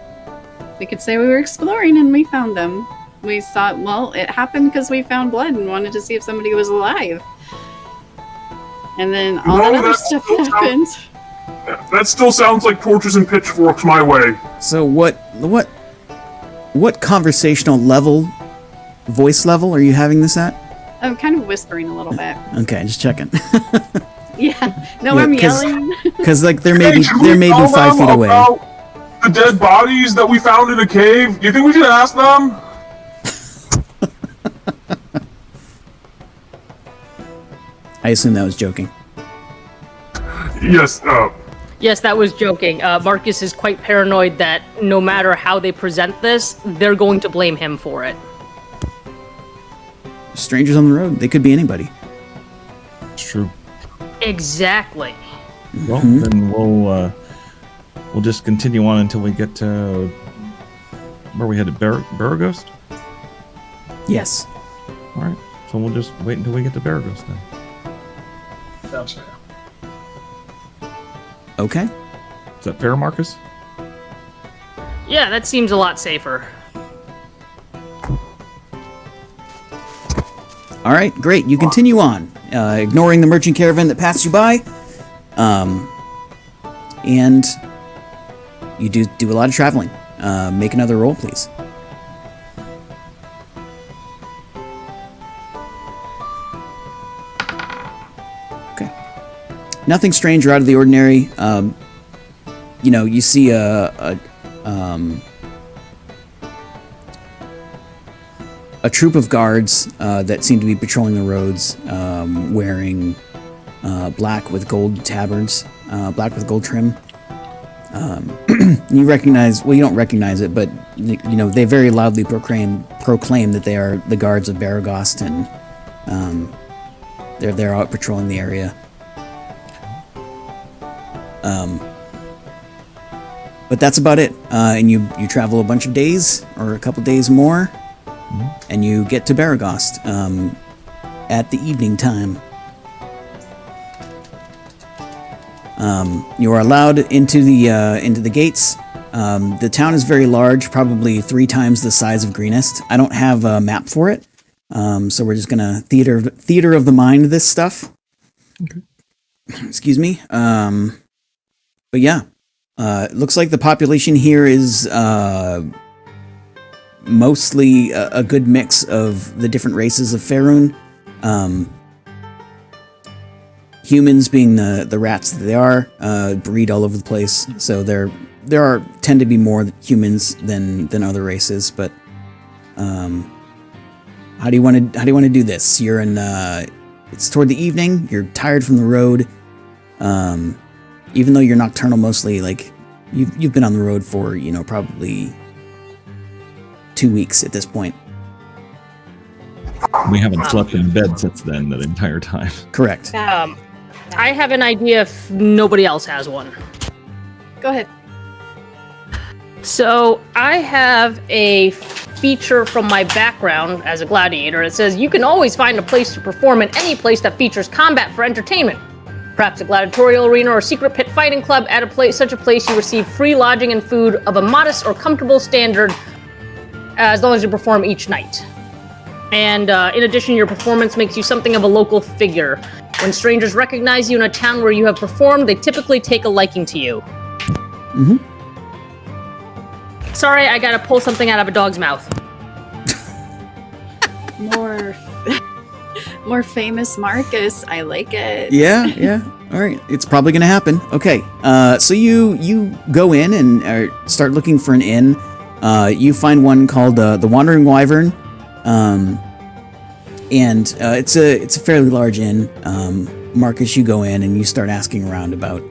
we could say we were exploring and we found them. We thought, well, it happened because we found blood and wanted to see if somebody was alive. And then all that other stuff happened. That still sounds like torches and pitchforks my way. So what conversational voice level are you having this at? I'm kind of whispering a little bit. Okay, just checking. Yeah, no, I'm yelling. Because there may be 5 feet away. The dead bodies that we found in a cave. Do you think we should ask them? I assume that was joking. Yes. Yes, that was joking. Marcus is quite paranoid that no matter how they present this, they're going to blame him for it. Strangers on the road. They could be anybody. It's true. Exactly. Well, then we'll just continue on until we get to where we headed, Baraghost? Yes. All right. So we'll just wait until we get to Baragos then. Sounds fair. Okay. Is that fair, Marcus? Yeah, that seems a lot safer. All right, great. You continue on, ignoring the merchant caravan that passed you by, and you do a lot of traveling. Make another roll, please. Okay. Nothing strange or out of the ordinary. You see a troop of guards that seem to be patrolling the roads, wearing black with gold tabards, black with gold trim. You recognize, well, you don't recognize it, but they very loudly proclaim that they are the guards of Baragost, and they're out patrolling the area. But that's about it. And you travel a bunch of days, or a couple days more, and you get to Baragost at the evening time. You are allowed into the gates. The town is very large, probably 3 times the size of Greenest. I don't have a map for it, so we're just gonna theater of the mind this stuff. Okay. Excuse me. But yeah, it looks like the population here is mostly a good mix of the different races of Faerun. Humans, being the rats that they are, breed all over the place. So there tend to be more humans than other races. But how do you want to do this? You're in. It's toward the evening. You're tired from the road. Even though you're nocturnal mostly, like you've been on the road for probably 2 weeks at this point. We haven't slept in bed since then, that entire time. Correct. I have an idea if nobody else has one. Go ahead. So I have a feature from my background as a gladiator. It says you can always find a place to perform in any place that features combat for entertainment. Perhaps a gladiatorial arena or secret pit fighting club. At such a place, you receive free lodging and food of a modest or comfortable standard, as long as you perform each night. And in addition, your performance makes you something of a local figure. When strangers recognize you in a town where you have performed, they typically take a liking to you. Mm-hmm. Sorry, I gotta pull something out of a dog's mouth. More famous Marcus. I like it. Yeah. All right, it's probably gonna happen. Okay, so you go in and start looking for an inn. You find one called the Wandering Wyvern, and it's a fairly large inn. Marcus, you go in and you start asking around about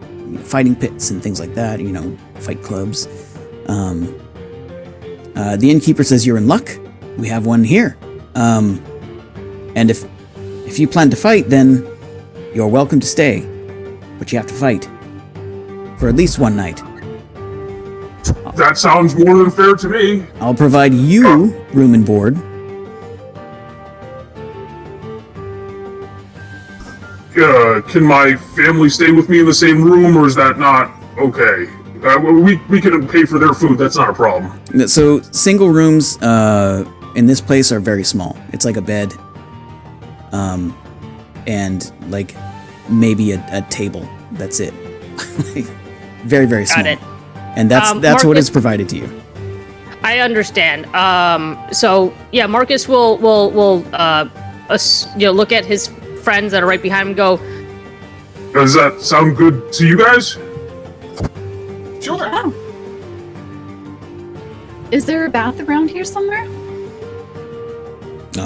fighting pits and things like that. Fight clubs. The innkeeper says you're in luck. We have one here. And if you plan to fight, then you're welcome to stay. But you have to fight for at least one night. That sounds more than fair to me. I'll provide you room and board. Can my family stay with me in the same room, or is that not okay? We can pay for their food. That's not a problem. So single rooms in this place are very small. It's like a bed, and like maybe a table. That's it. Very, very small. Got it. And that's Marcus, what is provided to you. I understand. So yeah, Marcus will look at his friends that are right behind him and go, Does that sound good to you guys? Sure. Oh. Is there a bath around here somewhere?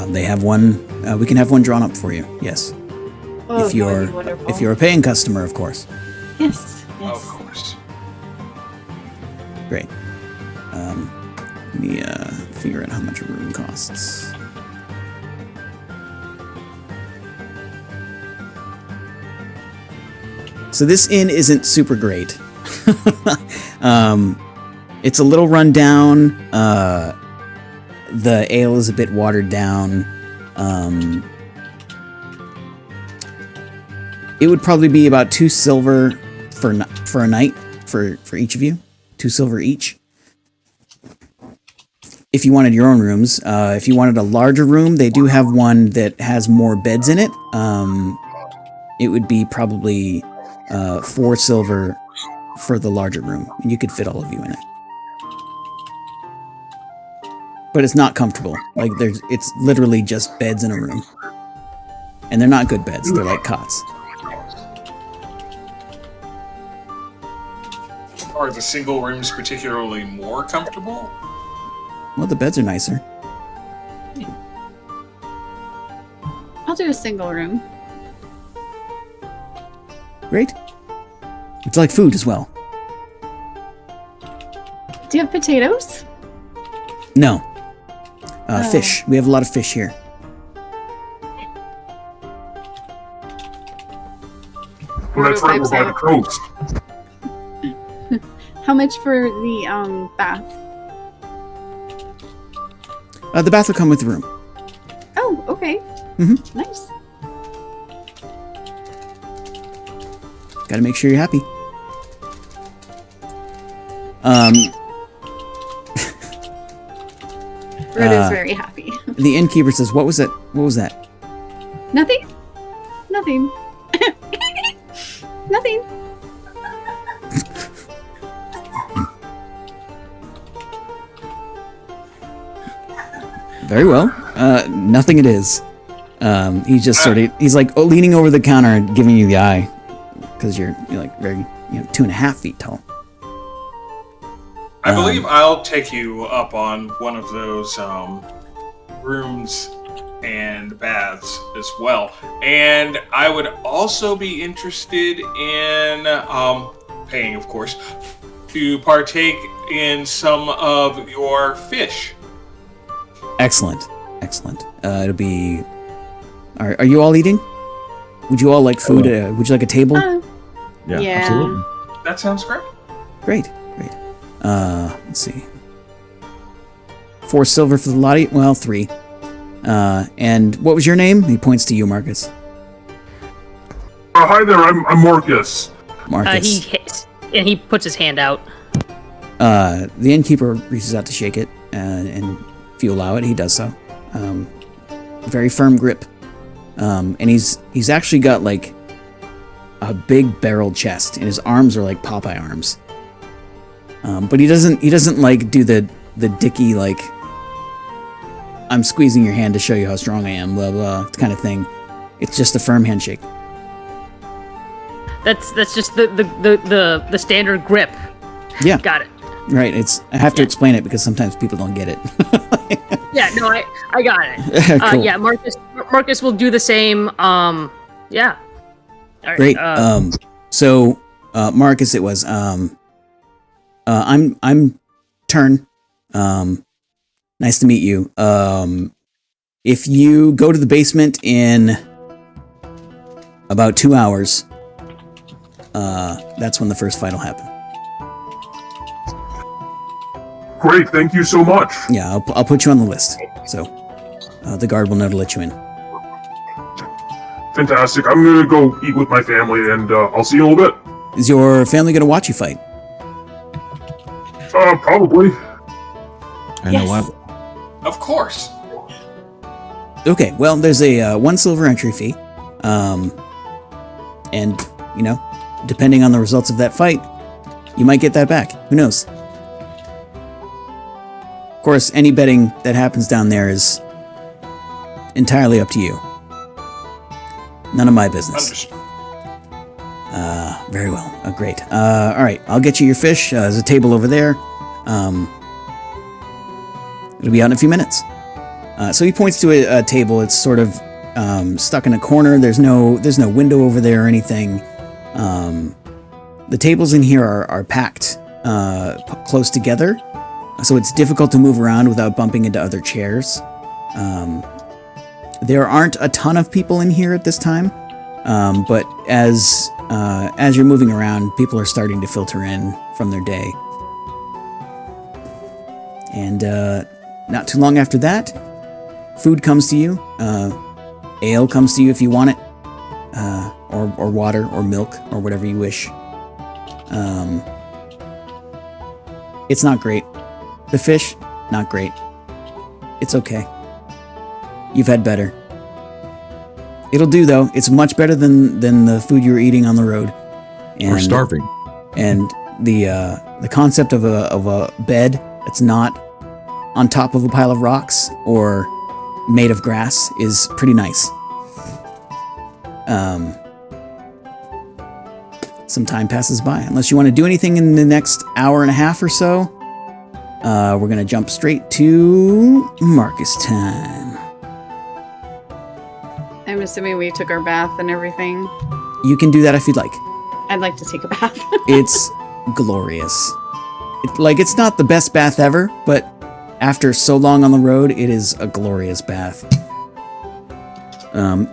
They have one. We can have one drawn up for you. Yes, Oh, if you're that would be wonderful. if you're a paying customer, of course. Yes. Of course. Great. Let me figure out how much a room costs. So this inn isn't super great. It's a little run down. The ale is a bit watered down. It would probably be about 2 silver for a night for each of you. 2 silver each. If you wanted your own rooms. If you wanted a larger room, they do have one that has more beds in it. It would be probably 4 silver for the larger room. And you could fit all of you in it. But it's not comfortable. Like it's literally just beds in a room. And they're not good beds. They're like cots. Are the single rooms particularly more comfortable? Well, the beds are nicer. I'll do a single room. Great. It's like food as well. Do you have potatoes? No. Fish. We have a lot of fish here. Well, that's right, we're by the coast. How much for the bath? The bath will come with the room. Oh, okay. Mm-hmm. Nice. Gotta make sure you're happy. Rhoda's very happy. The innkeeper says, "What was that? What was that?" Nothing? Nothing. Nothing. Very well. Nothing it is. He's just he's like leaning over the counter and giving you the eye. Because you're like very, 2.5 feet tall. I believe I'll take you up on one of those rooms and baths as well. And I would also be interested in paying, of course, to partake in some of your fish. Excellent. Excellent. It'll be... Are you all eating? Would you all like food? Would you like a table? Yeah, Yeah. absolutely. That sounds great. Great. Great. Let's see. 4 silver for the lot of you? Well, 3. And what was your name? He points to you, Marcus. Hi there, I'm Marcus. Marcus. He puts his hand out. The innkeeper reaches out to shake it, and if you allow it, he does so. Very firm grip. And he's actually got like a big barrel chest, and his arms are like Popeye arms. But he doesn't like do the dicky like I'm squeezing your hand to show you how strong I am, blah blah kind of thing. It's just a firm handshake. That's just the standard grip. Yeah. Got it. Right. I have to explain it because sometimes people don't get it. Yeah, no, I got it. Cool. Yeah, Marcus will do the same. Yeah. All right, Great. So Marcus, it was. I'm Turn. Nice to meet you. If you go to the basement in about 2 hours, that's when the first fight will happen. Great, thank you so much. Yeah, I'll put you on the list. So the guard will know to let you in. Fantastic. I'm gonna go eat with my family, and I'll see you in a little bit. Is your family going to watch you fight? Probably. I know what. Of course. Okay, well, there's a 1 silver entry fee. And, depending on the results of that fight, you might get that back. Who knows? Of course, any betting that happens down there is entirely up to you. None of my business. Understood. Very well. Great. All right, I'll get you your fish. There's a table over there. It'll be out in a few minutes. So he points to a table. It's sort of stuck in a corner. There's no window over there or anything. The tables in here are packed close together, so it's difficult to move around without bumping into other chairs. There aren't a ton of people in here at this time, but as you're moving around, people are starting to filter in from their day. And not too long after that, food comes to you. Ale comes to you if you want it. or water or milk or whatever you wish. It's not great. The fish, not great. It's okay. You've had better. It'll do though. It's much better than the food you were eating on the road. Or starving. And the concept of a bed that's not on top of a pile of rocks or made of grass is pretty nice. Some time passes by. Unless you want to do anything in the next hour and a half or so, we're going to jump straight to Marcus time. I'm assuming we took our bath and everything. You can do that if you'd like. I'd like to take a bath. It's glorious. It's not the best bath ever, but after so long on the road, it is a glorious bath.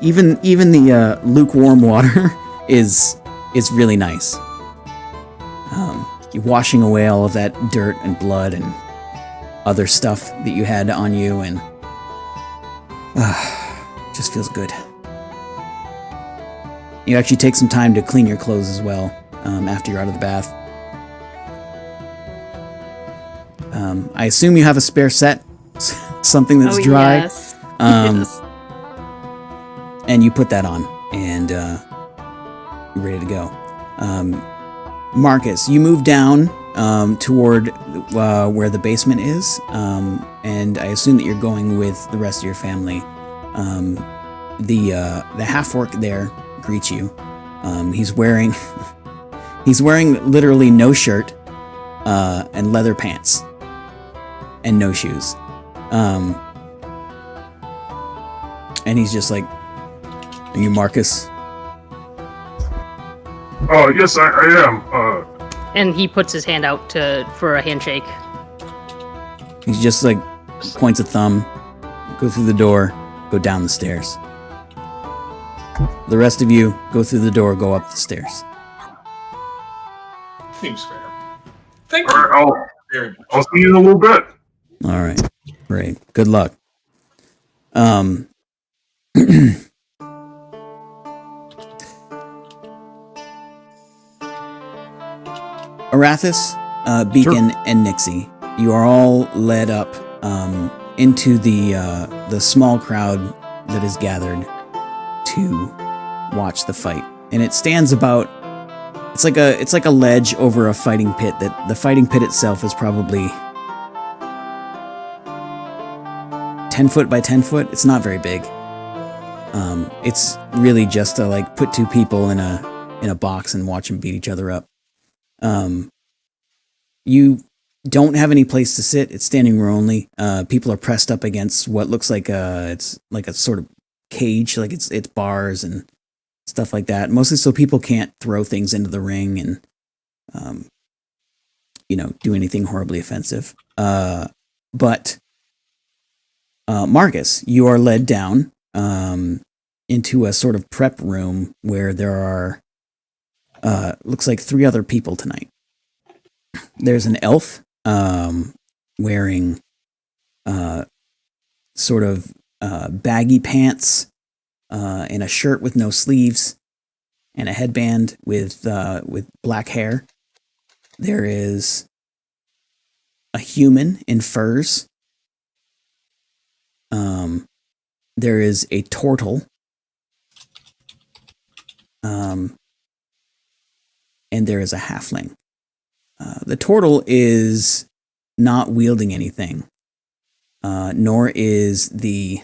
Even the lukewarm water is really nice. You're washing away all of that dirt and blood and other stuff that you had on you, and just feels good. You actually take some time to clean your clothes as well after you're out of the bath. I assume you have a spare set, something that's dry. Yes. Yes. And you put that on, and you're ready to go. Marcus, you move down toward where the basement is, and I assume that you're going with the rest of your family. The half-orc there greets you. He's wearing literally no shirt and leather pants and no shoes. And he's just like, "Are you Marcus?" Yes, I am. And he puts his hand out for a handshake. He's just like points a thumb, go through the door, go down the stairs. The rest of you go through the door, go up the stairs. Seems fair. Thank All you right, very much. I'll see you in a little bit. All right, great. Good luck. Arathis, Beacon, and Nixie, you are all led up into the small crowd that is gathered to watch the fight, and it stands about. It's like a ledge over a fighting pit. That the fighting pit itself is probably 10 foot by 10 foot. It's not very big. It's really just to put two people in a box and watch them beat each other up. You don't have any place to sit. It's standing room only. People are pressed up against what looks like it's like a sort of cage, like it's bars and stuff like that. Mostly so people can't throw things into the ring and do anything horribly offensive. But Marcus, you are led down into a sort of prep room where there are looks like 3 other people tonight. There's an elf wearing sort of baggy pants and a shirt with no sleeves and a headband with black hair. There is a human in furs. There is a turtle. And there is a halfling. The turtle is not wielding anything, nor is the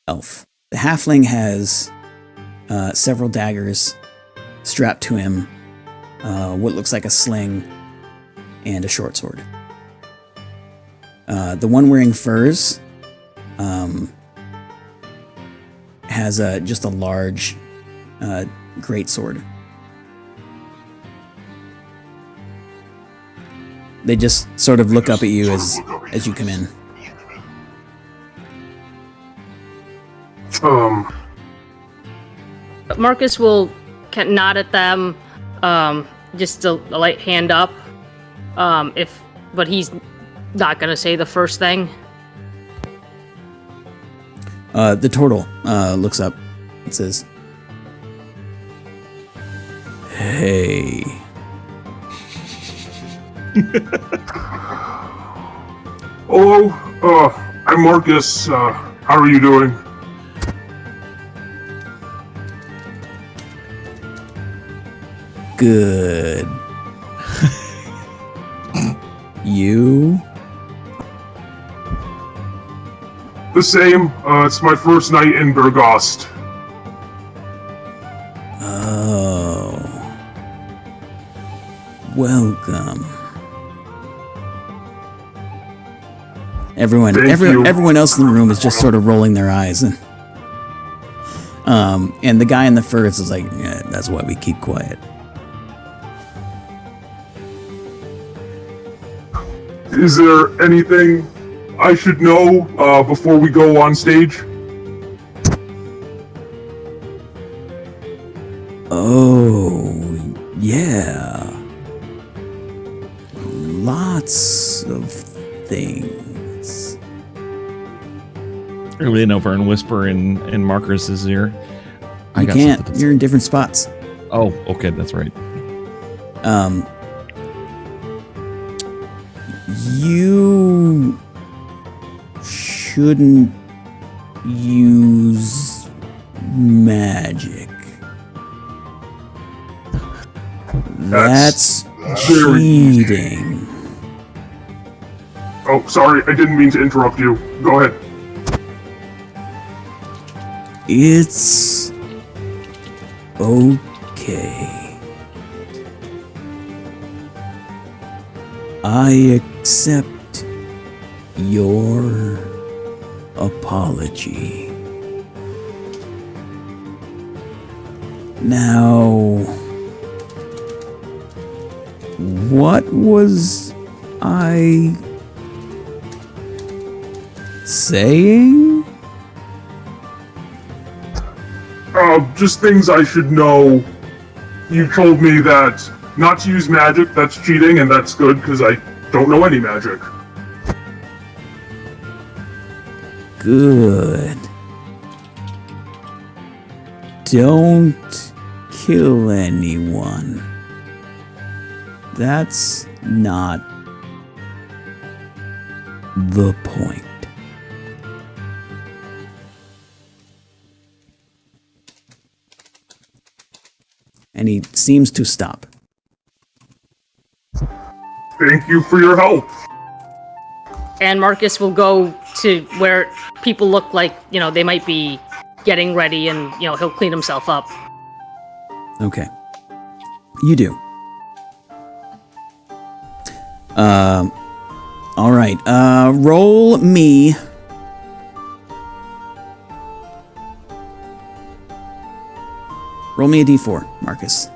elf. The halfling has several daggers strapped to him, what looks like a sling, and a short sword. The one wearing furs has just a large greatsword. They just sort of look up at you as you come in. Marcus will nod at them, just a light hand up. But he's not gonna say the first thing. The turtle looks up. It says, "Hey." Hello, I'm Marcus. How are you doing? Good. You? The same. It's my first night in Burgost. Oh. Welcome. Thank you. Everyone else in the room is just sort of rolling their eyes, and the guy in the furs is like, "Yeah, that's why we keep quiet." Is there anything I should know before we go on stage? Oh, yeah. Lots of things. I lean over and whisper in Marcus's ear. You can't. You're in different spots. Oh, okay, that's right. You shouldn't use magic. That's very easy. cheating. Oh, sorry, I didn't mean to interrupt you. Go ahead. It's okay. I accept your apology. Now, what was I saying? Just things I should know. You told me that not to use magic, that's cheating, and that's good because I don't know any magic. Good. Don't kill anyone. That's not the point. And he seems to stop. Thank you for your help. And Marcus will go to where people look like, they might be getting ready, and, he'll clean himself up. Okay. You do. All right. Roll me. Roll me a d4, Marcus.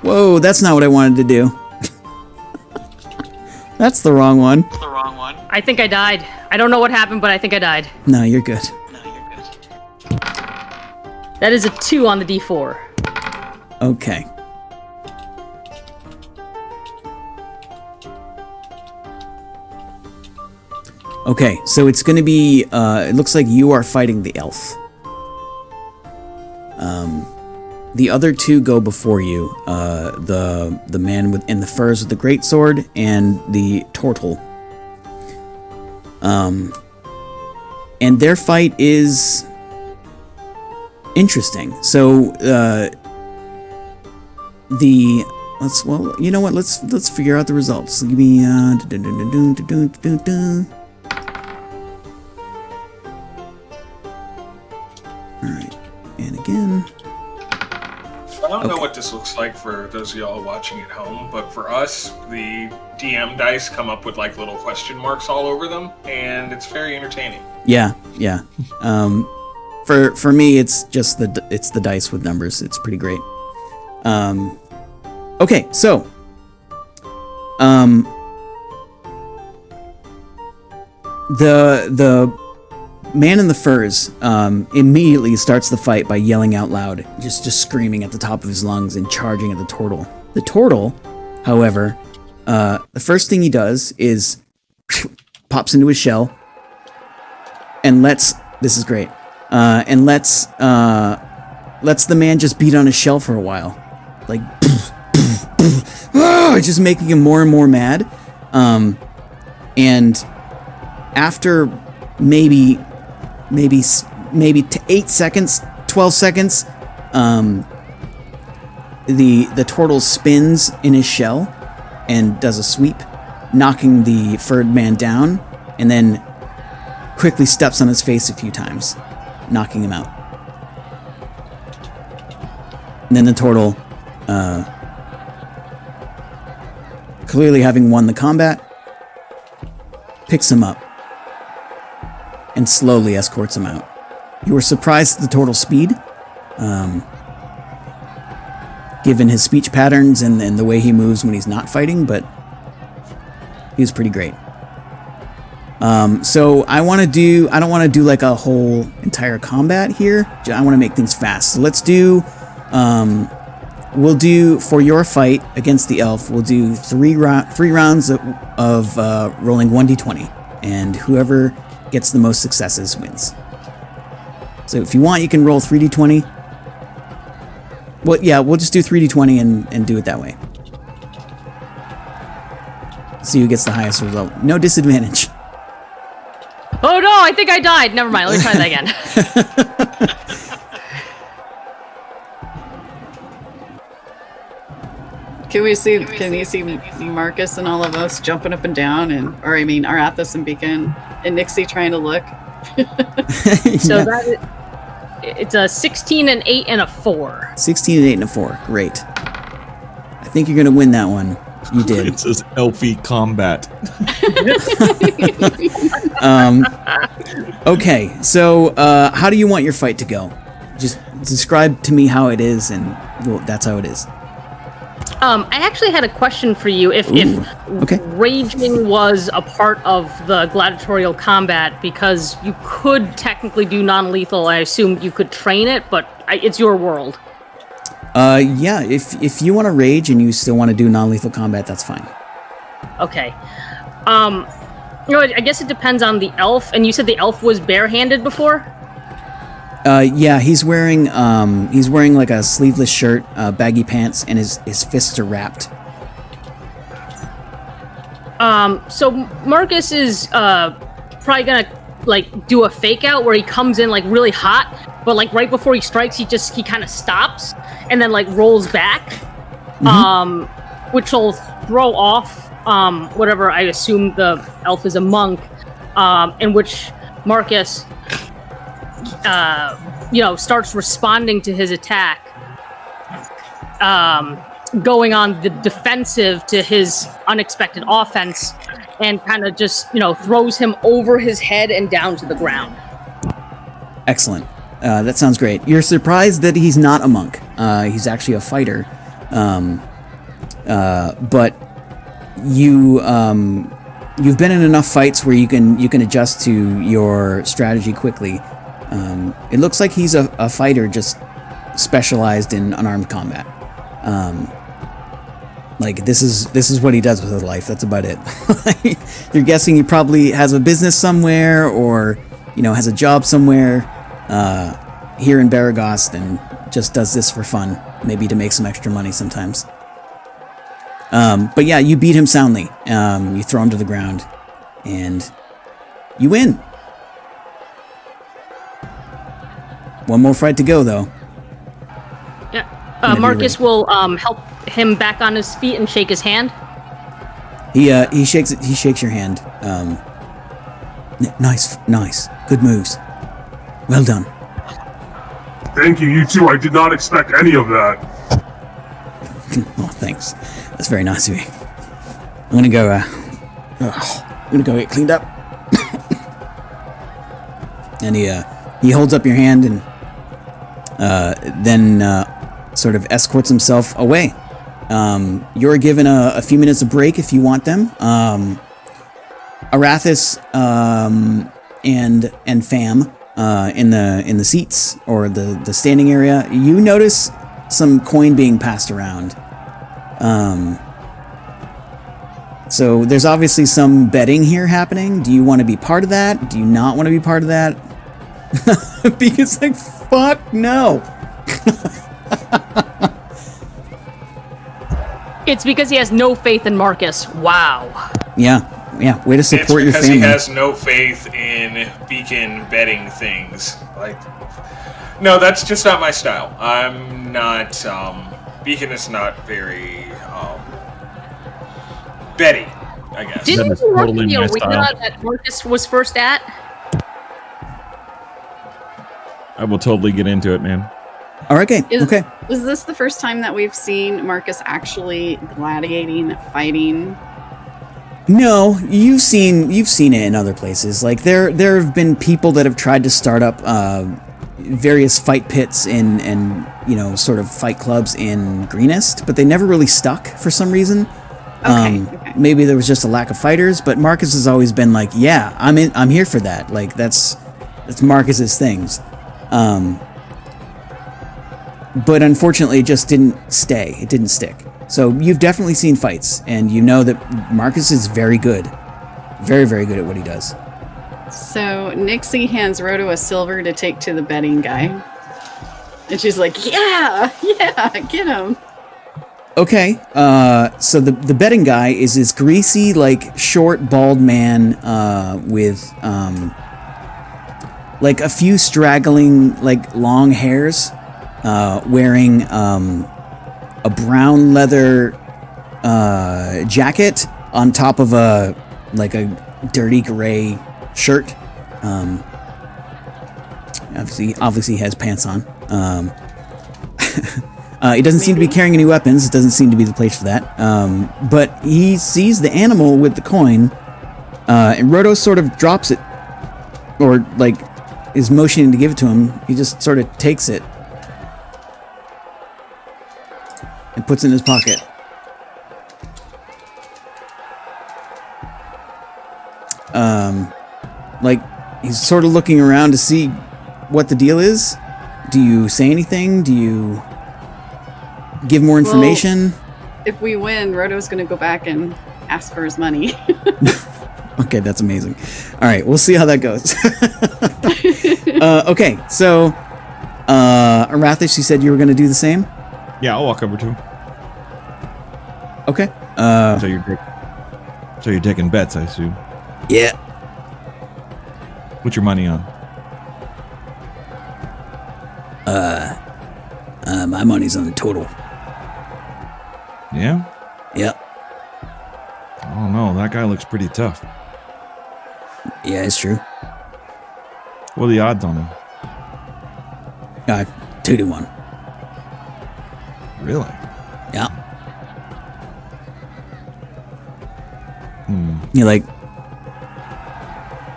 Whoa, that's not what I wanted to do. That's the wrong one. I think I died. I don't know what happened, but I think I died. No, you're good. That is a 2 on the D4. Okay. Okay, so it's going to be, it looks like you are fighting the elf. The other two go before you, the man in the furs with the greatsword and the turtle. And their fight is interesting. So, you know what? Let's figure out the results. Give me Alright, and again. I don't know what this looks like for those of y'all watching at home, but for us, the DM dice come up with like little question marks all over them, and it's very entertaining. Yeah. For me, it's just the dice with numbers. It's pretty great. Okay, so the man in the furs immediately starts the fight by yelling out loud, just screaming at the top of his lungs and charging at the turtle. The turtle, however, the first thing he does is pops into his shell and this is great, and lets the man just beat on his shell for a while, like just making him more and more mad. And after maybe 8 seconds, 12 seconds, the turtle spins in his shell and does a sweep, knocking the furred man down, and then quickly steps on his face a few times, knocking him out. And then the turtle, clearly having won the combat, picks him up and slowly escorts him out. You were surprised at the turtle's speed, given his speech patterns and the way he moves when he's not fighting, but he was pretty great. So I don't want to do like a whole entire combat here. I want to make things fast. So let's do, we'll do, for your fight against the elf, we'll do three rounds of rolling 1d20, and whoever gets the most successes wins. So if you want, you can roll 3d20. Well, yeah, we'll just do 3d20 and do it that way. See who gets the highest result. No disadvantage. Oh no, I think I died. Never mind, let me try that again. Can you see Marcus and all of us jumping up and down, Arathis and Beacon and Nixie trying to look? So Yeah. that is, it's a 16, an 8, and a 4. 16, and 8, and a 4. Great. I think you're going to win that one. You did. It says Elfie combat. Okay, so how do you want your fight to go? Just describe to me how it is, and well, that's how it is. I actually had a question for you. If okay. raging was a part of the gladiatorial combat, because you could technically do non-lethal, I assume you could train it, but it's your world. Yeah, if you want to rage and you still want to do non-lethal combat, that's fine. Okay. I guess it depends on the elf, and you said the elf was barehanded before? Yeah, he's wearing like a sleeveless shirt, baggy pants, and his fists are wrapped. So Marcus is probably gonna like do a fake out where he comes in like really hot, but like right before he strikes, he kind of stops and then like rolls back, which will throw off whatever I assume the elf is a monk, in which Marcus starts responding to his attack, going on the defensive to his unexpected offense, and kind of just, throws him over his head and down to the ground. Excellent. That sounds great. You're surprised that he's not a monk. He's actually a fighter. But you've been in enough fights where you can adjust to your strategy quickly. It looks like he's a fighter just specialized in unarmed combat. Like this is what he does with his life. That's about it. You're guessing he probably has a business somewhere, or has a job somewhere here in Baragost, and just does this for fun, maybe to make some extra money sometimes. But yeah, you beat him soundly. You throw him to the ground, and you win. One more fight to go, though. Yeah, Marcus will help him back on his feet and shake his hand. He shakes your hand. Nice, good moves. Well done. Thank you, you two. I did not expect any of that. Oh, thanks. That's very nice of you. I'm gonna go. Get cleaned up. And he holds up your hand and then sort of escorts himself away. You're given a few minutes of break if you want them. Arathis and Fam in the seats or the standing area. You notice some coin being passed around. So there's obviously some betting here happening. Do you want to be part of that? Do you not want to be part of that? Beacon's like, fuck no. It's because he has no faith in Marcus. Wow. Yeah. Way to support your It's because family. he has no faith in Beacon betting things. Like, no, that's just not my style. I'm not. Beacon is not very betty, I guess. Didn't That is you work in totally the my arena style. that Marcus was first at? I will totally get into it, man. All right, okay. Is this the first time that we've seen Marcus actually gladiating, fighting? No, you've seen it in other places. Like there have been people that have tried to start up various fight pits and sort of fight clubs in Greenest, but they never really stuck for some reason. Okay. Maybe there was just a lack of fighters, but Marcus has always been like, yeah, I'm here for that. Like that's Marcus's things. But unfortunately, it just didn't stay. It didn't stick. So you've definitely seen fights, and you know that Marcus is very good. Very, very good at what he does. So Nixie hands Roto a silver to take to the betting guy. And she's like, yeah, get him. Okay, so the betting guy is this greasy, like, short, bald man with, like, a few straggling, like, long hairs, wearing a brown leather jacket on top of a dirty gray shirt. Obviously he has pants on. He doesn't seem to be carrying any weapons. It doesn't seem to be the place for that. But he sees the animal with the coin, and Roto sort of drops it, or like is motioning to give it to him. He just sort of takes it and puts it in his pocket. Like he's sort of looking around to see what the deal is. Do you say anything? Do you give more information? Well, if we win, Roto's going to go back and ask for his money. Okay, that's amazing. All right, we'll see how that goes. Okay, so Arathis, you said you were going to do the same? Yeah, I'll walk over to him. Okay. So you're taking bets, I assume. Yeah. What's your money on? My money's on the total. Yeah? Yep. I don't know. That guy looks pretty tough. Yeah, it's true. What are the odds on him? 2-1. Really? Yeah. He like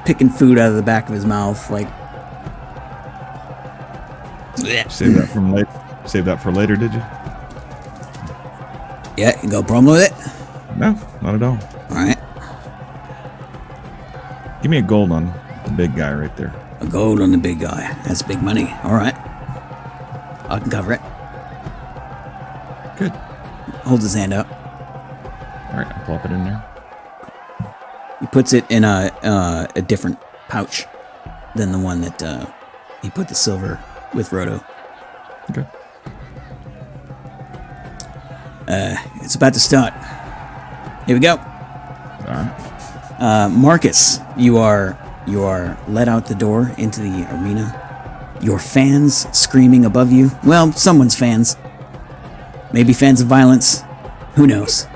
picking food out of the back of his mouth, like. Save that from later. Save that for later, did you? Yeah, you got a problem with it? No, not at all. All right. Give me a gold on the big guy right there. A gold on the big guy. That's big money. All right. I can cover it. Good. Holds his hand out. All right, I'll plop it in there. He puts it in a different pouch than the one that he put the silver with Roto. Okay. It's about to start. Here we go. All right. Marcus, you are led out the door into the arena. Your fans screaming above you. Well, someone's fans. Maybe fans of violence. Who knows?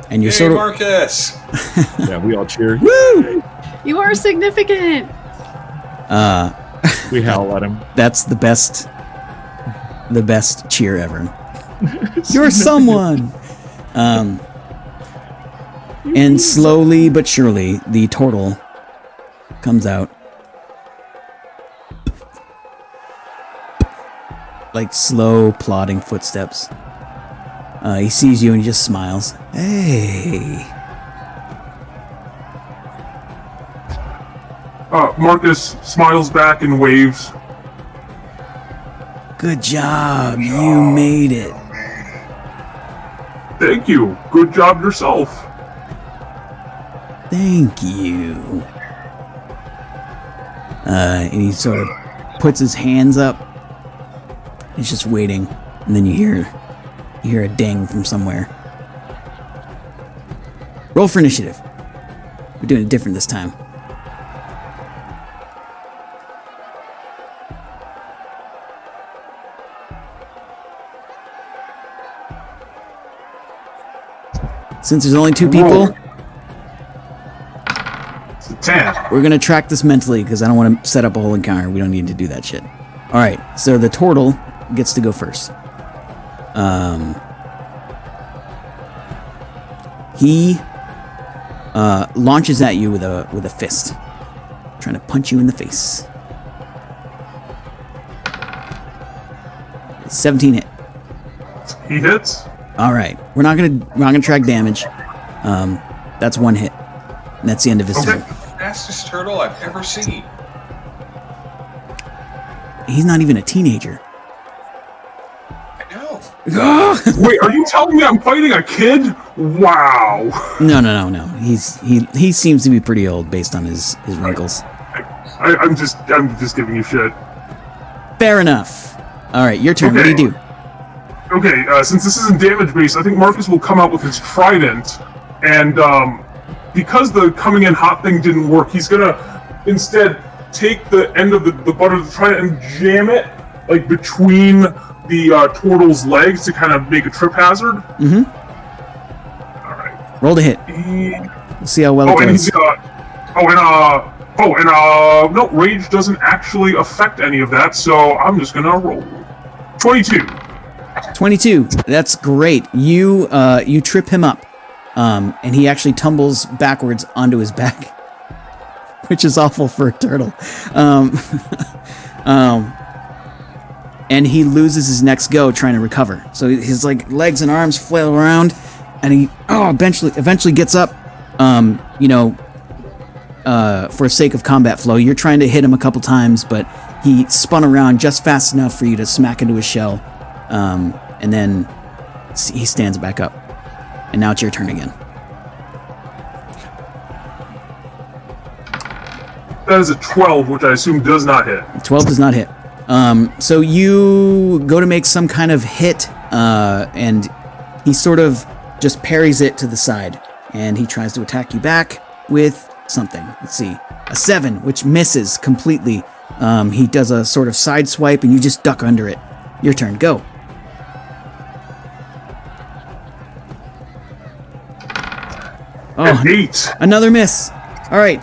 And you're Hey, sort of Marcus! Yeah, we all cheer. woo. You are significant. We howl at him. That's the best cheer ever. You're someone. And slowly but surely, the turtle comes out. Like slow, plodding footsteps. He sees you and he just smiles. Hey. Marcus smiles back and waves. Good job. You made it. Thank you. Good job yourself. Thank you. And he sort of puts his hands up. He's just waiting, and then you hear a ding from somewhere. Roll for initiative. We're doing it different this time. Since there's only 2 people, It's a 10. we're gonna track this mentally because I don't want to set up a whole encounter. We don't need to do that shit. All right, so the turtle gets to go first. He launches at you with a fist, trying to punch you in the face. 17 hit. He hits. All right, we're not gonna track damage. That's 1 hit, and that's the end of his turn. Fastest turtle I've ever seen. He's not even a teenager. I know. Wait, are you telling me I'm fighting a kid? Wow. No. He seems to be pretty old based on his wrinkles. I'm just giving you shit. Fair enough. All right, your turn. What do you do? Okay, since this isn't damage based, I think Marcus will come out with his trident, and because the coming in hot thing didn't work, he's gonna instead take the end of the butt of the trident and jam it like between the turtle's legs to kind of make a trip hazard. Mm-hmm. All right. Roll to hit. We'll see how well it goes. No, rage doesn't actually affect any of that, so I'm just gonna roll. 22. 22. That's great. You trip him up, and he actually tumbles backwards onto his back, which is awful for a turtle. And he loses his next go trying to recover. So his legs and arms flail around, and he eventually gets up. For sake of combat flow, you're trying to hit him a couple times, but he spun around just fast enough for you to smack into his shell. And then he stands back up. And now it's your turn again. That is a 12, which I assume does not hit. 12 does not hit. So you go to make some kind of hit, and he sort of just parries it to the side. And he tries to attack you back with something. Let's see. A 7, which misses completely. He does a sort of side swipe, and you just duck under it. Your turn. Go. Oh, 8. Another miss. All right.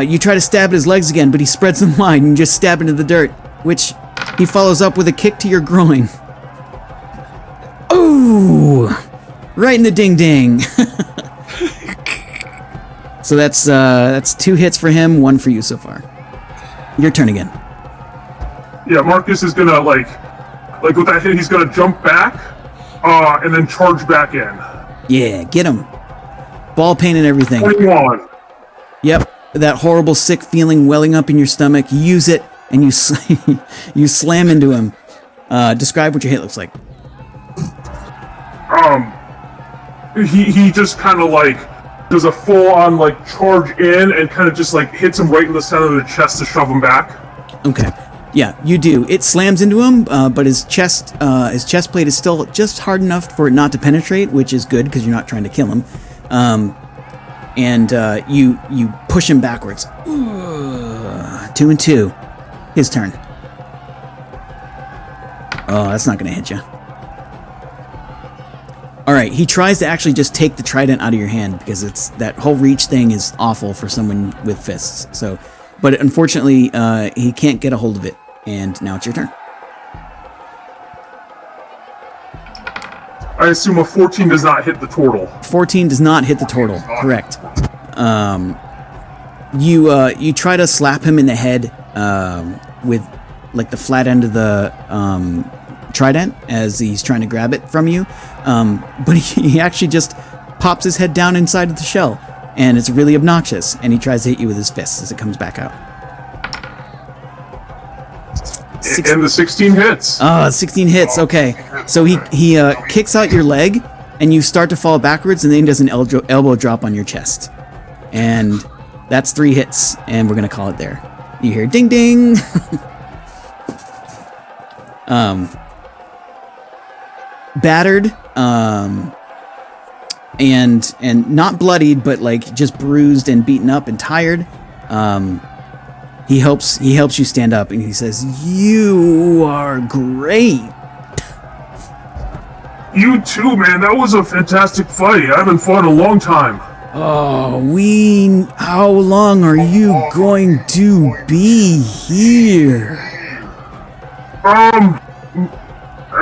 You try to stab at his legs again, but he spreads them wide and you just stab into the dirt, which he follows up with a kick to your groin. Ooh! Right in the ding-ding. So that's 2 hits for him, 1 for you so far. Your turn again. Yeah, Marcus is gonna like with that hit, he's gonna jump back, and then charge back in. Yeah, get him. Ball pain and everything. 21. Yep, that horrible sick feeling welling up in your stomach. You use it, and you you slam into him. Describe what your hit looks like. He just kind of does a full-on charge in and kind of just hits him right in the center of the chest to shove him back. Okay. Yeah, you do. It slams into him, but his chest plate is still just hard enough for it not to penetrate, which is good because you're not trying to kill him. And you push him backwards. 2 and 2. His turn. Oh, that's not going to hit you. All right, he tries to actually just take the trident out of your hand because that whole reach thing is awful for someone with fists. So, but unfortunately, he can't get a hold of it. And now it's your turn. I assume a 14 does not hit the turtle. 14 does not hit the turtle. Correct. You try to slap him in the head with the flat end of the trident as he's trying to grab it from you, but he actually just pops his head down inside of the shell, and it's really obnoxious. And he tries to hit you with his fists as it comes back out. And the 16 hits. 16 hits. Okay, so he kicks out your leg, and you start to fall backwards, and then he does an elbow drop on your chest, and That's 3 hits, and we're gonna call it there. You hear ding ding. Battered, and not bloodied, but like just bruised and beaten up and tired. He helps you stand up, and he says, "You are great." You too, man. That was a fantastic fight. I haven't fought in a long time. Oh, how long are you going to be here?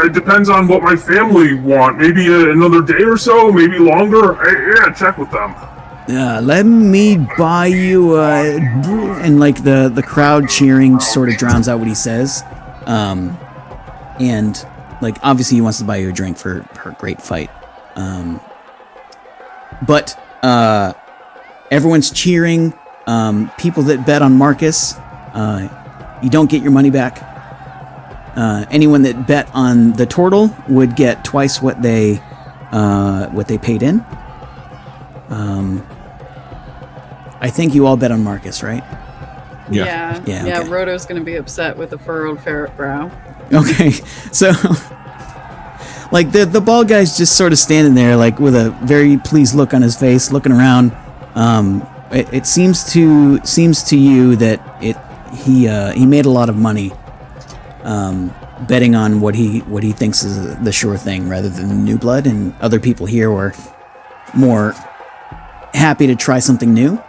It depends on what my family want. Maybe another day or so, maybe longer. Yeah, check with them. Let me buy you a... And like the crowd cheering sort of drowns out what he says. And like obviously he wants to buy you a drink for her great fight. But everyone's cheering. People that bet on Marcus, you don't get your money back. Anyone that bet on the turtle would get twice what they paid in. I think you all bet on Marcus, right? Yeah. Okay. Roto's gonna be upset with a furrowed ferret brow. Okay, so like the bald guy's just sort of standing there, like with a very pleased look on his face, looking around. It seems to you that he made a lot of money. Betting on what he thinks is the sure thing rather than the new blood, and other people here were more happy to try something new.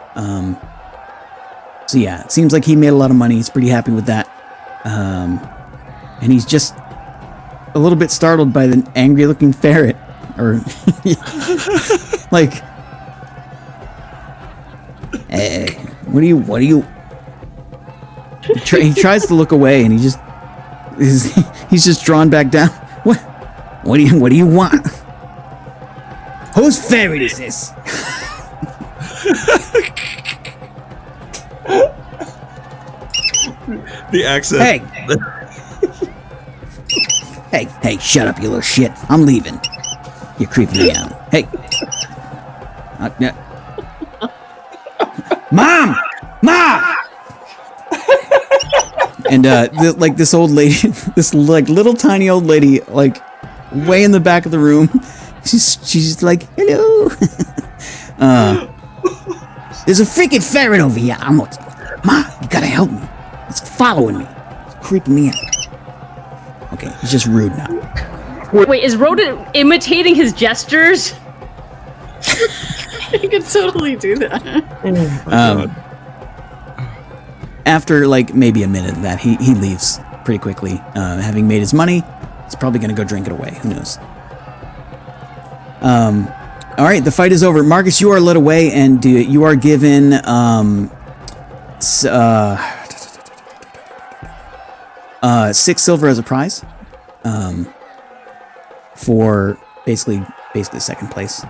So yeah, it seems like he made a lot of money. He's pretty happy with that. And he's just a little bit startled by the angry looking ferret, or like, hey, what do you? He tries to look away, and he's just drawn back down. What do you want? Whose ferret is this? The accent. Hey, shut up, you little shit. I'm leaving. You're creeping me out. Hey. Mom! And like this old lady, this like little tiny old lady, like way in the back of the room, she's like, hello. There's a freaking ferret over here. Ma, you gotta help me. It's following me. It's creeping me out. Okay, he's just rude now. Wait, is Rhoda imitating his gestures? He could totally do that. After like maybe a minute of that, he leaves pretty quickly. Having made his money, he's probably gonna go drink it away. Who knows? All right, the fight is over. Marcus, you are led away, and you are given 6 silver as a prize, for basically second place.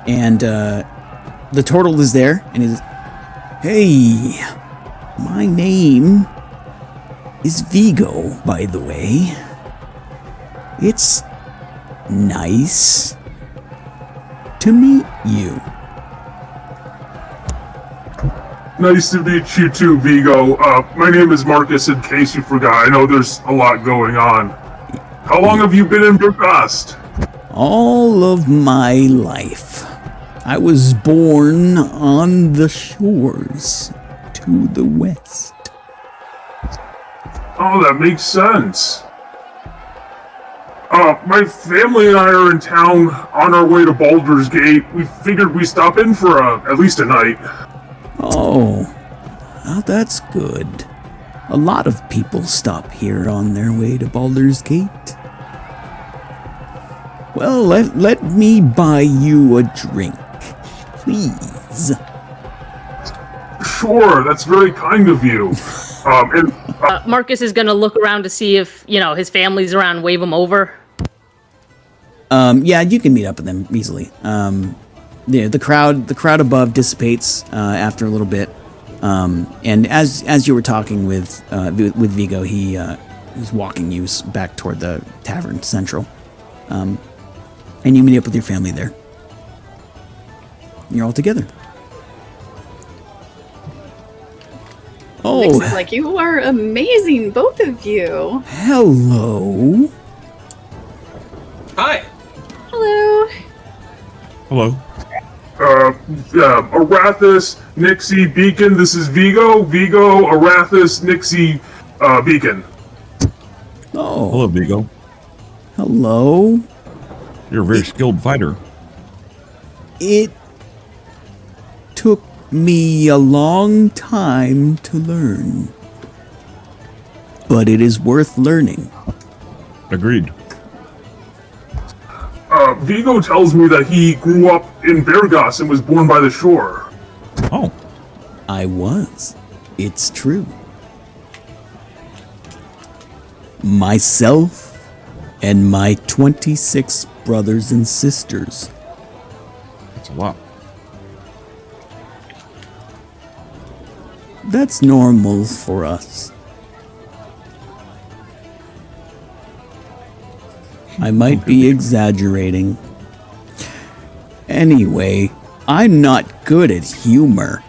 And the turtle is there, and he's, hey, my name is Vigo, by the way. It's nice to meet you. Nice to meet you too, Vigo. My name is Marcus, in case you forgot. I know there's a lot going on. How long have you been in Bergast? All of my life. I was born on the shores to the west. Oh, that makes sense. My family and I are in town on our way to Baldur's Gate. We figured we'd stop in for at least a night. Oh, well, that's good. A lot of people stop here on their way to Baldur's Gate. Well, let me buy you a drink, please. Sure, that's very kind of you. Marcus is gonna look around to see if, his family's around, wave him over. Yeah, you can meet up with them easily. The crowd above dissipates after a little bit, and as you were talking with Vigo, he was walking you back toward the tavern central, and you meet up with your family there. You're all together. Oh, Nix is like, you are amazing, both of you. hello. Hi. Hello. Hello. Arathis, Nixie, Beacon. This is Vigo. Vigo, Arathis, Nixie, Beacon. Oh, Hello, Vigo. hello. You're a very skilled fighter. It took me a long time to learn, but it is worth learning. Agreed. Vigo tells me that he grew up in Bergos and was born by the shore. Oh, I was. It's true. Myself and my 26 brothers and sisters. that's a lot. That's normal for us. I might be exaggerating. Anyway, I'm not good at humor.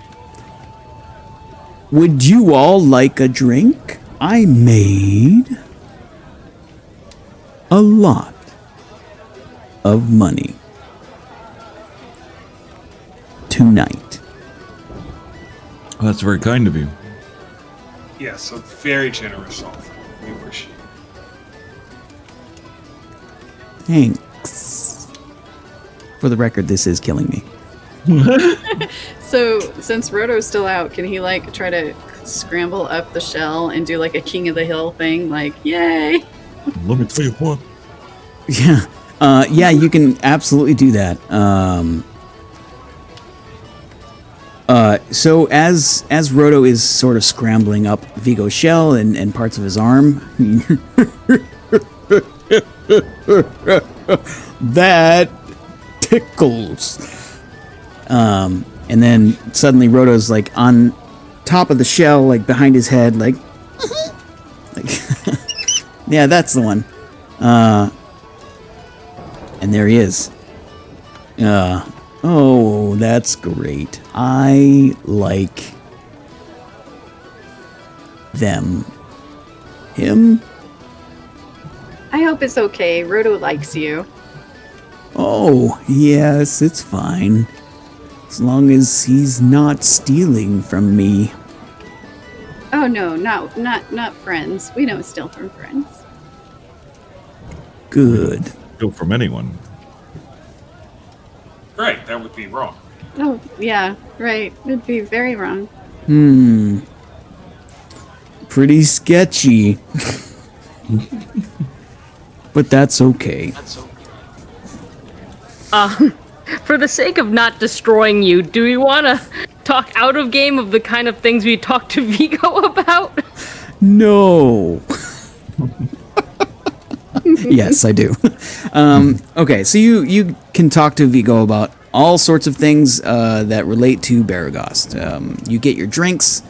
Would you all like a drink? I made a lot of money tonight. Oh, that's very kind of you. Yes, a very generous offer. We appreciate it. Thanks. For the record, this is killing me. So, since Roto's still out, can he, like, try to scramble up the shell and do, like, a King of the Hill thing? Like, yay! Let me tell you what. Yeah. Yeah, you can absolutely do that. So as Roto is sort of scrambling up Vigo's shell and parts of his arm, that tickles. And then suddenly Roto's like on top of the shell, like behind his head, like yeah, that's the one. And there he is. Oh, that's great. I like them. Him? I hope it's okay. Roto likes you. Oh, yes, it's fine. As long as he's not stealing from me. Oh no, not friends. We don't steal from friends. Good. Go from anyone. Right, that would be wrong. Oh yeah, right. It'd be very wrong. Pretty sketchy. But that's okay. For the sake of not destroying you, do we want to talk out of game of the kind of things we talked to Vigo about? No. Yes, I do. Okay, so you can talk to Vigo about all sorts of things that relate to Baragost. You get your drinks.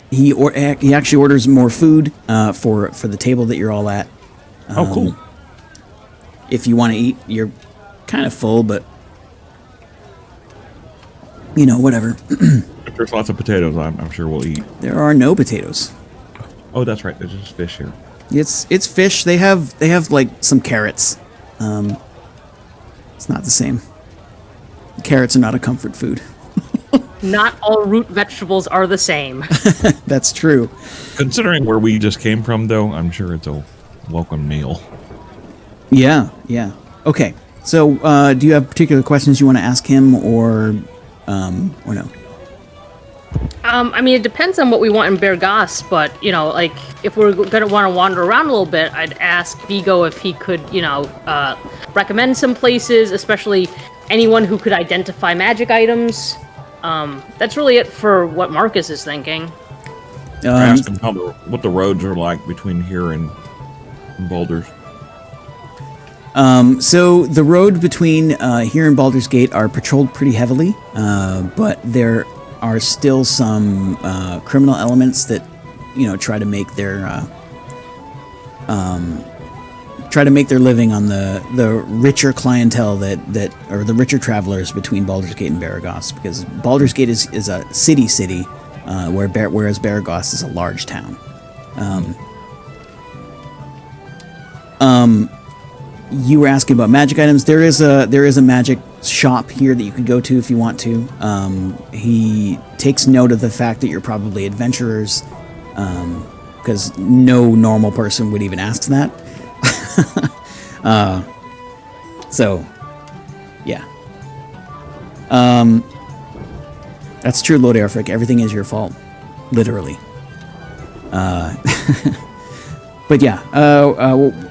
He actually orders more food for the table that you're all at. Oh, cool. If you want to eat, you're kind of full, but you know, whatever. If there's lots of potatoes, I'm sure we'll eat. There are no potatoes. Oh, that's right. There's just fish here. It's fish. They have like some carrots. It's not the same. Carrots are not a comfort food. Not all root vegetables are the same. That's true. Considering where we just came from, though, I'm sure it's a welcome meal. Yeah. Okay. So, do you have particular questions you want to ask him, or no? I mean, it depends on what we want in Bergos, but, you know, like, if we're going to want to wander around a little bit, I'd ask Vigo if he could, you know, recommend some places, especially anyone who could identify magic items. That's really it for what Marcus is thinking. Ask him what the roads are like between here and Baldur's. So the road between here and Baldur's Gate are patrolled pretty heavily, but there are still some criminal elements that, you know, try to make their try to make their living on the richer clientele that or the richer travelers between Baldur's Gate and Baragos, because Baldur's Gate is a city, whereas Baragos is a large town. You were asking about magic items. There is a magic shop here that you could go to if you want to. He takes note of the fact that you're probably adventurers, because no normal person would even ask that. So, yeah. That's true, Lord Airfrick. Everything is your fault. Literally. But yeah,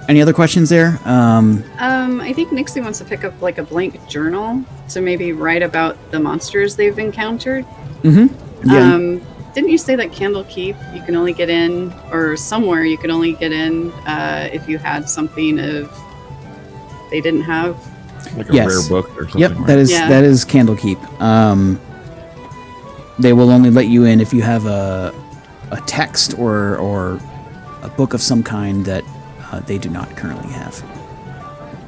any other questions there? I think Nixie wants to pick up like a blank journal to maybe write about the monsters they've encountered. Mm-hmm. Yeah. Didn't you say that Candlekeep you can only get in, or somewhere you can only get in if you had something of they didn't have? Like a rare book or something. Yep, right? that is Candlekeep. They will only let you in if you have a text or a book of some kind that they do not currently have.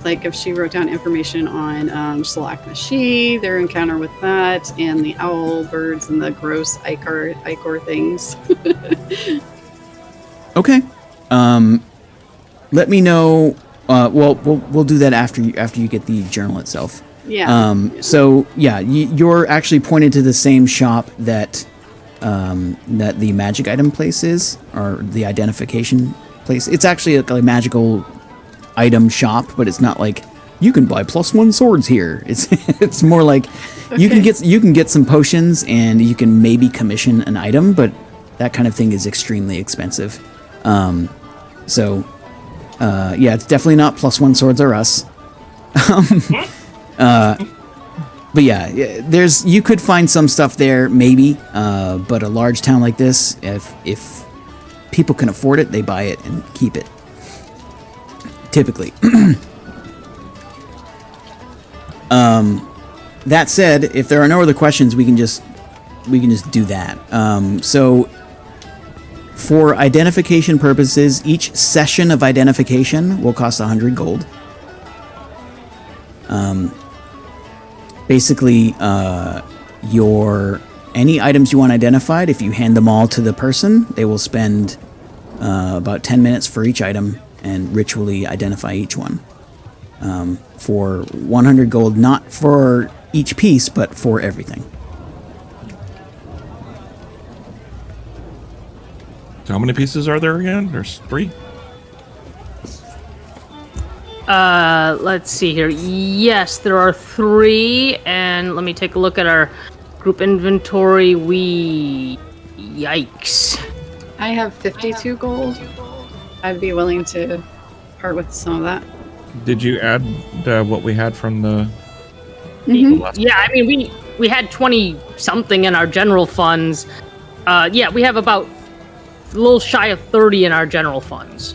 Like if she wrote down information on Shalak-Nashi, their encounter with that, and the owl birds and the gross ichor things. Okay. Let me know. Well, we'll do that after you get the journal itself. Yeah. So yeah, you're actually pointed to the same shop that the magic item place is, or the identification place. It's actually a magical item shop, but it's not like you can buy +1 swords here. It's more like you can get some potions and you can maybe commission an item, but that kind of thing is extremely expensive. So it's definitely not +1 swords or us. But yeah, you could find some stuff there, maybe. But a large town like this, if people can afford it, they buy it and keep it. Typically. That said, if there are no other questions, we can just do that. So for identification purposes, each session of identification will cost 100 gold. Basically, any items you want identified, if you hand them all to the person, they will spend about 10 minutes for each item and ritually identify each one. For 100 gold, not for each piece, but for everything. So how many pieces are there again? There's 3? Let's see here. Yes, there are 3, and let me take a look at our group inventory. Yikes. I have 52 gold. I'd be willing to part with some of that. Did you add what we had from the? Mm-hmm. Yeah, I mean we had 20 something in our general funds. We have about a little shy of 30 in our general funds.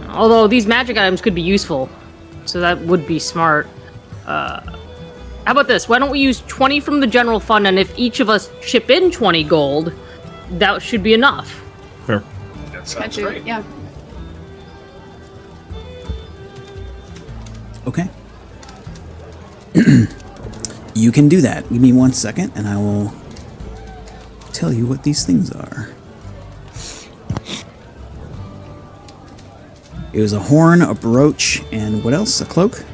Although these magic items could be useful, so that would be smart. How about this? Why don't we use 20 from the general fund, and if each of us chip in 20 gold, that should be enough. Fair. That sounds great. Yeah. Okay. You can do that. Give me 1 second, and I will tell you what these things are. It was a horn, a brooch, and what else? A cloak?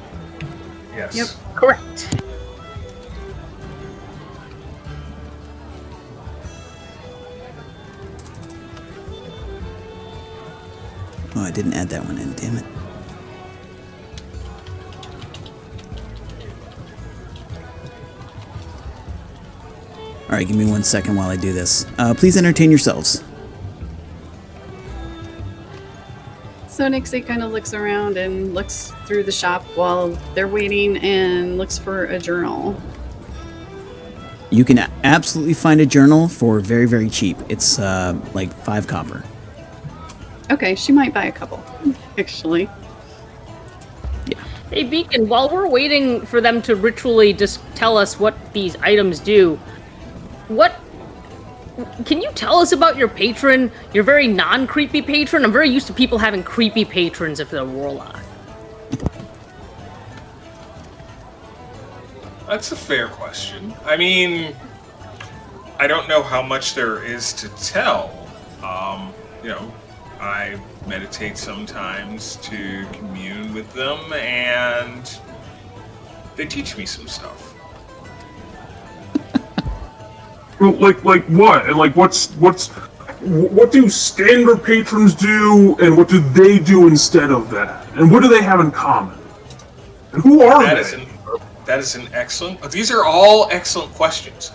Yes. Yep. Correct. Oh, I didn't add that one in, damn it. Alright, give me 1 second while I do this. Please entertain yourselves. So Nixie kind of looks around and looks through the shop while they're waiting and looks for a journal. You can absolutely find a journal for very, very cheap. It's like 5 copper. Okay, she might buy a couple, actually. Yeah. Hey Beacon, while we're waiting for them to ritually just tell us what these items do, what can you tell us about your patron? Your very non-creepy patron? I'm very used to people having creepy patrons if they're warlock. That's a fair question. I mean, I don't know how much there is to tell. I meditate sometimes to commune with them, and they teach me some stuff. Well, like what? And like what do standard patrons do, and what do they do instead of that? And what do they have in common? And who are they? That is an excellent. These are all excellent questions.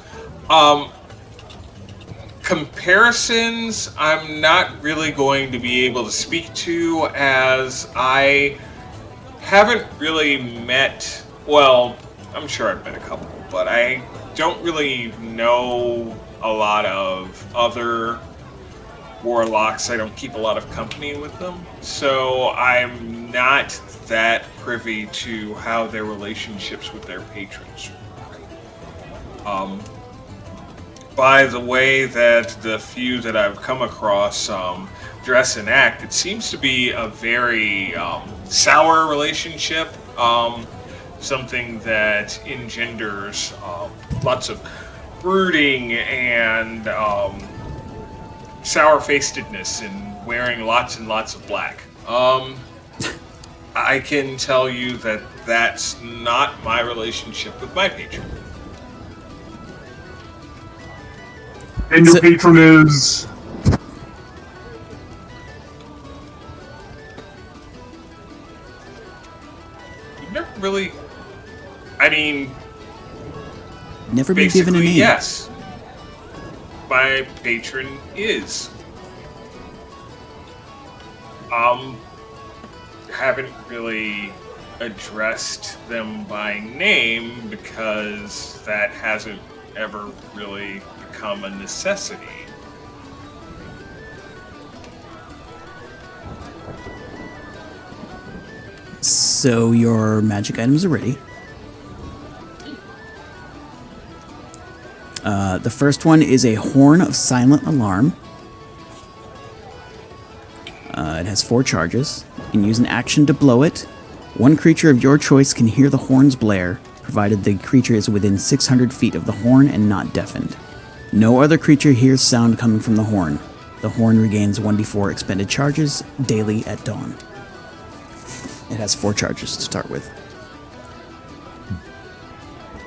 Comparisons, I'm not really going to be able to speak to, as I haven't really met. Well, I'm sure I've met a couple, but I don't really know a lot of other warlocks. I don't keep a lot of company with them, so I'm not that privy to how their relationships with their patrons work. By the way that the few that I've come across dress and act, it seems to be a very sour relationship, something that engenders lots of brooding and sour-facedness and wearing lots and lots of black. I can tell you that that's not my relationship with my patron. And your patron is... You've never really... I mean... Never been given a name. Yes. My patron is. Haven't really addressed them by name because that hasn't ever really become a necessity. So your magic items are ready. The first one is a Horn of Silent Alarm. It has 4 charges. You can use an action to blow it. One creature of your choice can hear the horn's blare, provided the creature is within 600 feet of the horn and not deafened. No other creature hears sound coming from the horn. The horn regains 1d4 expended charges daily at dawn. It has 4 charges to start with.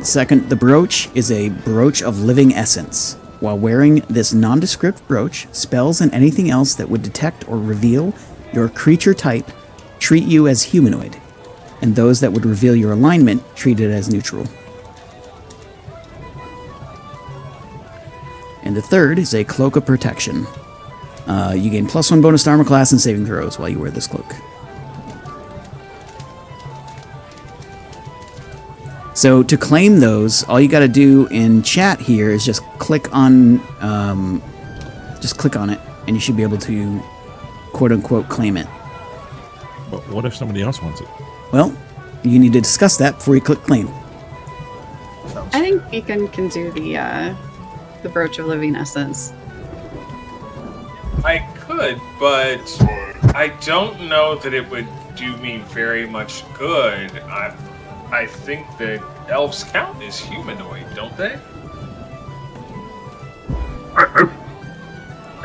Second, the brooch is a brooch of living essence. While wearing this nondescript brooch, spells and anything else that would detect or reveal your creature type treat you as humanoid, and those that would reveal your alignment treat it as neutral. And the third is a Cloak of Protection. You gain +1 bonus to armor class and saving throws while you wear this cloak. So to claim those, all you got to do in chat here is just click on it, and you should be able to quote unquote claim it. But what if somebody else wants it? Well, you need to discuss that before you click claim. I think Beacon can do the Brooch of Living Essence. I could, but I don't know that it would do me very much good. I think that elves count as humanoid, don't they? I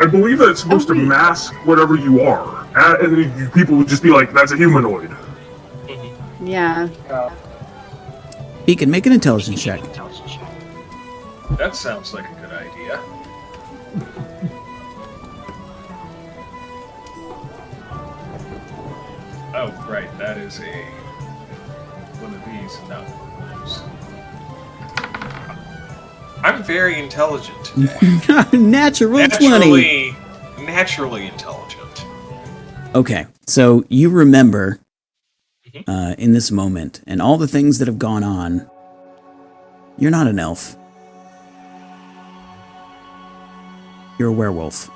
believe that it's supposed to mask whatever you are. And people would just be like, that's a humanoid. Yeah. Beacon, make an intelligence check. That sounds like a good idea. Oh, right, that is one of these, not one of those. I'm very intelligent today. Natural 20. Naturally intelligent. Okay, so you remember in this moment and all the things that have gone on, you're not an elf. You're a werewolf.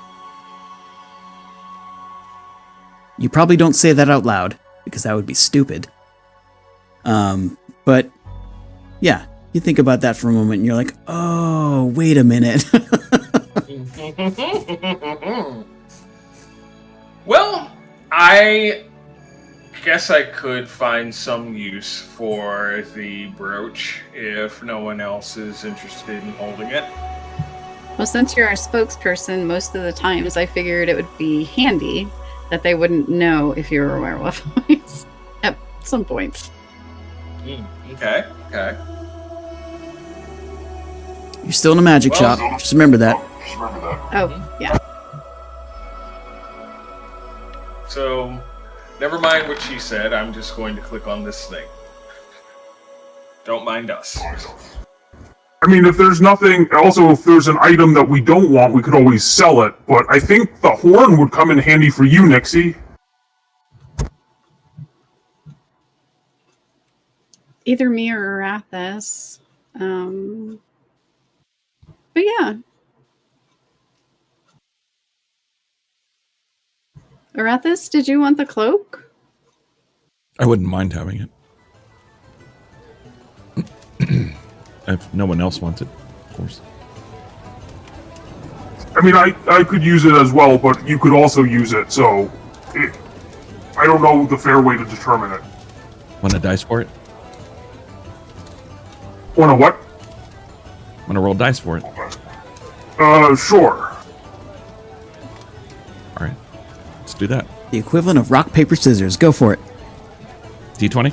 You probably don't say that out loud, because that would be stupid. But, yeah, you think about that for a moment, and you're like, oh, wait a minute. Well, I guess I could find some use for the brooch if no one else is interested in holding it. Well, since you're a spokesperson, most of the times I figured it would be handy that they wouldn't know if you were a werewolf at some point. Okay. You're still in a magic shop. Just remember that. Oh, yeah. So, never mind what she said. I'm just going to click on this thing. Don't mind us. I mean, if there's nothing, also if there's an item that we don't want, we could always sell it. But I think the horn would come in handy for you, Nixie. Either me or Arathis. But yeah. Arathis, did you want the cloak? I wouldn't mind having it. If no one else wants it, of course. I mean, I could use it as well, but you could also use it, so... I don't know the fair way to determine it. Want to dice for it? Want to what? Want to roll dice for it? Sure. All right. Let's do that. The equivalent of rock, paper, scissors. Go for it. D20?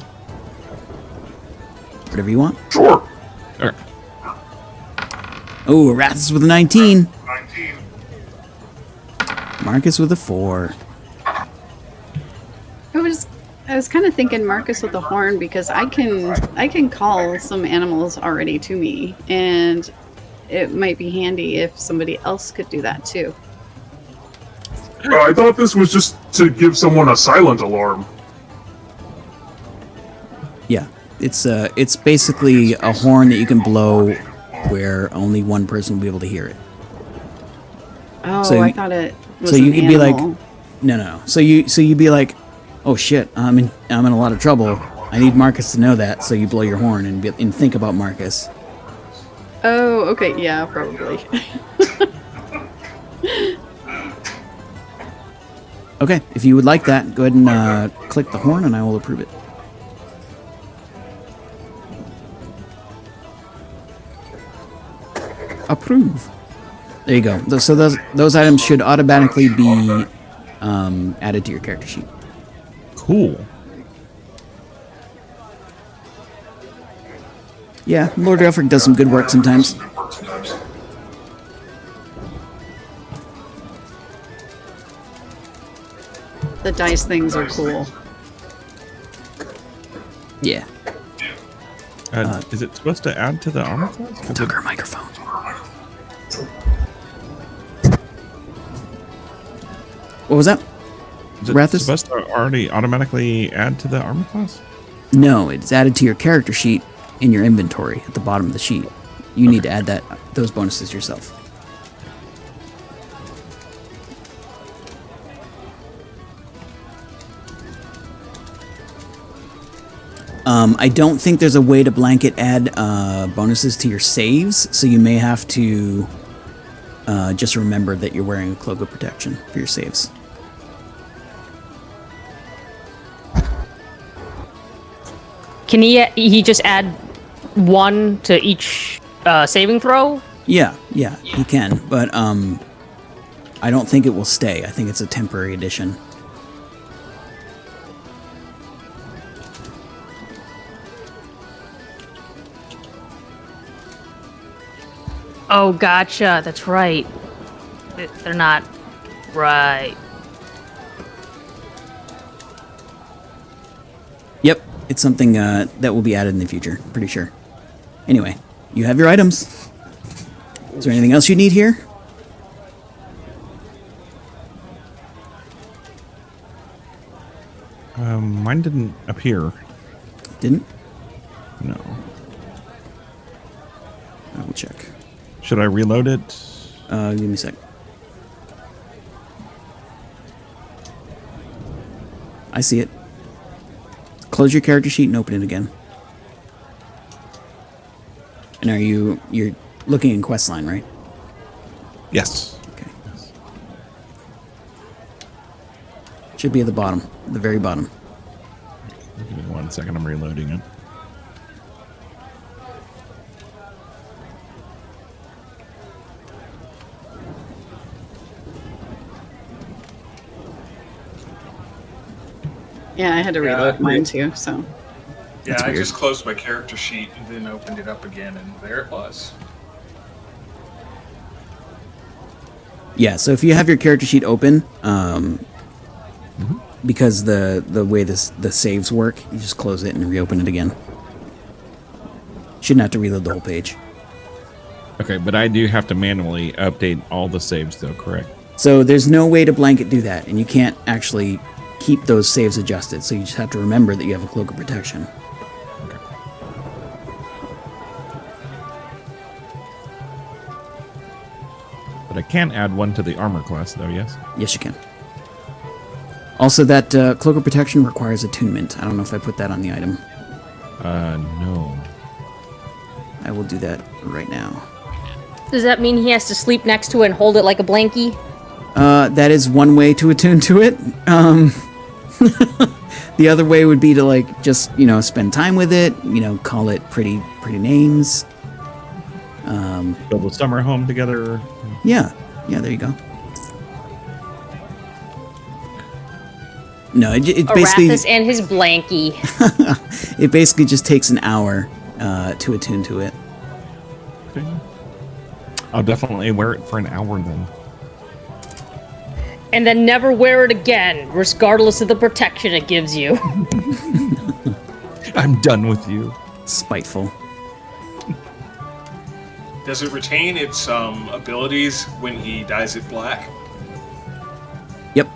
Whatever you want. Sure. All right. Oh, Arathis with a 19. Marcus with a 4. I was kind of thinking Marcus with the horn because I can call some animals already to me, and it might be handy if somebody else could do that too. I thought this was just to give someone a silent alarm. Yeah, it's basically a horn that you can blow where only one person will be able to hear it. Oh, So I you- thought it was So you an could be like, animal. no. So you'd be like, oh shit, I'm in a lot of trouble. I need Marcus to know that. So you blow your horn and think about Marcus. Oh, okay, yeah, probably. Okay, if you would like that, go ahead and click the horn, and I will approve it. Approve. There you go. So those items should automatically be added to your character sheet. Cool. Yeah, Lord Elfric does some good work sometimes. The dice things are cool. Yeah. Is it supposed to add to the armor class? 'Cause Took her microphone. What was that? Is it Rathis? supposed to already automatically add to the armor class? No, it's added to your character sheet in your inventory at the bottom of the sheet. You need to add those bonuses yourself. I don't think there's a way to blanket add bonuses to your saves, so you may have to just remember that you're wearing a cloak of protection for your saves. Can he just add one to each saving throw? Yeah, he can, but I don't think it will stay. I think it's a temporary addition. Oh, gotcha. That's right. They're not right. Yep, it's something that will be added in the future, pretty sure. Anyway, you have your items. Is there anything else you need here? Mine didn't appear. Didn't? No. I will check. Should I reload it? Give me a sec. I see it. Close your character sheet and open it again. And you're looking in quest line, right? Yes. Should be at the bottom, the very bottom. Give me 1 second. I'm reloading it. Yeah, I had to reload mine too, so. Yeah, That's I weird. just closed my character sheet and then opened it up again, and there it was. Yeah, so if you have your character sheet open, because the way the saves work, you just close it and reopen it again. Shouldn't have to reload the whole page. Okay, but I do have to manually update all the saves, though, correct? So there's no way to blanket do that, and you can't actually keep those saves adjusted, so you just have to remember that you have a cloak of protection. But I can add one to the armor class, though, yes? Yes, you can. Also, that cloak of protection requires attunement. I don't know if I put that on the item. No. I will do that right now. Does that mean he has to sleep next to it and hold it like a blankie? That is one way to attune to it. The other way would be to, like, just, spend time with it, call it pretty names. Build a summer home together. Yeah, there you go. No, it basically Arathis and his blankie. it basically just takes an hour to attune to it. Okay. I'll definitely wear it for an hour then. And then never wear it again, regardless of the protection it gives you. I'm done with you. Spiteful. Does it retain its abilities when he dyes it black? Yep.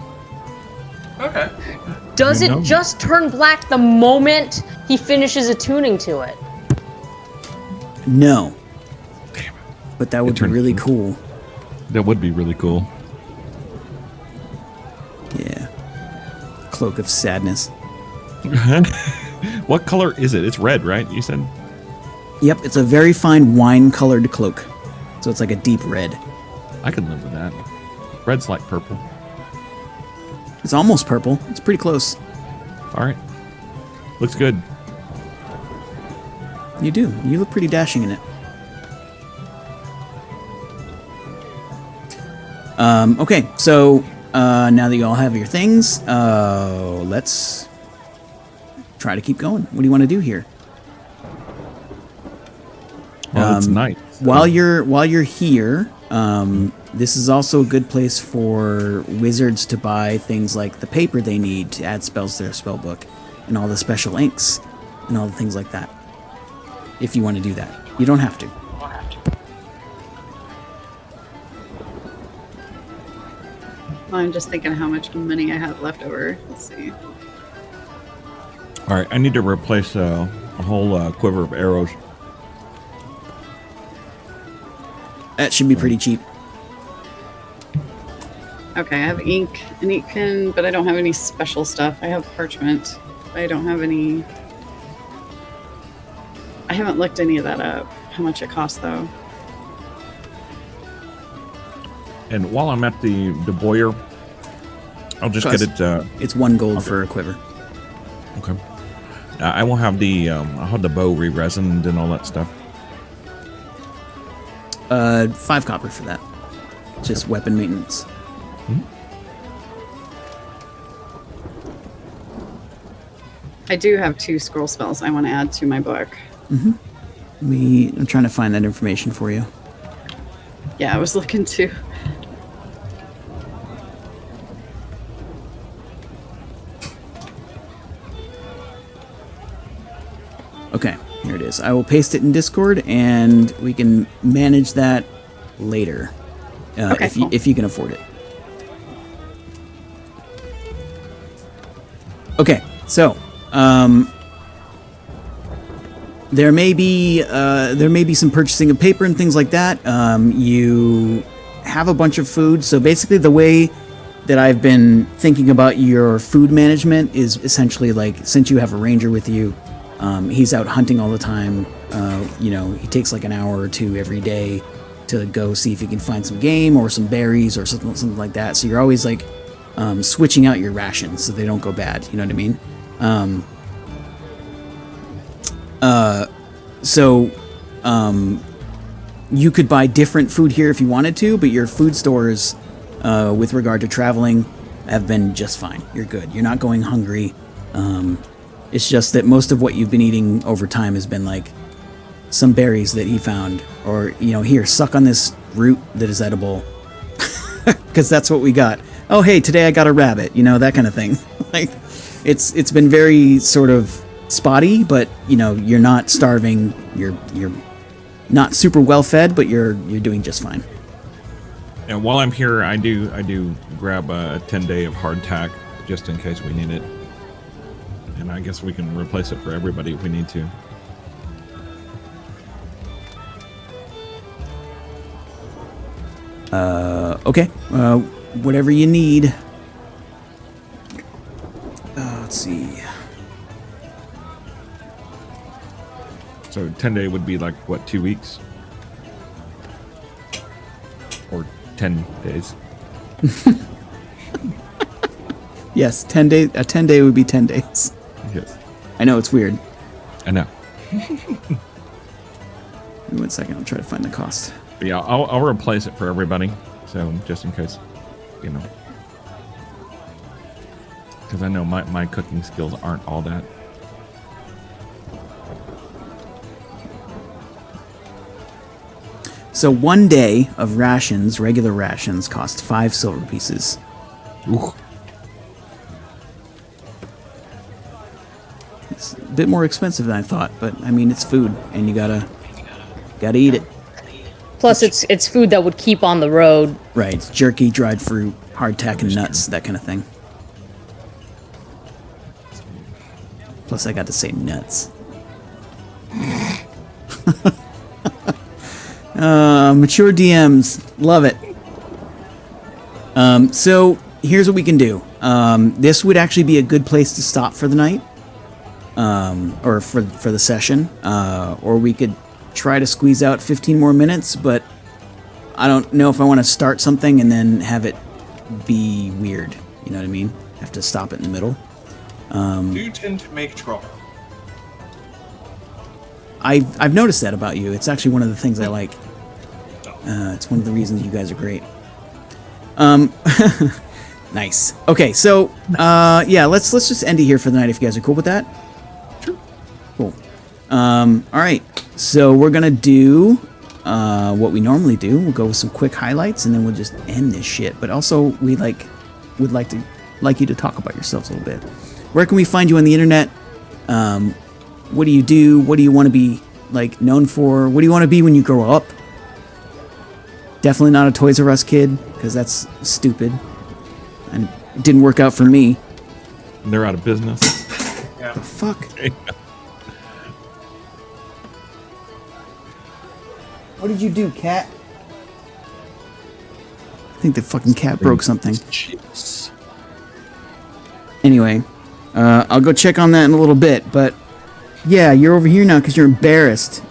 Okay. Does You know. it just turn black the moment he finishes attuning to it? No. But that would be turned really blue. cool. That would be really cool. Yeah. Cloak of sadness. What color is it? It's red, right? You said? Yep, it's a very fine wine-colored cloak. So it's like a deep red. I could live with that. Red's like purple. It's almost purple. It's pretty close. All right. Looks good. You do. You look pretty dashing in it. Okay, so now that you all have your things, let's try to keep going. What do you want to do here? Well, it's night. While you're here, this is also a good place for wizards to buy things like the paper they need to add spells to their spell book, and all the special inks, and all the things like that. If you want to do that, you don't have to. I'm just thinking how much money I have left over. Let's see. All right, I need to replace a whole quiver of arrows. That should be pretty cheap. Okay, I have ink, an ink pen, but I don't have any special stuff. I have parchment. I don't have any. I haven't looked any of that up. How much it costs, though. And while I'm at the Boyer, I'll just get it. It's 1 gold for a quiver. Okay. I will have I'll have the bow re-resined and all that stuff. 5 copper for that. Just weapon maintenance. I do have 2 scroll spells I want to add to my book. I'm trying to find that information for you. Yeah, I was looking too. Okay, here it is. I will paste it in Discord, and we can manage that later, Okay, cool. if you can afford it. Okay, so there may be some purchasing of paper and things like that. You have a bunch of food, so basically the way that I've been thinking about your food management is essentially like, since you have a ranger with you, he's out hunting all the time. He takes like an hour or 2 every day to go see if he can find some game or some berries or something like that. So you're always like switching out your rations so they don't go bad. You know what I mean? So you could buy different food here if you wanted to, but your food stores, with regard to traveling, have been just fine. You're good. You're not going hungry. It's just that most of what you've been eating over time has been like some berries that he found, or, you know, here, suck on this root that is edible, because that's what we got. Oh, hey, today I got a rabbit, you know, that kind of thing. Like, it's been very sort of spotty, but, you know, you're not starving. You're not super well fed, but you're doing just fine. And while I'm here, I do grab a 10-day of hardtack just in case we need it. And I guess we can replace it for everybody if we need to. Okay. Whatever you need. Let's see. So 10-day would be like, what, 2 weeks? Or 10 days? Yes, 10 days. A 10-day would be 10 days. Yes. I know, it's weird. I know. Give me 1 second. I'll try to find the cost. But yeah, I'll replace it for everybody. So just in case, you know. Because I know my cooking skills aren't all that. So 1 day of rations, regular rations, cost 5 silver pieces. Ooh. It's a bit more expensive than I thought, but I mean, it's food, and you gotta eat it. Plus, it's food that would keep on the road. Right, it's jerky, dried fruit, hardtack, and nuts, that kind of thing. Plus, I got to say nuts. Mature DMs, love it. So here's what we can do. This would actually be a good place to stop for the night, or for the session, or we could try to squeeze out 15 more minutes, but I don't know if I want to start something and then have it be weird. You know what I mean? Have to stop it in the middle. Do you tend to make trouble? I've noticed that about you. It's actually one of the things I like. It's one of the reasons you guys are great. Nice. Okay, so yeah, let's just end it here for the night if you guys are cool with that. Sure. Cool. All right. So we're gonna do what we normally do. We'll go with some quick highlights, and then we'll just end this shit. But also, would like you to talk about yourselves a little bit. Where can we find you on the internet? What do you do? What do you want to be like known for? What do you want to be when you grow up? Definitely not a Toys R Us kid, because that's stupid, and it didn't work out for me. They're out of business. Yeah. The fuck? What did you do, cat? I think the fucking cat broke something. Chips. Anyway, I'll go check on that in a little bit, but yeah, you're over here now because you're embarrassed.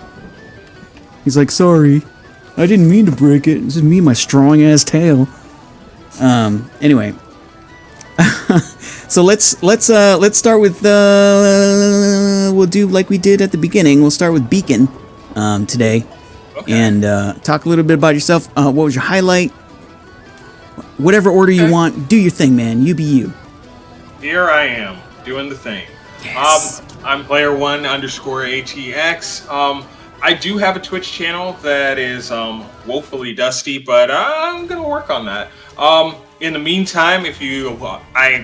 He's like, sorry, I didn't mean to break it. This is me, my strong ass tail. Anyway, so let's start with we'll do like we did at the beginning. We'll start with Beacon today, Okay. and talk a little bit about yourself. What was your highlight? Whatever order you want, do your thing, man. You be you. Here I am, doing the thing. Yes. I'm player1_ATX. I do have a Twitch channel that is woefully dusty, but I'm gonna work on that. In the meantime, I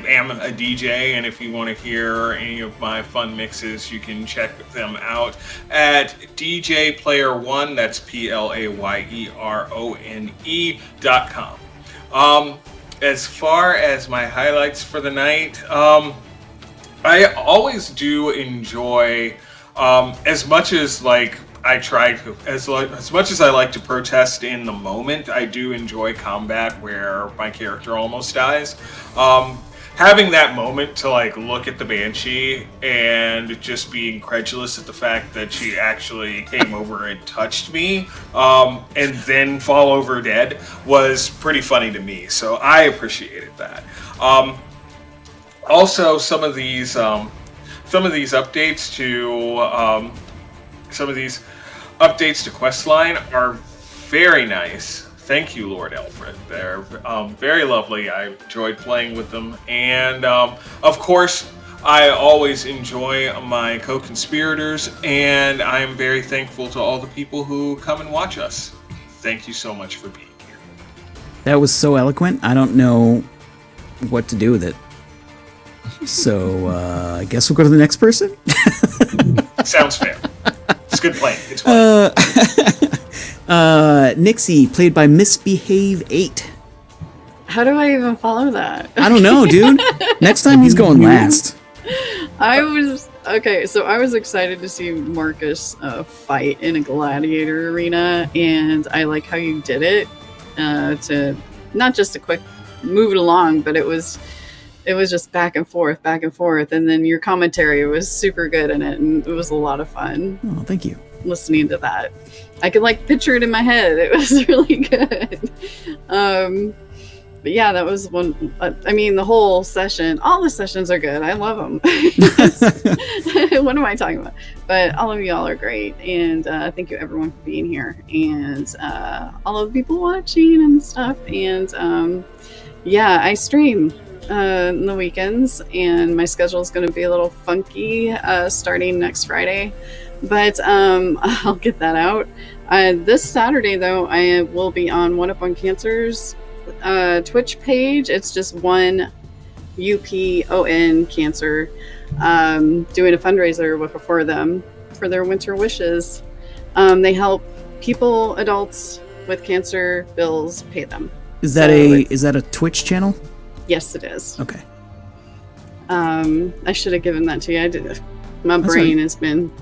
am a DJ, and if you want to hear any of my fun mixes, you can check them out at DJ Player One. That's PLAYERONE.com. As far as my highlights for the night, I always do enjoy, as much as like I try to, as much as I like to protest in the moment, I do enjoy combat where my character almost dies. having that moment to like look at the banshee and just be incredulous at the fact that she actually came over and touched me, and then fall over dead was pretty funny to me. So I appreciated that. Also, some of these updates to Questline are very nice. Thank you, Lord Alfred. They're very lovely. I enjoyed playing with them. And, of course, I always enjoy my co-conspirators, and I am very thankful to all the people who come and watch us. Thank you so much for being here. That was so eloquent. I don't know what to do with it. So, I guess we'll go to the next person? Sounds fair. It's good playing. It's fun. Nixie, played by Misbehave 8. How do I even follow that? I don't know, dude. Next time he's going last. I was excited to see Marcus fight in a gladiator arena, and I like how you did it. To not just a quick move it along, but it was just back and forth, and then your commentary was super good in it, and it was a lot of fun. Oh, thank you. Listening to that, I could like picture it in my head. It was really good. But yeah, that was one. I mean, the whole session, all the sessions are good. I love them. What am I talking about? But all of y'all are great, and thank you everyone for being here, and all of the people watching and stuff. And yeah, I stream in the weekends, and my schedule is going to be a little funky starting next Friday, but I'll get that out. This Saturday, though, I will be on One Up on Cancer's Twitch page. It's just one UPON Cancer, doing a fundraiser for them for their winter wishes. They help people, adults with cancer bills, pay them. Is that a Twitch channel? Yes, it is. Okay. I should have given that to you. My brain has been.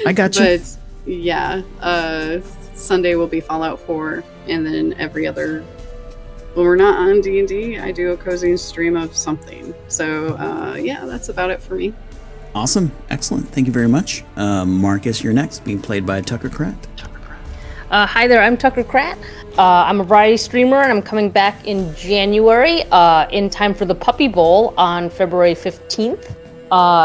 I got you. But yeah, Sunday will be Fallout 4, and then every other. When we're not on D&D, I do a cozy stream of something. So yeah, that's about it for me. Awesome, excellent. Thank you very much, Marcus. You're next, being played by Tucker Kratt. Hi there, I'm Tucker Kratt. I'm a variety streamer, and I'm coming back in January, in time for the Puppy Bowl on February 15th.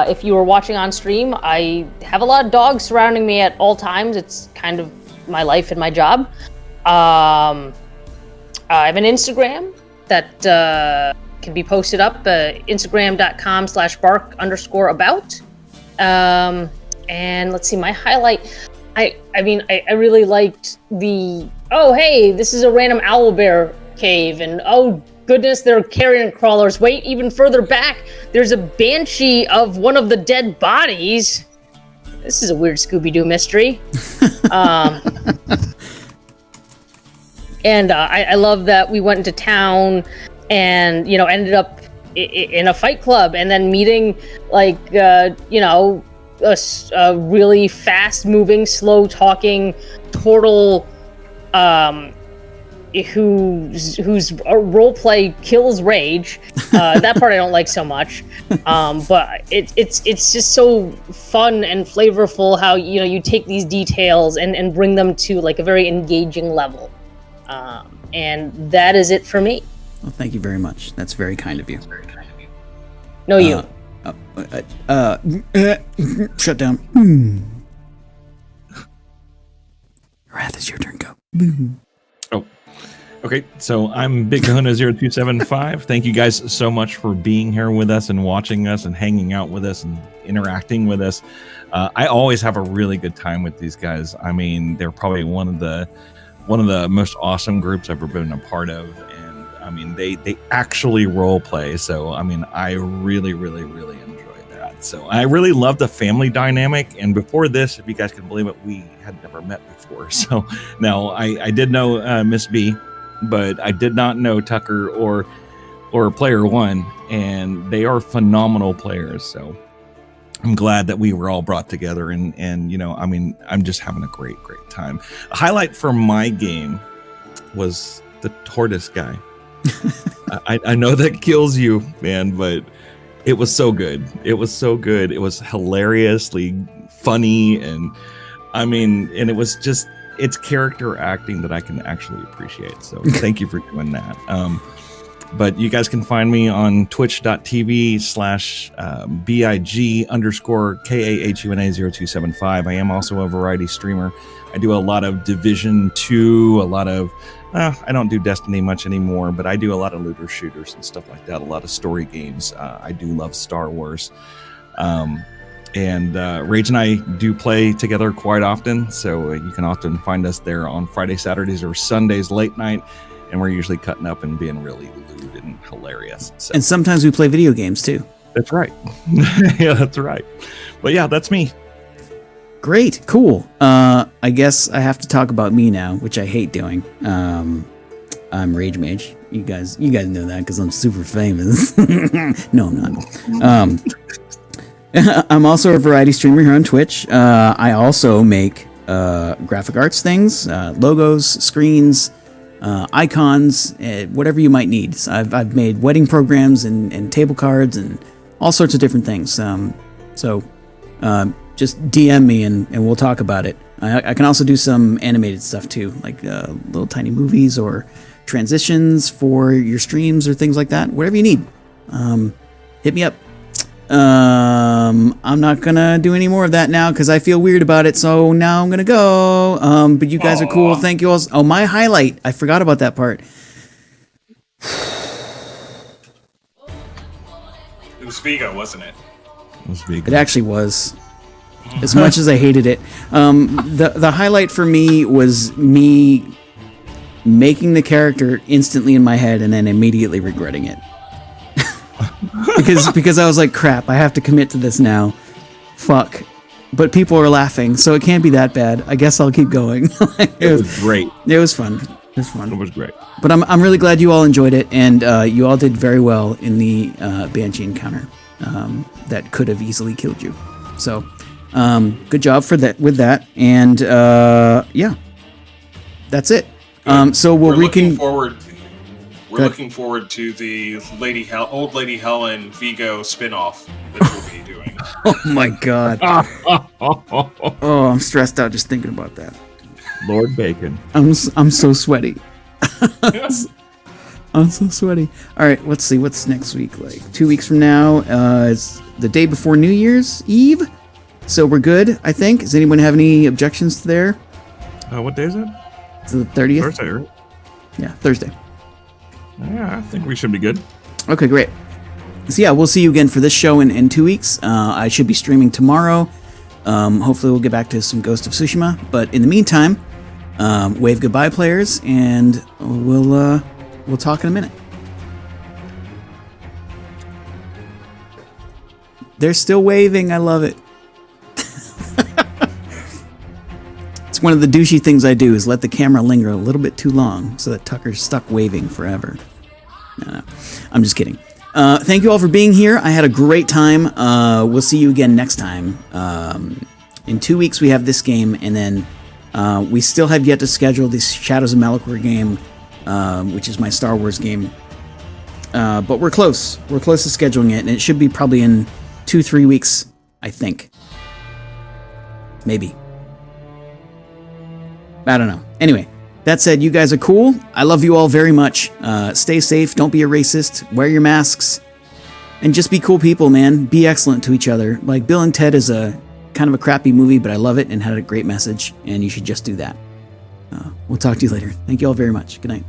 If you were watching on stream, I have a lot of dogs surrounding me at all times. It's kind of my life and my job. I have an Instagram that can be posted up, instagram.com/bark_about. And let's see, my highlight... I really liked the, oh, hey, this is a random owlbear cave, and oh, goodness, there are carrion crawlers. Wait, even further back, there's a banshee of one of the dead bodies. This is a weird Scooby-Doo mystery. And I love that we went into town and, ended up in a fight club, and then meeting, like, a really fast-moving, slow-talking turtle, whose roleplay kills rage. That part I don't like so much, but it's just so fun and flavorful how you take these details and bring them to like a very engaging level, and that is it for me. Well, thank you very much. That's very kind of you. No, you. Shut down. Wrath, it's your turn. Go. Oh, okay. So I'm Big Kahuna 0275. Thank you guys so much for being here with us and watching us and hanging out with us and interacting with us. I always have a really good time with these guys. I mean, they're probably one of the most awesome groups I've ever been a part of. And I mean, they actually role play. So I mean, I really, really, really enjoy that. So I really love the family dynamic. And before this, if you guys can believe it, we had never met before. So now I did know Miss B, but I did not know Tucker or Player One, and they are phenomenal players. So I'm glad that we were all brought together, and I mean, I'm just having a great time. A highlight for my game was the tortoise guy. I know that kills you, man, but it was so good. It was so good. It was hilariously funny, and and it was just, it's character acting that I can actually appreciate. So thank you for doing that. But you guys can find me on twitch.tv/BIG_KAHUNA0275. I am also a variety streamer. I do a lot of Division 2, a lot of, I don't do Destiny much anymore, but I do a lot of looter shooters and stuff like that, a lot of story games. I do love Star Wars. And Rage and I do play together quite often, so you can often find us there on Friday, Saturdays, or Sundays late night, and we're usually cutting up and being really lewd and hilarious. So. And sometimes we play video games too. That's right. Yeah, that's right. But yeah, that's me. Great, cool. I guess I have to talk about me now, which I hate doing. I'm Rage Mage. You guys know that because I'm super famous. No, I'm not. I'm also a variety streamer here on Twitch. I also make graphic arts things, logos, screens, icons, whatever you might need. So I've made wedding programs and table cards and all sorts of different things. So just DM me and we'll talk about it. I can also do some animated stuff too, like little tiny movies or transitions for your streams or things like that. Whatever you need, hit me up. I'm not gonna do any more of that now because I feel weird about it, so now I'm gonna go. But you guys are cool. Thank you all. Oh, my highlight, I forgot about that part. It was Vigo, wasn't it? It was Vigo. It actually was. As much as I hated it, the highlight for me was me making the character instantly in my head and then immediately regretting it. because I was like, crap, I have to commit to this now. Fuck. But people are laughing, so it can't be that bad. I guess I'll keep going. It was great. It was fun. It was fun. It was great. But I'm really glad you all enjoyed it, and you all did very well in the Banshee encounter that could have easily killed you. So, good job for that with that, and yeah, that's it. So we're looking forward. We're looking forward to the Old Lady Helen Vigo spinoff that we'll be doing. Oh my god! Oh, I'm stressed out just thinking about that. Lord Bacon. I'm so sweaty. I'm so sweaty. All right, let's see what's next week like. 2 weeks from now, it's the day before New Year's Eve, so we're good. I think. Does anyone have any objections to there? What day is it? It's the 30th. Thursday, right? Yeah, Thursday. Yeah, I think we should be good. Okay, great. So yeah, we'll see you again for this show in 2 weeks. I should be streaming tomorrow. Hopefully we'll get back to some Ghost of Tsushima. But in the meantime, wave goodbye, players, and we'll talk in a minute. They're still waving. I love it. It's one of the douchey things I do is let the camera linger a little bit too long so that Tucker's stuck waving forever. No, I'm just kidding. Thank you all for being here. I had a great time. We'll see you again next time. In 2 weeks, we have this game, and then we still have yet to schedule this Shadows of Malachor game, which is my Star Wars game. But we're close. We're close to scheduling it, and it should be probably in 2-3 weeks, I think. Maybe. I don't know. Anyway, that said, you guys are cool. I love you all very much. Stay safe. Don't be a racist. Wear your masks. And just be cool people, man. Be excellent to each other. Like, Bill and Ted is a kind of a crappy movie, but I love it and had a great message, and you should just do that. We'll talk to you later. Thank you all very much. Good night.